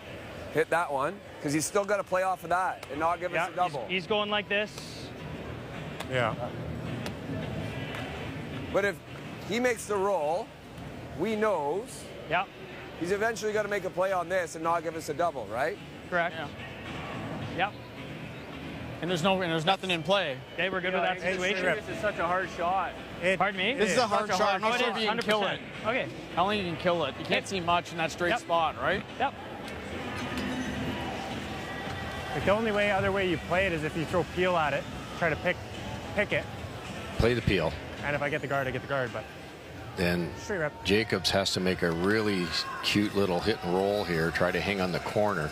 hit that one because he's still got to play off of that and not give us a double. He's going like this. Yeah. But if he makes the roll, we knows. Yeah. He's eventually got to make a play on this and not give us a double, right? Correct. Yeah. Yep. And there's nothing in play. Okay, we're good with that situation. This is such a hard shot. Pardon me? This is a hard shot. I'm not sure if you can kill it. Okay. I don't think you can kill it. You can't see much in that straight spot, right? Yep. The only other way you play it is if you throw peel at it, try to pick it, Play the peel. and if I get the guard, I get the guard. But Then straight rep. Jacobs has to make a really cute little hit and roll here. Try to hang on the corner.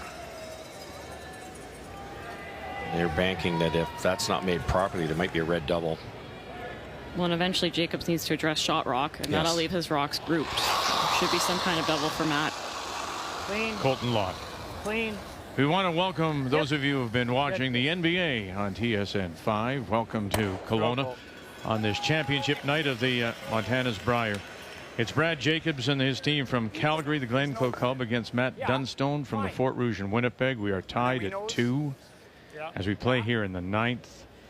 They're banking that if that's not made properly, there might be a red double. Well, and eventually Jacobs needs to address shot rock, and that'll leave his rocks grouped. Should be some kind of double for Matt. Clean. Colton Lott. Clean. We want to welcome those of you who have been watching the NBA on TSN 5. Welcome to Kelowna on this championship night of the Montana's Brier. It's Brad Jacobs and his team from Calgary, the Glencoe Cub, against Matt Dunstone from the Fort Rouge in Winnipeg. We are tied at 2 as we play here in the 9th.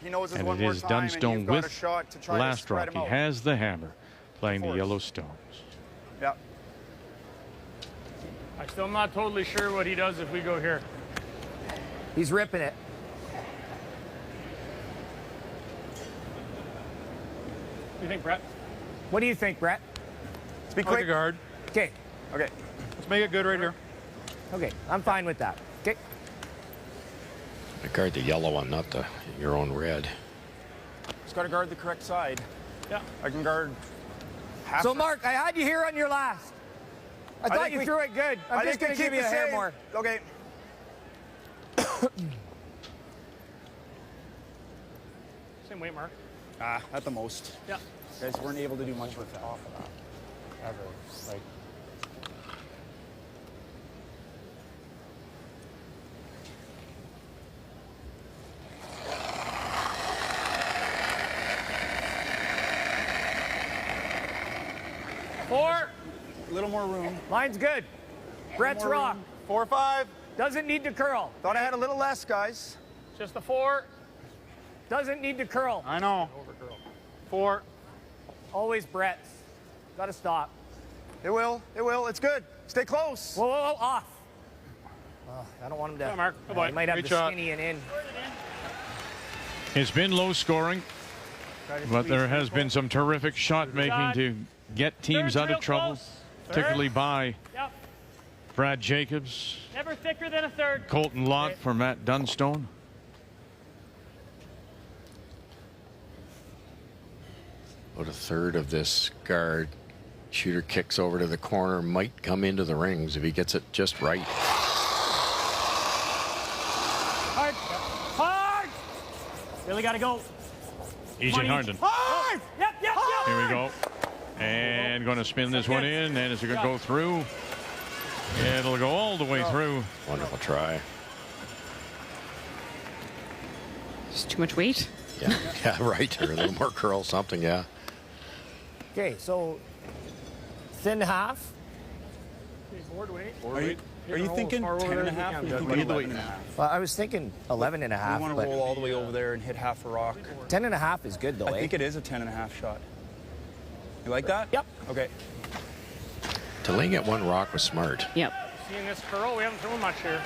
He knows it's And one it more is time, and Dunstone you've got a with shot to try to last spread rock. him He out. has the hammer playing the Yellow Stones. Yeah. I'm still not totally sure what he does if we go here. He's ripping it. What do you think, Brett? What do you think, Brett? Let's be quick. guard. Okay. Okay. Let's make it good right here. Okay. I'm fine with that. Okay. I guard the yellow one, not your own red. Just got to guard the correct side. Yeah. I can guard half. So, Mark, I had you here on your last. I thought you threw it good. I'm just going to give you a hair more. Okay. Same weight, Mark. At the most. Yeah. You guys weren't able to do much with that. Off of that. Ever. Like. Four. A little more room. Mine's good. Brett's rock. 4 or 5. Doesn't need to curl. Thought I had a little less, guys. Just the 4. Doesn't need to curl. I know. 4. Always Brett's. Got to stop. It will. It will. It's good. Stay close. Whoa, whoa, whoa, off. I don't want him to. Yeah, Mark. Good boy. He might have Great the shot. skinny and in. It's been low scoring, but there has been some terrific shot making to get teams out of trouble, particularly by Brad Jacobs. Never thicker than a third. Colton Lott for Matt Dunstone. About a third of this guard. Shooter kicks over to the corner, might come into the rings if he gets it just right. Hard. Hard. Really got to go. Easy Harden. Hard. Yep, yep, yep. Here we go. And going to spin this one in. And is it going to go through? It'll go all the way through. Wonderful try. Just too much weight. Yeah, yeah, right. Or a little more curl, something, yeah. Okay, so thin half. Board weight. Are you thinking 10.5? Or you thinking 11.5? Well, I was thinking 11.5. We want to roll all the way over there and hit half a rock. 10.5 is good, though, I think it is a 10.5 shot. You like that? Yep. Okay. Delaying at one rock was smart. Yep. Seeing this curl, we haven't thrown much here.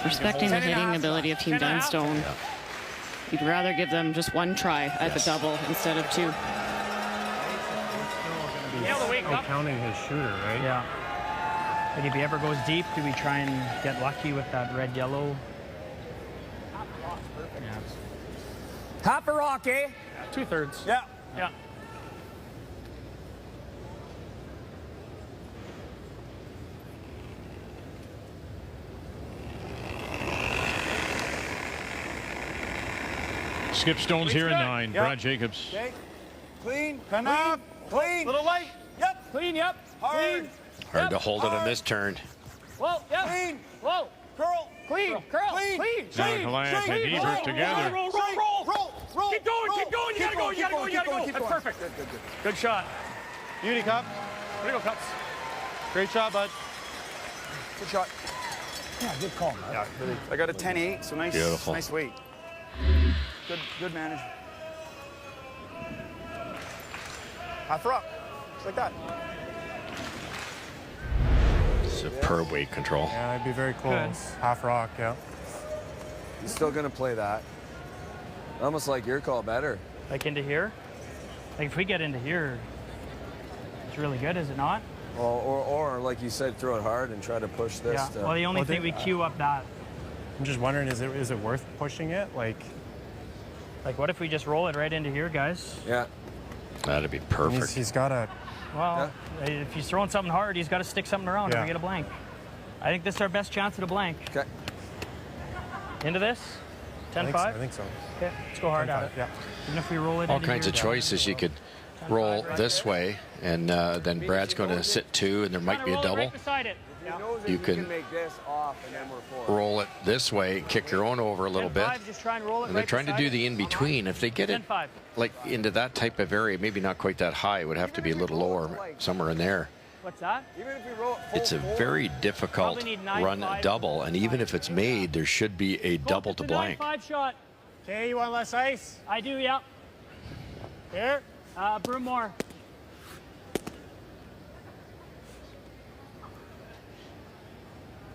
Respecting the hitting ability of Team Dunstone. Yeah. You'd rather give them just one try at the double instead of two. Counting his shooter, right? Yeah. Like if he ever goes deep, do we try and get lucky with that red-yellow? Yeah. Half a rock, eh? Yeah, 2/3. Yeah. Yeah. Skip Stone's here in 9. Yep. Brad Jacobs. Okay. Clean. Pen up. Clean. Little light. Yep. Clean, yep. Hard. Clean. Hard to hold it on this turn. Whoa, yep. Clean. Whoa. Curl. Clean, curl, Clean. clean. Now Clean. Goliath and Clean. Ebert together. Roll. Keep going. Keep going. You gotta go. That's perfect. Good. Good shot. Beauty cup. There you go, Cups. Great shot, bud. Good shot. Yeah, good call, man. Yeah, really. I got a 10.8, so nice. Beautiful. Nice weight. Good manage. Half rock. Just like that. Superb weight control. Yeah, I'd be very close. Half rock, yeah. He's still going to play that. Almost like your call better. Like into here? Like if we get into here, it's really good, is it not? Or like you said, throw it hard and try to push this. Yeah. Well, the only thing we queue up that. I'm just wondering, is it worth pushing it? Like what if we just roll it right into here, guys? Yeah. That'd be perfect. He's got a... Well, if he's throwing something hard, he's got to stick something around if we get a blank. I think this is our best chance at a blank. Okay. Into this? 10-5? I think so. Okay, let's go hard at it. Yeah. Even if we roll it All into kinds here, of choices. You could roll this way, and then Brad's going to sit 2, and there might be a double. Right beside it. You can make this off and then we're forward. roll it this way, kick your own over a little bit. Just try and roll it And they're right trying to beside do it. the in-between. If they get it 10-5. like into that type of area, maybe not quite that high, it would have to be a little lower, somewhere in there. What's that? Even if we roll it full It's a very difficult Probably need 9-5. run double, and even if it's made, there should be a double to blank. 9-5 shot. Okay, you want less ice? I do, yeah. Here? Brew more.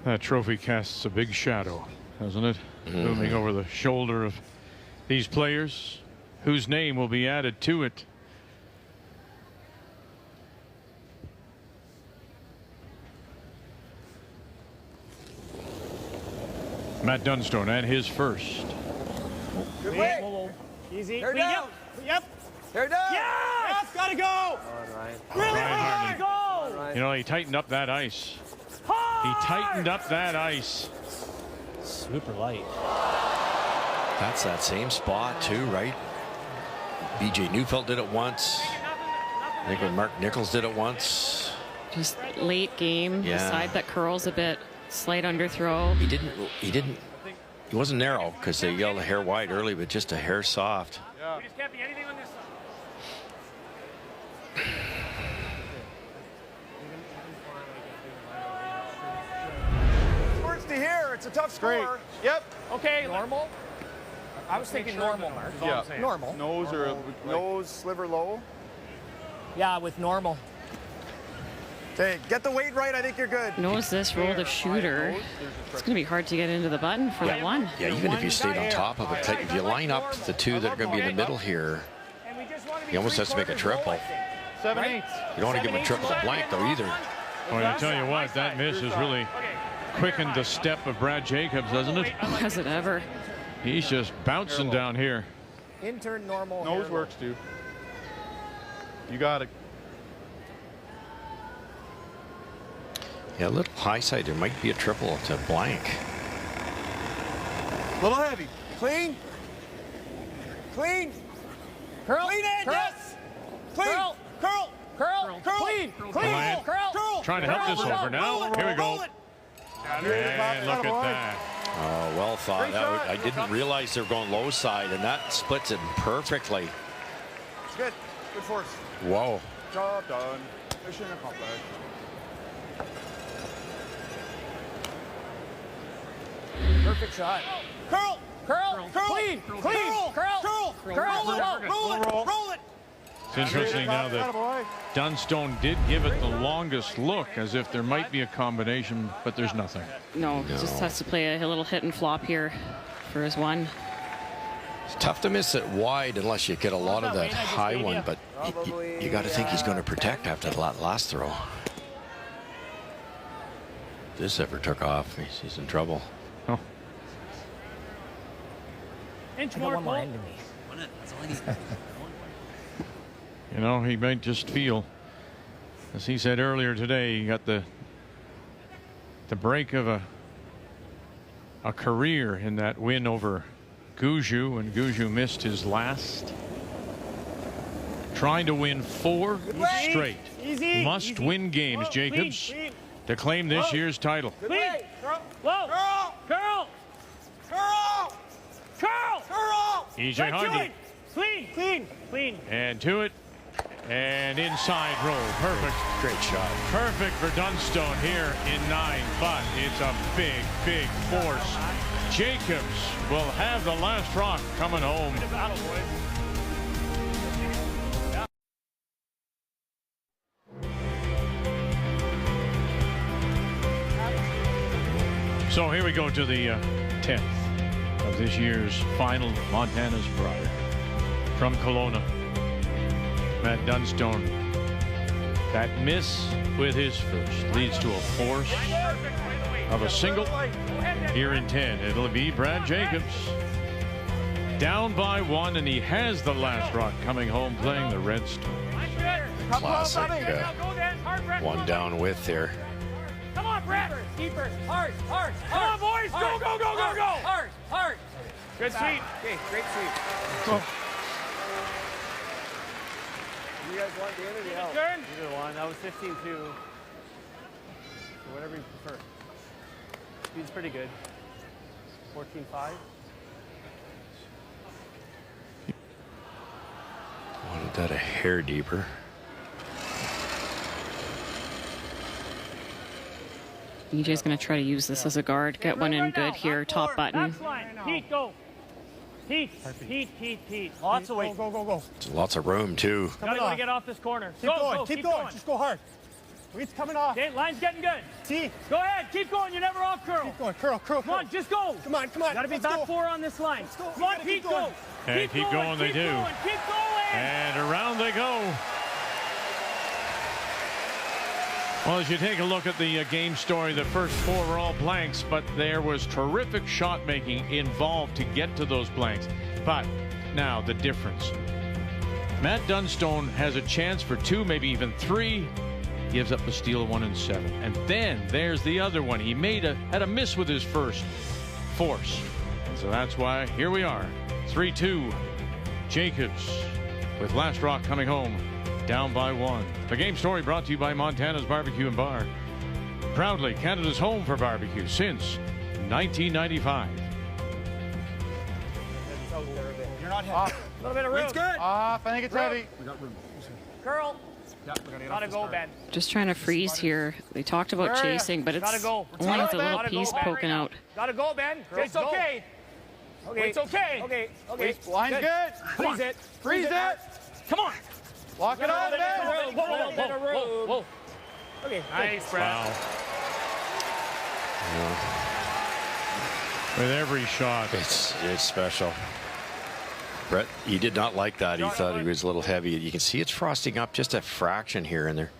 That trophy casts a big shadow, doesn't it? Looming over the shoulder of these players, whose name will be added to it. Matt Dunstone at his first. Good way. Easy. Hair down. Yep. Hair down. Yes, gotta go. All right. Really Ryan hard. All right. You know, he tightened up that ice. He tightened up that ice. Super light. That's that same spot too, right? BJ Neufeld did it once. I think when Mark Nichols did it once. Just late game. Yeah. The side that curls a bit. Slight underthrow. He wasn't narrow because they yelled a hair wide early, but just a hair soft. We just can't be anything on this side. Words to hear. It's a tough score. Yep. Okay. Normal? I was thinking normal, Mark. Yeah. Normal. Nose or nose sliver low. Yeah, with normal. Okay, get the weight right. I think you're good. Knows this roll the shooter. It's going to be hard to get into the button for the one. Yeah, even if you stayed on top of it, if you line up the two that are going to be in the middle here, he almost has to make a triple. 7-8. You don't want to give him a triple to blank though either. Well, I tell you what, that miss has really quickened the step of Brad Jacobs, doesn't it? Has it ever? He's just bouncing down here. Intern normal. Nose works too. You got it. Yeah, a little high side. There might be a triple to blank. A little heavy. Clean. Clean. Curl. Clean it. Curl. Yes. Clean. Curl. Curl. Curl. Curl. Clean. Ryan Curl. trying to help this over now. Here we go. And look at that. Oh, well thought out. I didn't realize they were going low side, and that splits it perfectly. It's good. Good force. Whoa. Job done. Mission accomplished. Perfect shot. Curl. Curl. Clean. Clean. Curl. Roll it. It's interesting now that Dunstone did give it the longest look, as if there might be a combination, but there's nothing. No, just has to play a little hit and flop here for his one. It's tough to miss it wide unless you get a lot of that high one, but you got to think he's going to protect after the last throw. If this ever took off, he's in trouble. Oh. Inch more, one more into me. You know, he might just feel, as he said earlier today, he got the break of a career in that win over Guju, and Guju missed his last. Trying to win 4 straight must-win games, Jacobs, to claim this year's title. Clean. Whoa. Curl. EJ Hardy. Clean. And to it. And inside roll. Perfect. Great shot. Perfect for Dunstone here in 9, but it's a big force. Jacobs will have the last rock coming home. So here we go to the 10th of this year's final Montana's Brier. From Kelowna, Matt Dunstone. That miss with his first leads to a force of a single here in 10. It'll be Brad Jacobs down by 1, and he has the last rock coming home playing the Redstone. Classic one down with there. Come on, Brad. Keepers. Hard. Come on, boys. Go. Hard. Good sweep. Okay, great sweep. You guys want the end or the out? Turn. Either one. That was 15-2. So whatever you prefer. Speed's pretty good. 14-5. Wanted that a hair deeper. EJ's going to try to use this as a guard. Get one in good here, top button. Heat, go. Heat. Lots of weight. Go. Lots of room, too. Gotta get off this corner. Keep going. Just go hard. Weight's coming off. Okay, line's getting good. T. Go ahead. Keep going. You're never off, curl. Keep going. Curl. Come on, just go. Come on. Gotta be back 4 on this line. Come on, Pete, go. And keep going, they do. Keep going. And around they go. Well, as you take a look at the game story, the first 4 were all blanks, but there was terrific shot making involved to get to those blanks. But now the difference. Matt Dunstone has a chance for 2, maybe even 3. Gives up a steal of 1 and 7. And then there's the other one. He had a miss with his first force. And so that's why here we are. 3-2. Jacobs with last rock coming home. Down by 1. The game story brought to you by Montana's Barbecue and Bar. Proudly Canada's home for barbecue since 1995. You're not heavy. A little bit of room. It's good. Off. I think it's heavy. We got room. Curl. Gotta go, Ben. Just trying to freeze here. They talked about chasing, but it's only with a little piece poking out. Gotta go, Ben. It's okay. It's okay. Okay. Line's good. Freeze it. Freeze it. Come on. Lock it up, Ben. Whoa. Okay. Nice, Brad. Wow. With every shot. It's special. Brett, he did not like that. He thought he was a little heavy. You can see it's frosting up just a fraction here and there.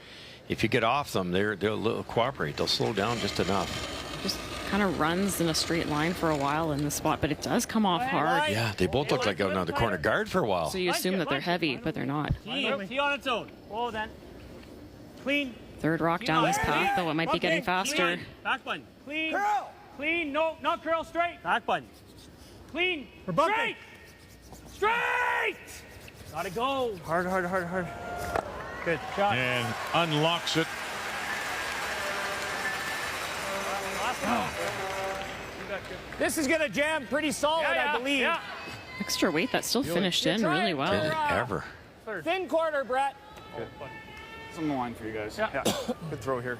If you get off them, they'll cooperate. They'll slow down just enough. Just kind of runs in a straight line for a while in this spot, but it does come off hard. Yeah, they both look like out on the corner guard for a while. So you assume that they're heavy, but they're not. T on its own. Whoa, then. Clean. Third rock down this path, though it might be getting faster. Back button. Clean. Curl. Clean. No, not curl. Straight. Back button. Clean. Straight. Gotta go. Hard. Good shot. And unlocks it. This is going to jam pretty solid, I believe. Yeah. Extra weight that still finished in really well. Did it ever? Thin quarter, Brett. It's on the line for you guys. Yeah. Good throw here.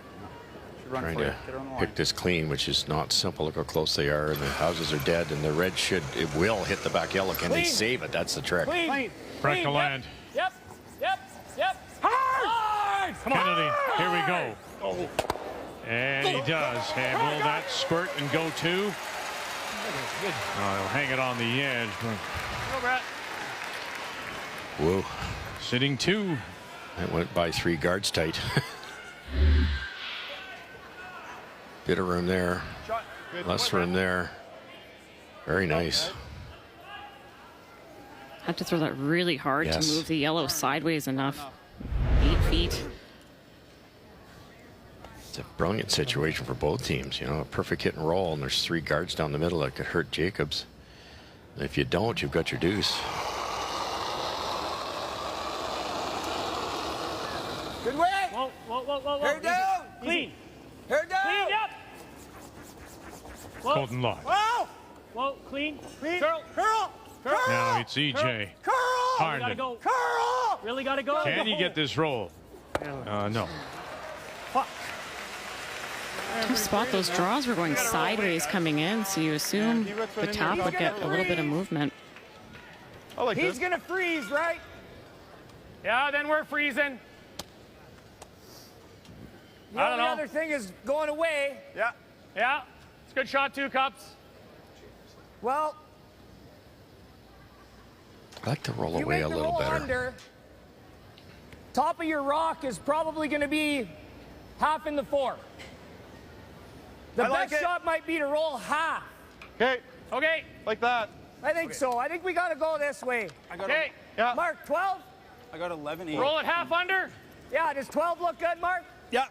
Should run Trying for you. to Get her on the line. pick this clean, which is not simple. Look how close they are, and the houses are dead, and the red it will hit the back yellow. Can they save it? That's the trick. Clean. Break the land. Yep. Hard! Come on. Kennedy, here we go. And he does. And will that squirt and go two? Good. He'll hang it on the edge. Go, Brett. Whoa. Sitting two. That went by 3 guards tight. Bit of room there. Less room there. Very nice. Had to throw that really hard to move the yellow sideways enough. 8 feet. It's a brilliant situation for both teams. You know, a perfect hit and roll, and there's 3 guards down the middle that could hurt Jacobs. And if you don't, you've got your deuce. Good way. Whoa. Hair down. Clean. Hair down. Clean, yep. Whoa. Colton Lott. Whoa, clean. Curl. Now it's EJ. Really Harden. gotta go. Really gotta go. Can you get this roll? No. Tough spot. Those draws were going sideways coming in, so you assume the tap would get a little bit of movement. He's going to freeze, right? Yeah, then we're freezing. The only other thing is going away. Yeah. It's a good shot, 2 cups. Well, I like to roll you away make a the little roll better. under. Top of your rock is probably going to be half in the 4. The best shot might be to roll half. Okay. Like that. I think so. I think we got to go this way. Okay. Yeah. Mark, 12? I got 11-8. Roll it half under. Yeah, does 12 look good, Mark? Yeah.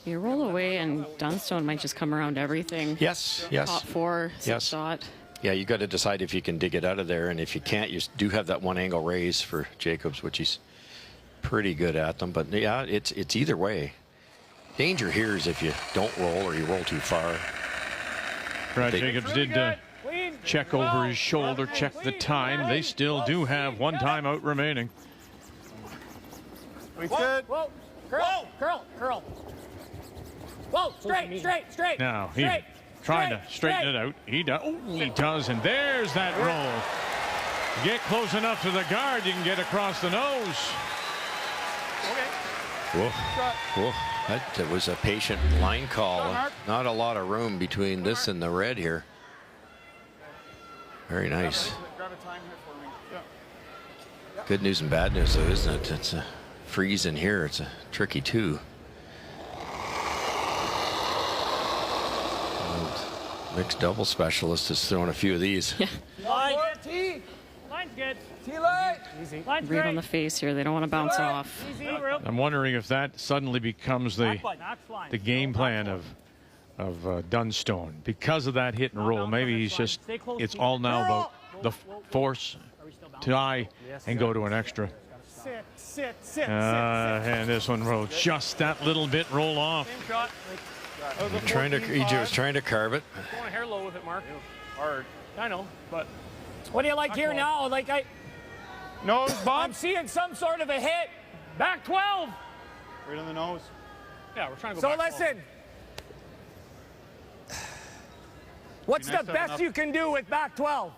You roll away, and Dunstone might just come around everything. Yes. Top 4, 6 dot. Yeah, you got to decide if you can dig it out of there, and if you can't, you do have that 1 angle raise for Jacobs, which he's pretty good at them. But yeah, it's either way. Danger here is if you don't roll or you roll too far. Brad Jacobs did check over his shoulder, check the time. They still do have 1 timeout remaining. Good. Whoa. Curl. Whoa, straight. Now he's trying to straighten it out. He does, and there's that roll. Get close enough to the guard, you can get across the nose. Whoa. That was a patient line call. Not a lot of room between this and the red here. Very nice. Good news and bad news, though, isn't it? It's a freeze in here. It's a tricky 2. Mixed double specialist has thrown a few of these. Yeah. Line's good. T-line. Easy. Line's Right great. on the face here. They don't want to bounce off. Easy. I'm wondering if that suddenly becomes the game plan of Dunstone. Because of that hit and roll, maybe he's just, it's all now about the force, tie, and go to an extra. Sit. And this one rolled just that little bit, roll off. Same shot. EJ was trying to carve it. Going hair low with it, Mark. Hard. I know, but. What do you like here now? Like Nose bump. I'm seeing some sort of a hit. Back 12. Right on the nose. Yeah, we're trying to So go back 12. listen. What's the best you can do with back 12?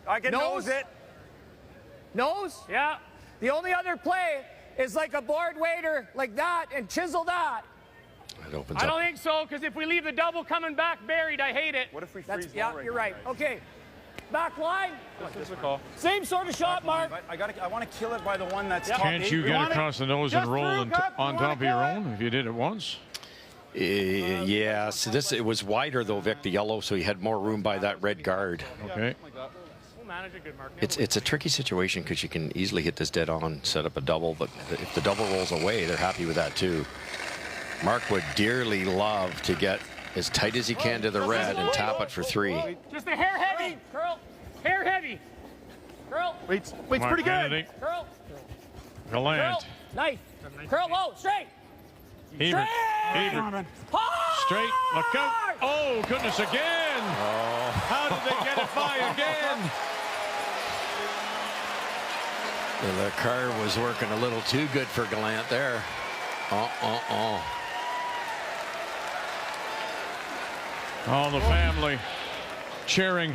I can nose it. Nose? Yeah. The only other play is like a board waiter like that and chisel that. It opens I up. don't think so, because if we leave the double coming back buried, I hate it. What if we freeze? Yeah, you're right. Okay. Back line. This is the call. Same sort of shot, Mark. I want to kill it by the one that's top Can't 8. you get across the nose and roll on top of your own if you did it once? Yeah, so it was wider though, Vic, the yellow, so he had more room by that red guard. Okay. We'll manage it good, Mark. It's a tricky situation because you can easily hit this dead on, set up a double, but if the double rolls away, they're happy with that too. Mark would dearly love to get as tight as he can to the red and tap it for 3. Just a hair heavy. Curl. Hair heavy. Curl. Wait's Mark pretty good. Kennedy. Curl. Gallant. Nice. Curl low. Straight. Hebert. Straight. Look out. Oh, goodness again. again. Oh. How did they get it by again? The car was working a little too good for Gallant there. All the family cheering.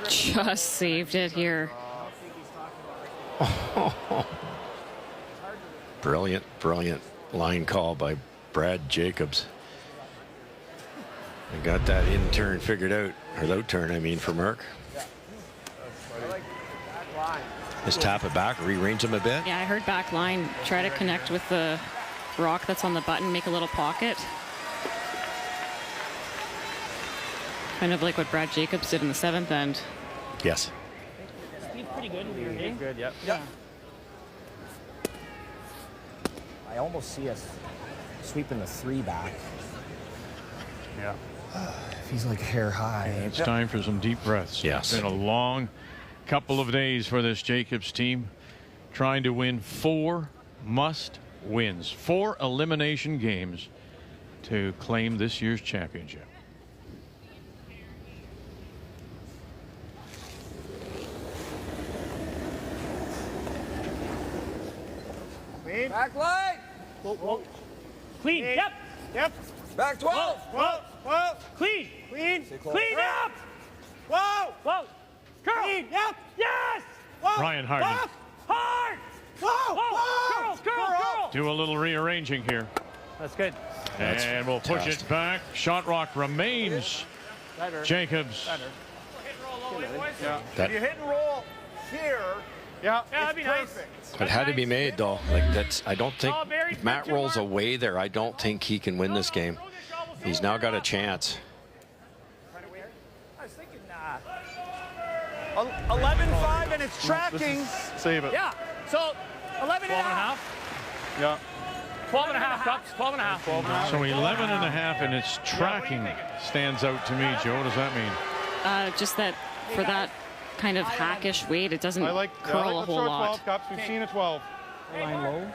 Just saved it here. Brilliant, brilliant line call by Brad Jacobs. I got that in turn figured out, or out turn, I mean, for Mark. Just tap it back, rearrange him a bit. Yeah, I heard back line. Try to connect with the rock that's on the button, make a little pocket. Kind of like what Brad Jacobs did in the 7th end. Yes. Speed's pretty good in here, Good, yep. Yeah. I almost see us sweeping the 3 back. Yeah. If he's like hair high. It's time for some deep breaths. Yes. It's been a long couple of days for this Jacobs team, trying to win 4 must wins, 4 elimination games to claim this year's championship. Clean. Back line. Whoa. Clean. Yep. Yep. Back 12. Whoa. Clean. Clean. Clean up. Whoa. Curl. Clean. Yep. Yes. Whoa. Ryan Harden. Whoa. Hard. Whoa. Curl. Do a little rearranging here. That's good. That's and we'll push fantastic. it back. Shot rock remains. Better. Jacobs. Better. Yeah. That- If you hit and roll here, Yeah. That'd be nice. perfect. It had to be made, though. Like, that's, I don't think, Oh, Barry, if Matt put your rolls mark. away there, I don't think he can win this game. He's now got a chance. I was thinking, 11-5 and it's tracking. Save it. Yeah. So 11 and a half. Yeah. 12 and a half cups. 12 and a half. 12 and a half. So 11 and a half, and its tracking stands out to me, Joe. What does that mean? Just that for that kind of hackish weight, it doesn't I like curl a let's whole throw lot. 12 cups. We've seen a 12. Line low.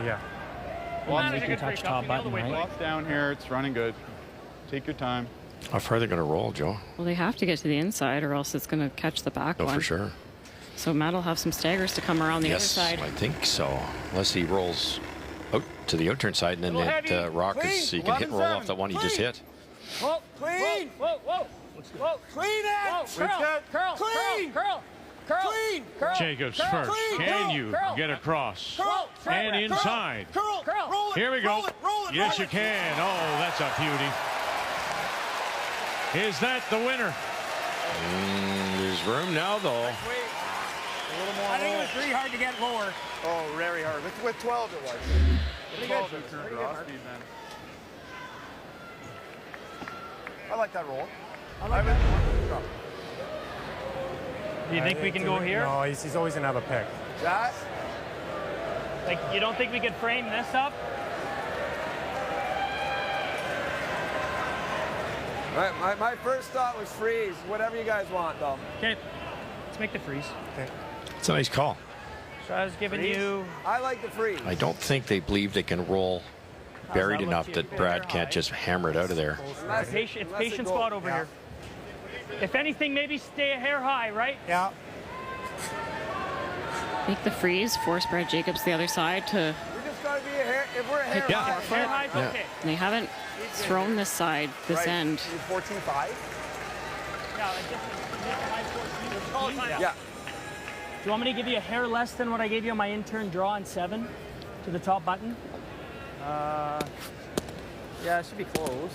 Yeah. You can touch top button, right? Lock down here. It's running good. Take your time. How far are they going to roll, Joe? Well, they have to get to the inside, or else it's going to catch the back Oh, one. for sure. So Matt will have some staggers to come around the other Yes, side. I think so. Unless he rolls out to the out turn side, and then Little that heavy. rock is, Clean. so you can hit and roll off that one you just Clean. hit. Whoa. Clean. Whoa. Clean it. Curl. Clean. Curl. Clean. Jacobs Curl. first. Clean. Can Curl. you Curl. get across? Curl. And inside. Curl. Curl. Roll it. Here we go. Roll it. Roll it. Yes, roll you it. can. Oh, that's a beauty. Is that the winner? There's room now, though. A little more I think it roll. was pretty hard to get lower. Oh, very hard. With 12 it was. Pretty 12 good. it was pretty good. I like that roll. Do you think we can go here? No, he's always going to have a pick. That. Like, you don't think we could frame this up? My first thought was freeze. Whatever you guys want, though. Okay. Let's make the freeze. It's a nice call. So I was giving you. I like the freeze. I don't think they believe they can roll buried that look enough to you? that Brad can't just hammer it out of there. Unless- It's unless patient it goes- spot over here. If anything, maybe stay a hair high, right? Yeah. Make the freeze, force Brad Jacobs the other side to. We just gotta be a hair. If we're a hair Yeah. high, Hair high's Yeah. okay. They haven't thrown this side, this right, end. 14-5. Yeah, like just make the high 14. Yeah. Do you want me to give you a hair less than what I gave you on my intern draw on 7 to the top button? Yeah, it should be close.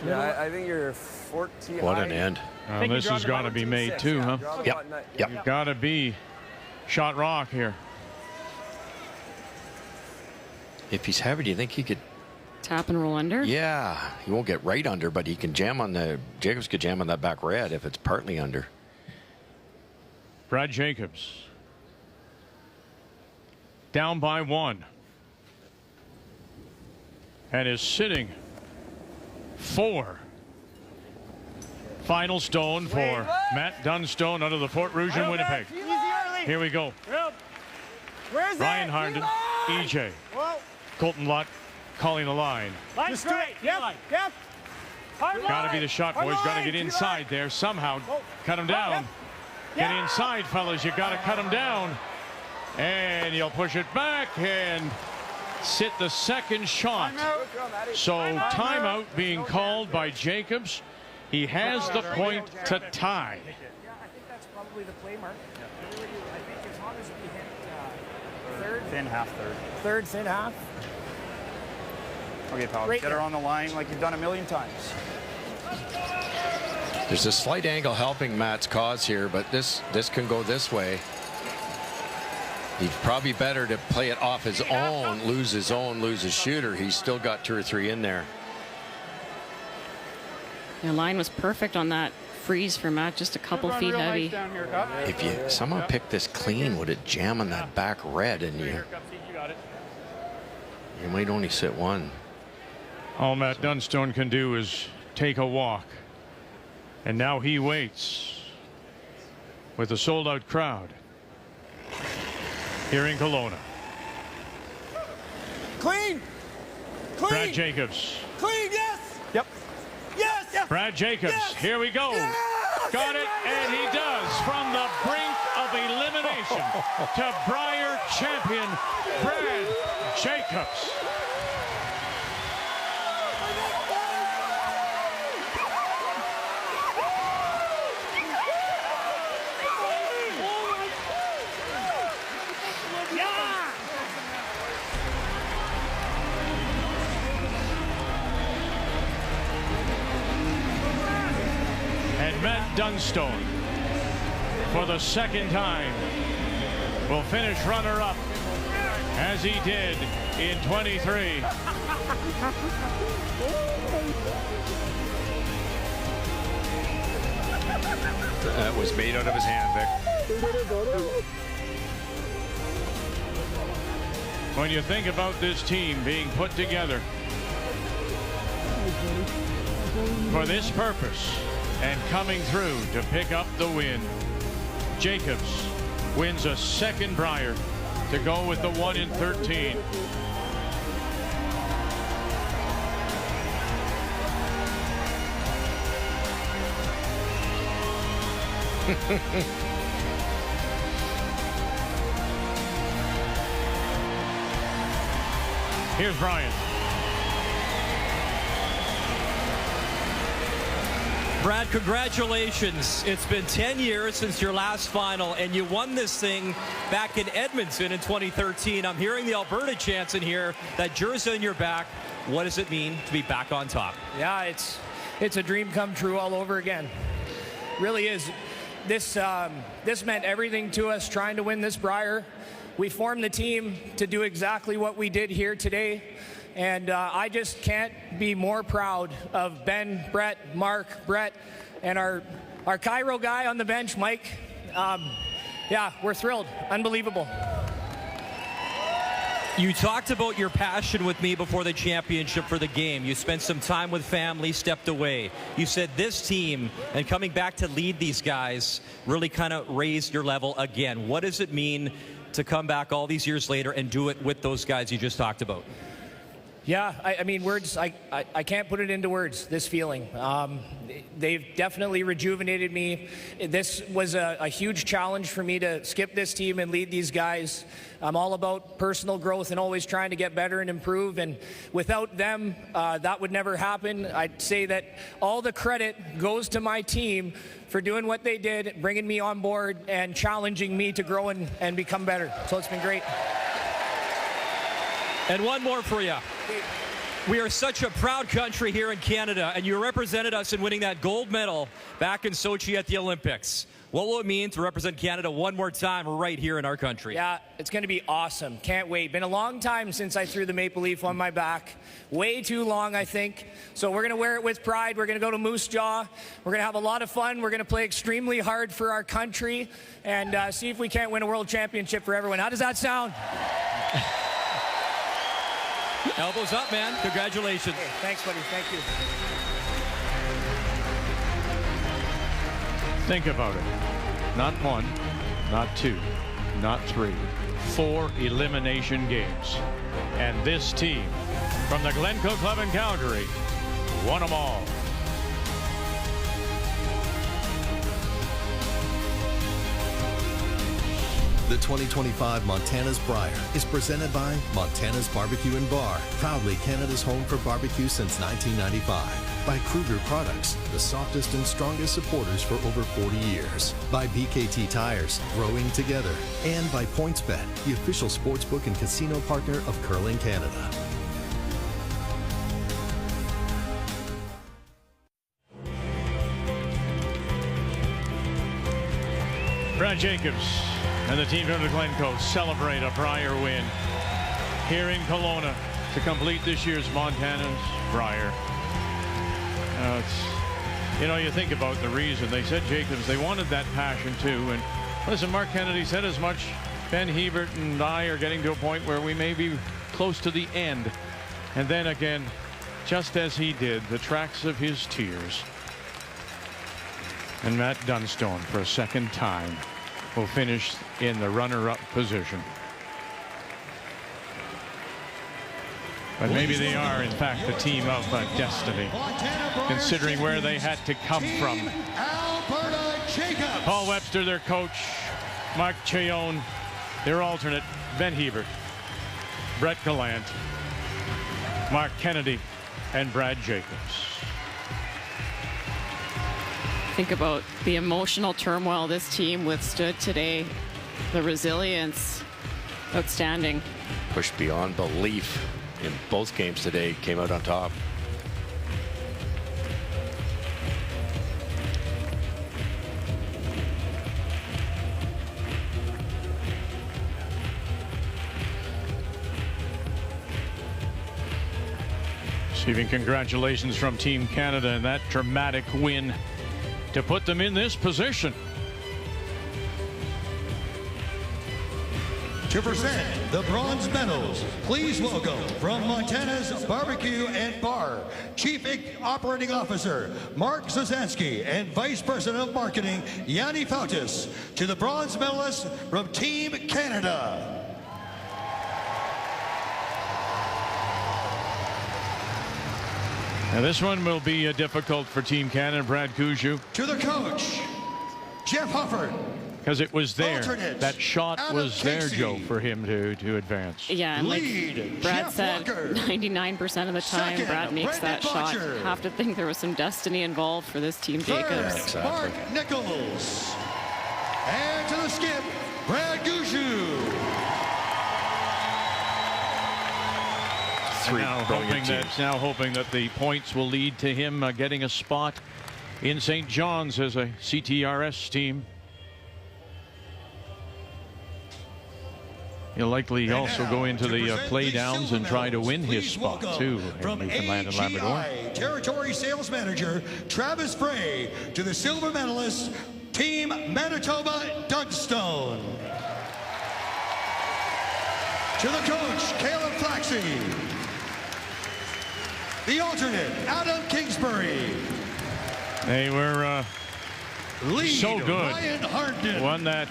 Yeah, I think you're 14. What an end. think This you has draw got the to be button made 6, too, yeah, huh? draw the Yep. button at- Yep. You've got to be shot rock here. If he's heavy, do you think he could? Tap and roll under. Yeah, he won't get right under, but he can jam on the. Jacobs could jam on that back red if it's partly under. Brad Jacobs down by 1 and is sitting 4. Final stone for Matt Dunstone out of the Fort Rouge in Winnipeg. Easy early. Here we go. Ryan Harden, EJ. Whoa. Colton Lott calling the line. Line straight. Yep. Got to be the shot, boys. Got to get inside there somehow. Cut him down. Get inside, fellas. You got to cut him down. And you'll push it back and sit the second shot. So timeout being called by Jacobs. He has the point to tie. Yeah, I think that's probably the play mark. I think as long as we hit third. Thin half, third. Third, thin half. Okay, pal. Right Get her on the line like you've done a million times. There's a slight angle helping Matt's cause here, but this can go this way. He's probably better to play it off his own, lose his shooter. He's still got 2 or 3 in there. The line was perfect on that freeze for Matt, just a couple feet heavy. If you somehow pick this clean, would it jam on that back red and you might only sit one. All Matt Dunstone can do is take a walk. And now he waits with a sold-out crowd here in Kelowna. Clean. Brad Jacobs. Clean, yes. Yep. Yes. Brad Jacobs, here we go. Got it, and he does. From the brink of elimination to Brier champion Brad Jacobs. And Matt Dunstone, for the second time, will finish runner-up as he did in 23. That was made out of his hand, Vic. When you think about this team being put together for this purpose and coming through to pick up the win, Jacobs wins a second Brier to go with the 1 in 13. Here's Brian. Brad, congratulations. It's been 10 years since your last final, and you won this thing back in Edmonton in 2013. I'm hearing the Alberta chants in here, that jersey on your back. What does it mean to be back on top? Yeah, it's a dream come true all over again. Really is. This meant everything to us trying to win this Brier. We formed the team to do exactly what we did here today. And I just can't be more proud of Ben, Brett, Mark, Brett, and our Cairo guy on the bench, Mike. Yeah, we're thrilled. Unbelievable. You talked about your passion with me before the championship for the game. You spent some time with family, stepped away. You said this team and coming back to lead these guys really kind of raised your level again. What does it mean to come back all these years later and do it with those guys you just talked about? Yeah, I mean, words, I can't put it into words, this feeling. They've definitely rejuvenated me. This was a huge challenge for me to skip this team and lead these guys. I'm all about personal growth and always trying to get better and improve. And without them, that would never happen. I'd say that all the credit goes to my team for doing what they did, bringing me on board and challenging me to grow and become better. So it's been great. And one more for you. We are such a proud country here in Canada, and you represented us in winning that gold medal back in Sochi at the Olympics. What will it mean to represent Canada one more time right here in our country? Yeah, it's going to be awesome. Can't wait. Been a long time since I threw the maple leaf on my back. Way too long, I think. So we're going to wear it with pride. We're going to go to Moose Jaw. We're going to have a lot of fun. We're going to play extremely hard for our country and see if we can't win a world championship for everyone. How does that sound? Elbows up, man. Congratulations. Hey, thanks, buddy. Thank you. Think about it. Not one, not two, not 3, 4 elimination games. And this team from the Glencoe Club in Calgary won them all. The 2025 Montana's Brier is presented by Montana's Barbecue and Bar, proudly Canada's home for barbecue since 1995. By Kruger Products, the softest and strongest supporters for over 40 years. By BKT Tires, growing together. And by PointsBet, the official sportsbook and casino partner of Curling Canada. Brad Jacobs and the team from the Glencoe celebrate a Brier win here in Kelowna to complete this year's Montana's Brier. You think about the reason. They said Jacobs, they wanted that passion too. And listen, Mark Kennedy said as much. Ben Hebert and I are getting to a point where we may be close to the end. And then again, just as he did, the tracks of his tears. And Matt Dunstone, for a second time, will finish in the runner-up position. But maybe they are, in fact, the team of destiny, considering where they had to come from. Paul Webster, their coach, Mark Chayone, their alternate, Ben Hebert, Brett Gallant, Mark Kennedy, and Brad Jacobs. Think about the emotional turmoil this team withstood today. The resilience, outstanding. Pushed beyond belief in both games today, came out on top. Receiving congratulations from Team Canada and that dramatic win to put them in this position. To present the bronze medals, please welcome from Montana's Barbecue and Bar, Chief Operating Officer Mark Zazansky and Vice President of Marketing Yanni Fautis, to the bronze medalists from Team Canada. Now this one will be difficult for Team Canada. Brad Goujiou. To the coach, Jeff Hufford. Because it was there. Alternate, that shot Adam was there, Casey. Joe, for him to advance. Yeah, and like Brad Jeff said, Walker. 99% of the time, Second, Brad makes that Brendan shot. Butcher. Have to think there was some destiny involved for this team, Jacobs. Third, Mark Nichols. And to the skip, Brad Goujiou. Now hoping that the points will lead to him getting a spot in St. John's as a CTRS team. He'll likely also go into the play downs and try to win his spot too in Newfoundland and Labrador. AGI Territory Sales Manager Travis Frey to the silver medalist, Team Manitoba Dunstone. To the coach, Caleb Flaxey. The alternate, Adam Kingsbury. They were so good. Ryan Harden. Won that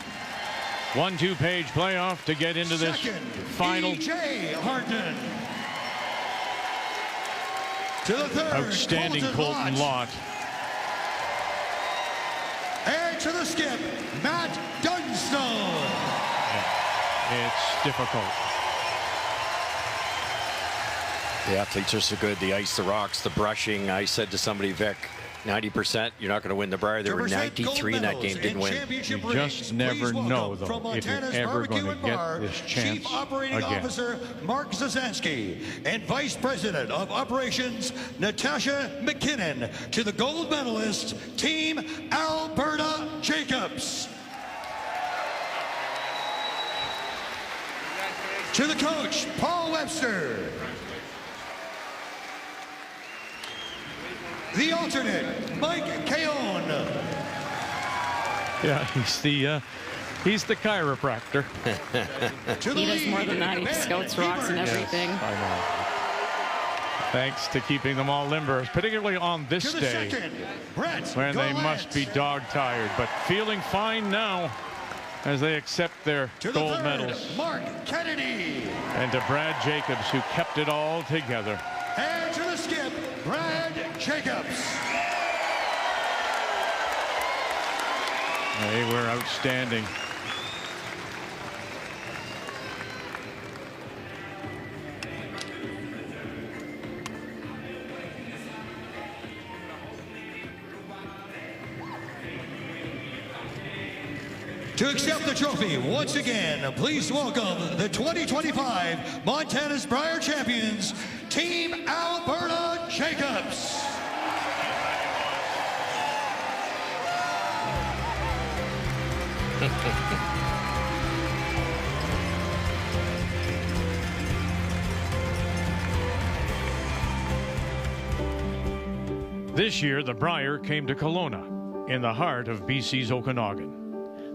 1-2 page playoff to get into this final. E.J. Harden. To the third, Outstanding Colton Lott. And to the skip, Matt Dunstone. Yeah, it's difficult. The athletes are so good. The ice, the rocks, the brushing. I said to somebody, Vic, 90%, you're not going to win the Brier. There were 93 in that game, didn't win. You just never know, though, if you're ever going to get this chance Chief Operating again. Officer Mark Zazansky and Vice President of Operations Natasha McKinnon to the gold medalist, Team Alberta Jacobs. To the coach, Paul Webster. The alternate, Mike Keown. Yeah, he's the chiropractor. He does more than that. He scouts rocks and everything. Yes, I know. Thanks to keeping them all limber, particularly on this day Second, Brett when they Gallant. must be dog-tired, but feeling fine now. as they accept their gold medals. Mark Kennedy. And to Brad Jacobs, who kept it all together. And to the skip, Brad Jacobs. They were outstanding. To accept the trophy, once again, please welcome the 2025 Montana's Brier champions, Team Alberta Jacobs. This year, the Brier came to Kelowna, in the heart of BC's Okanagan.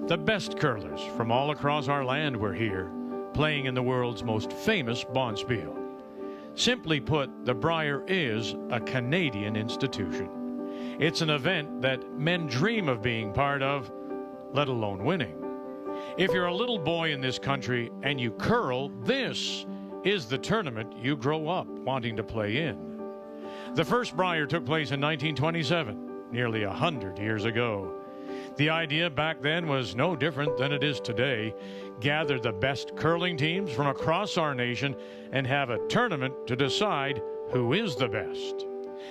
The best curlers from all across our land were here, playing in the world's most famous bonspiel. Simply put, the Brier is a Canadian institution. It's an event that men dream of being part of, let alone winning. If you're a little boy in this country and you curl, this is the tournament you grow up wanting to play in. The first Brier took place in 1927, nearly 100 years ago. The idea back then was no different than it is today. Gather the best curling teams from across our nation and have a tournament to decide who is the best.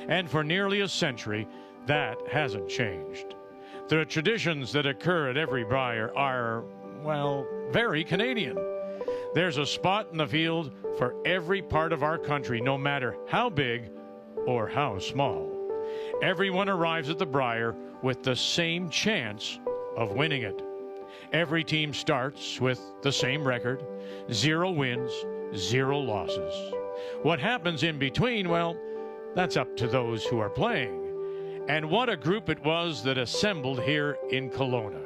And for nearly a century, that hasn't changed. The traditions that occur at every Brier are, well, very Canadian. There's a spot in the field for every part of our country, no matter how big or how small. Everyone arrives at the Brier with the same chance of winning it. Every team starts with the same record, 0 wins, 0 losses. What happens in between, well, that's up to those who are playing. And what a group it was that assembled here in Kelowna.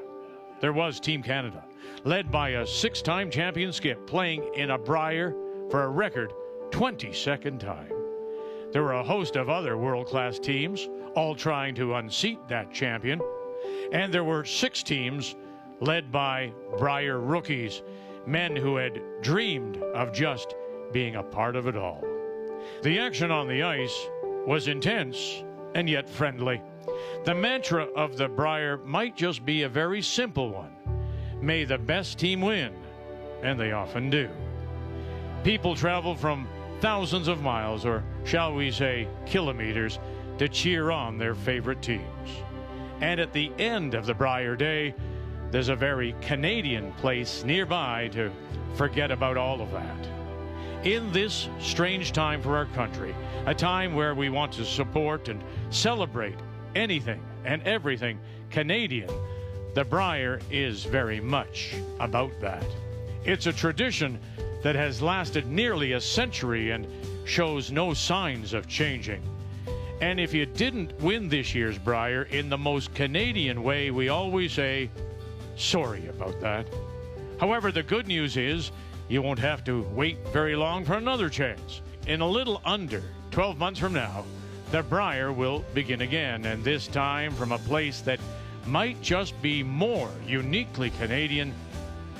There was Team Canada, led by a 6-time champion skip, playing in a Brier for a record 22nd time. There were a host of other world-class teams, all trying to unseat that champion. And there were 6 teams led by Brier rookies, men who had dreamed of just being a part of it all. The action on the ice was intense and yet friendly. The mantra of the Brier might just be a very simple one. May the best team win, and they often do. People travel from thousands of miles, or shall we say kilometers, to cheer on their favorite teams. And at the end of the Brier Day, there's a very Canadian place nearby to forget about all of that. In this strange time for our country, a time where we want to support and celebrate anything and everything Canadian, the Brier is very much about that. It's a tradition that has lasted nearly a century and shows no signs of changing. And if you didn't win this year's Brier in the most Canadian way, we always say, sorry about that. However, the good news is you won't have to wait very long for another chance. In a little under 12 months from now, the Brier will begin again, and this time from a place that might just be more uniquely Canadian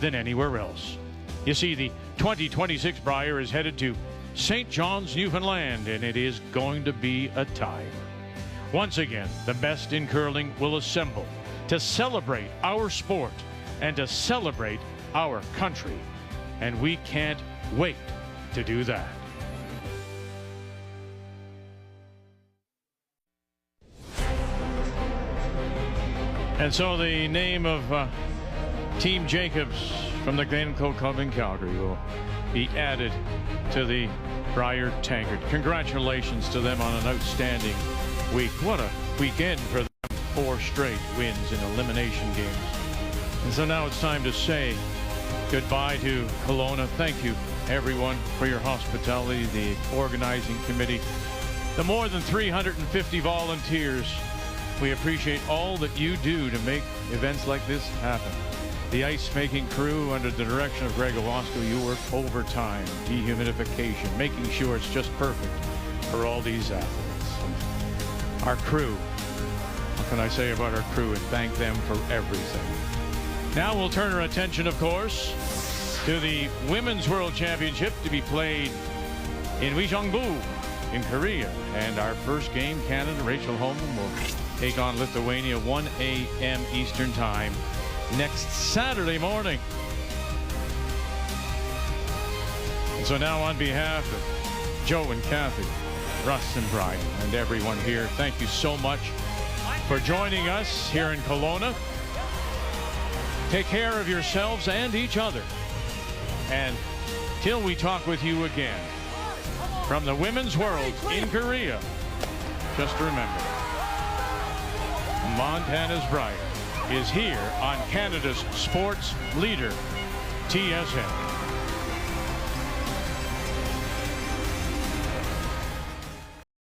than anywhere else. You see, the 2026 Brier is headed to St. John's, Newfoundland, and it is going to be a time. Once again, the best in curling will assemble to celebrate our sport and to celebrate our country. And we can't wait to do that. And so the name of Team Jacobs from the Glencoe Club in Calgary will be added to the Brier Tankard. Congratulations to them on an outstanding week. What a weekend for them. 4 straight wins in elimination games. And so now it's time to say goodbye to Kelowna. Thank you, everyone, for your hospitality, the organizing committee, the more than 350 volunteers. We appreciate all that you do to make events like this happen. The ice-making crew under the direction of Greg Owasco, you work overtime, dehumidification, making sure it's just perfect for all these athletes. And our crew, what can I say about our crew, and thank them for everything. Now we'll turn our attention, of course, to the Women's World Championship to be played in Gyeongbu in Korea. And our first game, Canada, Rachel Holman will take on Lithuania 1 a.m. Eastern Time next Saturday morning. And so now on behalf of Joe and Kathy, Russ and Brian, and everyone here, thank you so much for joining us here in Kelowna. Take care of yourselves and each other. And till we talk with you again from the Women's World in Korea, just remember, Montana's Brier is here on Canada's sports leader, TSN.